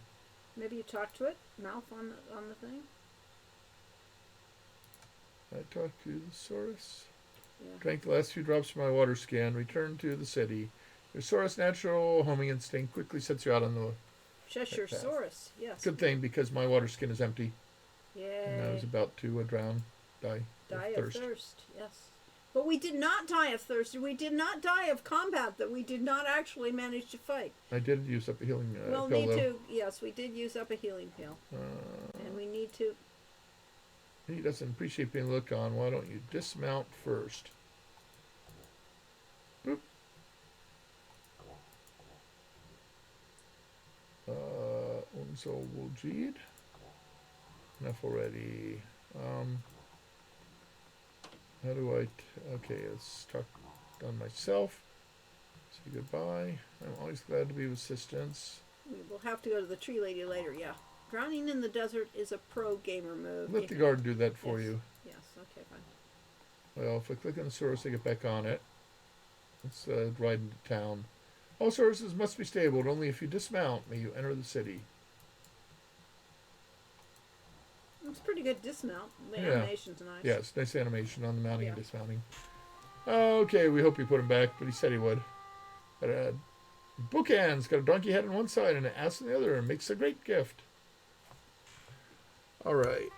Maybe you talk to it, mouth on the thing. I talk to the Saurus. Yeah. Drank the last few drops from my water skin. Return to the city. Your Saurus' natural homing instinct quickly sets you out on the Cheshire path. Saurus, yes. Good thing, because my water skin is empty. And I was Yay. about to drown, die of thirst, yes. But we did not die of thirst. We did not die of combat that we did not actually manage to fight. I did use up a healing We'll pill, need though. to, yes, we did use up a healing pill. And we need to, He doesn't appreciate being looked on. Why don't you dismount first? Boop. Unso Wuljid. Enough already. How do I... okay, let's talk on myself. Say goodbye. I'm always glad to be of assistance. we will have to go to the tree lady later, yeah. Drowning in the desert is a pro gamer move. Let the guard do that for Yes. you. Yes, okay, fine. Well, if I click on the source, I get back on it. Let's ride into town. All sources must be stabled. Only if you dismount may you enter the city. It's pretty good dismount. The Yeah. animation's nice. Yes, nice animation on the mounting and Yeah. dismounting. Okay, we hope you put him back, but he said he would. Got a bookends, got a donkey head on one side and an ass on the other, and makes a great gift. Alright,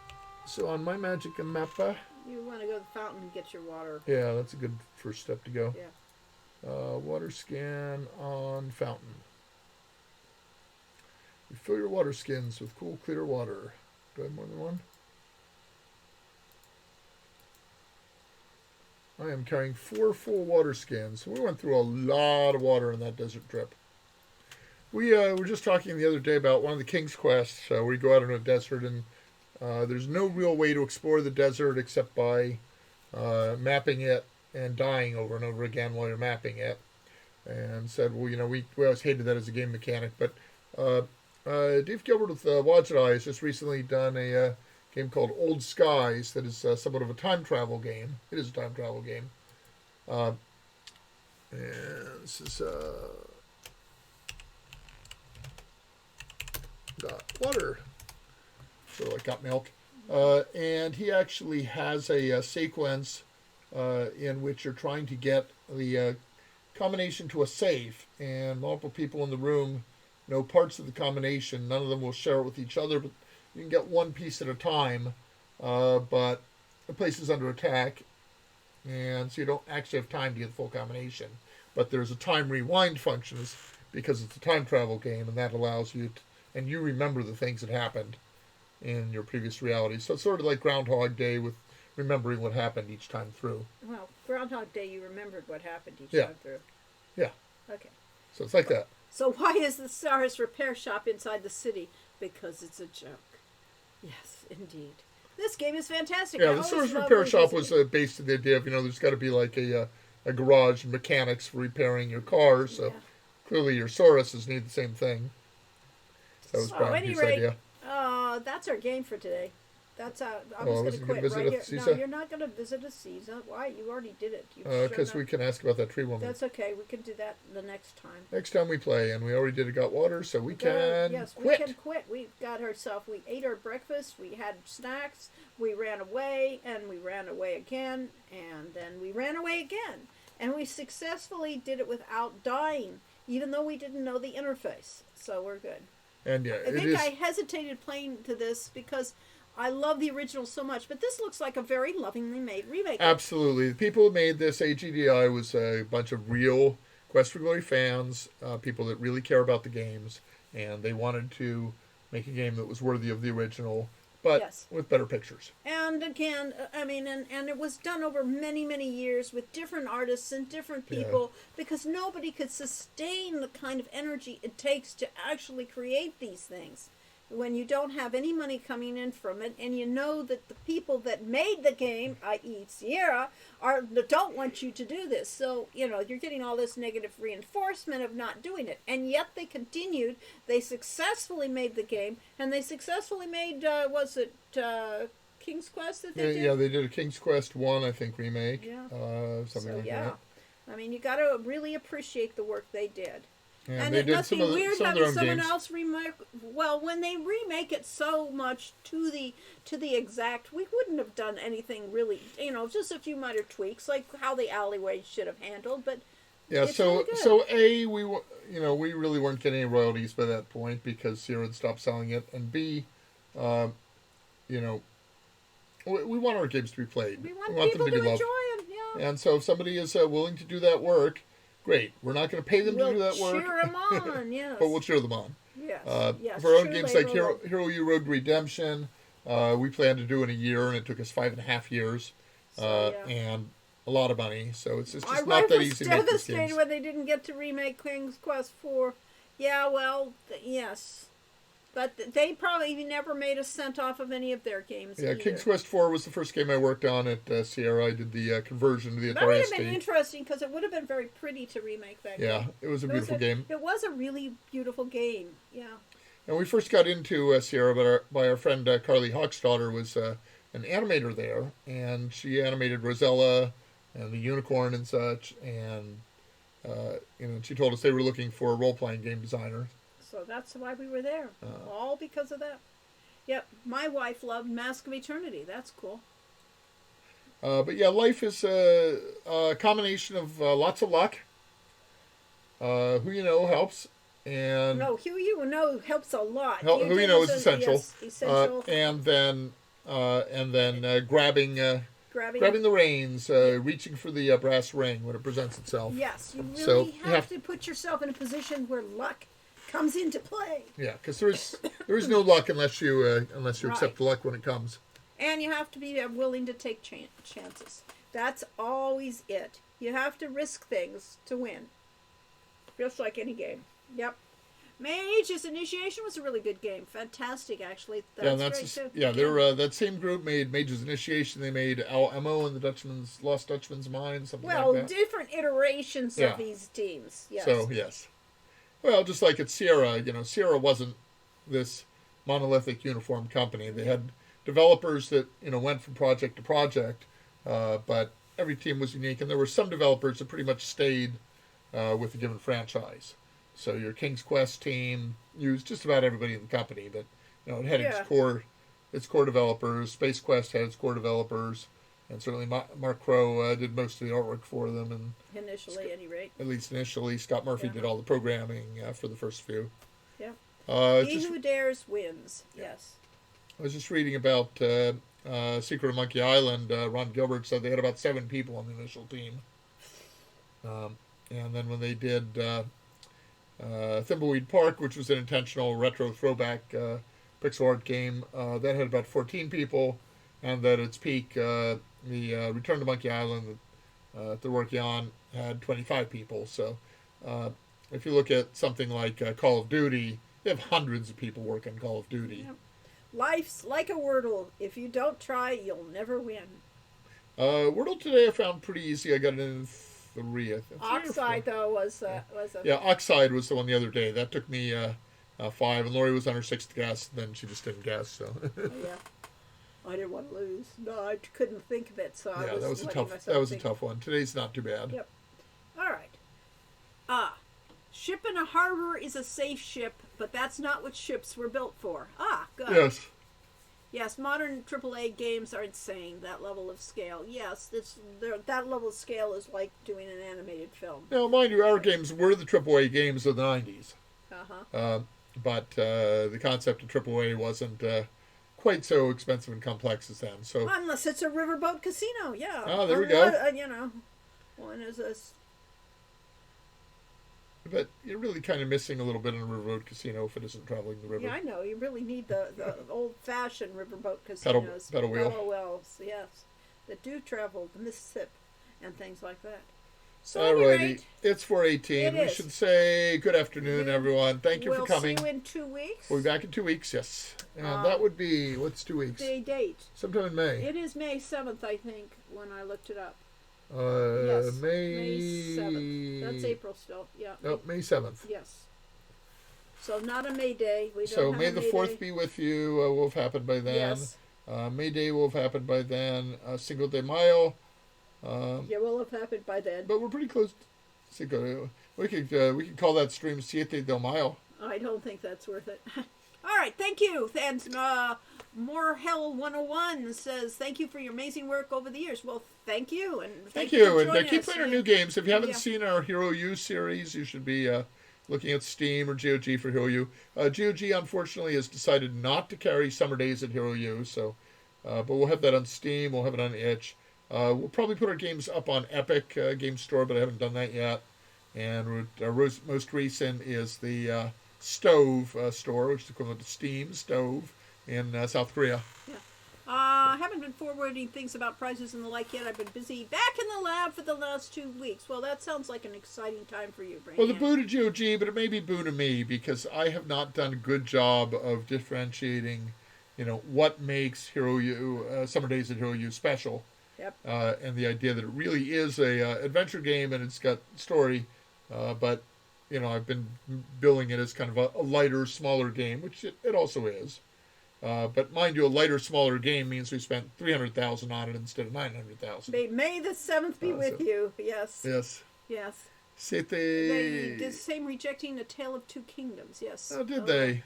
so on my magic mappa, You want to go to the fountain and get your water. yeah, that's a good first step to go. Yeah. Water scan on fountain. You fill your water skins with cool, clear water. Do I have more than one? I am carrying 4 full water skins. We went through a lot of water on that desert trip. We were just talking the other day about one of the King's Quests, where you go out in a desert and there's no real way to explore the desert except by mapping it and dying over and over again while you're mapping it. And said, well, you know, we always hated that as a game mechanic. But Dave Gilbert with Wajidai has just recently done a game called Old Skies that is somewhat of a time travel game. It is a time travel game. And this is got water. So I got milk. And he actually has a sequence in which you're trying to get the combination to a safe, and multiple people in the room know parts of the combination. None of them will share it with each other, but you can get one piece at a time. But the place is under attack, and so you don't actually have time to get the full combination. But there's a time rewind function because it's a time travel game, and that allows you to, and you remember the things that happened in your previous reality. So it's sort of like Groundhog Day with remembering what happened each time through. Well, Groundhog Day, you remembered what happened each Yeah. time through. Yeah. Okay. So it's like that. So why is the Stars repair shop inside the city? Because it's a joke. Yes, indeed. This game is fantastic. Yeah, I the always Source love Repair Shop revisiting. was based on the idea of, there's got to be like a garage and mechanics for repairing your car. So Yeah. clearly your Sauruses need the same thing. That was So, Brian at any Hughes' rate, idea. That's our game for today. That's I Oh, was going wasn't to gonna quit visit right a here. No, Caesar? you're not going to visit a Caesar. Why? You already did it. You Because showed we up. can ask about that tree woman. That's okay. We can do that the next time. Next time we play, and we already did it, got water, so we can Yes, quit. we can quit. We got ourselves. We ate our breakfast. We had snacks. We ran away, and we ran away again, and then we ran away again, and we successfully did it without dying, even though we didn't know the interface. So we're good. And yeah, I think I hesitated playing to this because I love the original so much, but this looks like a very lovingly made remake. Absolutely. The people who made this, AGDI, was a bunch of real Quest for Glory fans, people that really care about the games, and they wanted to make a game that was worthy of the original, but Yes. with better pictures. And again, I mean, and it was done over many, many years with different artists and different people because nobody could sustain the kind of energy it takes to actually create these things. When you don't have any money coming in from it, and you know that the people that made the game, i.e. Sierra, don't want you to do this. So, you're getting all this negative reinforcement of not doing it. And yet they continued. They successfully made the game, and they successfully made, King's Quest that they did? Yeah, they did a King's Quest 1, I think, remake. Yeah. Something So, like yeah. that. I mean, you got to really appreciate the work they did. And it they did must be some of weird their having own someone games. else remake. Well, when they remake it so much to the exact, we wouldn't have done anything really. Just a few minor tweaks, like how the alleyway should have handled. But Yeah, it's so really good. so we really weren't getting any royalties by that point because Sierra had stopped selling it, and B, we want our games to be played. we want them people to be to loved. enjoy them. Yeah. And so if somebody is willing to do that work, great. We're not going to pay them We'll to do that work, cheer them on. Yes. but we'll cheer them on. Yes. Yes. For our own true games labor like of Hero U Road Redemption, we planned to do in a year, and it took us 5.5 years, So, yeah. and a lot of money. So it's just My not wife that was easy to make these devastated games. when they didn't get to remake King's Quest 4. Yeah, well, yes. But they probably never made a cent off of any of their games Yeah, either. King's Quest 4 was the first game I worked on at Sierra. I did the conversion to the That would Atari have been ST. interesting because it would have been very pretty to remake that Yeah, game. it was a beautiful game. It was a really beautiful game, yeah. And we first got into Sierra by our friend Carly Hochstadter was an animator there, and she animated Rosella and the Unicorn and such, and she told us they were looking for a role-playing game designer. So that's why we were there. All because of that. Yep, my wife loved Mask of Eternity. That's cool. But yeah, life is a combination of lots of luck. Who you know helps, and No, who you know helps a lot. who you know is essential. Yes, essential. And then grabbing the reins, reaching for the brass ring when it presents itself. Yes, you really So, you have to put yourself in a position where luck comes into play. Yeah, because there is no luck unless you accept Right. the luck when it comes. And you have to be willing to take chances. That's always it. You have to risk things to win. Just like any game. Yep. Mage's Initiation was a really good game. Fantastic, actually. That's great, too. They're that same group made Mage's Initiation. They made Al Emo and the Lost Dutchman's Mind, something Well, like that. different iterations Yeah. of these teams. Yes. So yes, well, just like at Sierra, Sierra wasn't this monolithic uniform company. They had developers that went from project to project, but every team was unique, and there were some developers that pretty much stayed with a given franchise. So your King's Quest team, used just about everybody in the company, but it had Yeah. its core developers. Space Quest had its core developers, and certainly Mark Crow did most of the artwork for them, and Initially, at any rate. at least initially, Scott Murphy did all the programming for the first few. Yeah. He Just, who dares wins. Yes. I was just reading about Secret of Monkey Island. Ron Gilbert said they had about 7 people on the initial team. And then when they did Thimbleweed Park, which was an intentional retro throwback pixel art game, that had about 14 people. And at its peak, the Return to Monkey Island that they're working on had 25 people. So if you look at something like Call of Duty, they have hundreds of people working Call of Duty. Yep. Life's like a Wordle. If you don't try, you'll never win. Wordle today I found pretty easy. I got it in 3, I think. Oxide, though, was a... Yeah, Oxide was the one the other day. That took me 5, and Lori was on her 6th guess, and then she just didn't guess. So. Oh, yeah. I didn't want to lose. No, I couldn't think of it, so I was that was letting myself That was think. a tough one. Today's not too bad. Yep. All right. Ship in a harbor is a safe ship, but that's not what ships were built for. Good. Yes. Yes, modern AAA games are insane, that level of scale. Yes, that level of scale is like doing an animated film. Now, mind you, our games were the AAA games of the 90s. Uh-huh. But the concept of AAA wasn't quite so expensive and complex as then. So Unless it's a riverboat casino, yeah. Oh, there we go. One is a... But you're really kind of missing a little bit in a riverboat casino if it isn't traveling the river. Yeah, I know. You really need the old-fashioned riverboat casinos. Pedal wheel. Pedal wheels, yes. That do travel the Mississippi and things like that. So Alrighty, it's 4:18. It We is. should say good afternoon, everyone. Thank you for coming. We'll see you in 2 weeks. We'll be back in 2 weeks, yes. And that would be, what's 2 weeks? The date. Sometime in May. It is May 7th, I think, when I looked it up. Yes, May 7th. That's April still, yeah. Oh, May 7th. Yes. So not a May Day. We don't So have May a the May 4th Day. be with you. Will have happened by then. Yes. May Day will have happened by then. Cinco de Mayo. Yeah, will have happened by then. But we're pretty close to Cinco. We could call that stream Siete del Mayo. I don't think that's worth it. All right, thank you. And More Hell 101 says, thank you for your amazing work over the years. Well, thank you. And Thank for you. And joining keep us. playing our new games. If you haven't Yeah. seen our Hero U series, you should be looking at Steam or GOG for Hero U. GOG, unfortunately, has decided not to carry Summer Days at Hero U. So, but we'll have that on Steam. We'll have it on itch. We'll probably put our games up on Epic Game Store, but I haven't done that yet. And our most recent is the Stove store, which is equivalent to Steam Stove in South Korea. Yeah. I haven't been forwarding things about prizes and the like yet. I've been busy back in the lab for the last 2 weeks. Well, that sounds like an exciting time for you, Brainiac. Well, the boo to GOG, but it may be boo to me because I have not done a good job of differentiating, what makes Hero U, Summer Days at Hero U special. Yep. And the idea that it really is a adventure game and it's got story, but I've been billing it as kind of a lighter, smaller game, which it also is. But mind you, a lighter, smaller game means we spent $300,000 on it instead of $900,000. May the 7th be with you. Yes. Yes. Yes. C'était... They did the same rejecting A Tale of Two Kingdoms. Yes. Oh, did they?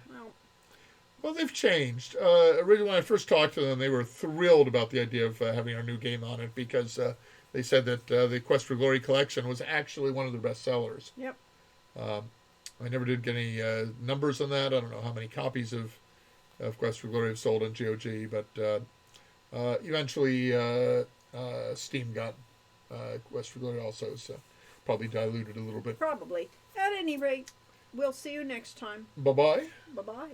Well, They've changed. Originally, when I first talked to them, they were thrilled about the idea of having our new game on it because they said that the Quest for Glory collection was actually one of their best sellers. Yep. I never did get any numbers on that. I don't know how many copies of Quest for Glory have sold on GOG, but eventually Steam got Quest for Glory also, so probably diluted a little bit. Probably. At any rate, we'll see you next time. Bye-bye. Bye-bye.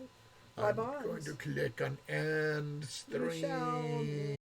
I'm Bye-bye. going to click on end stream. You shall.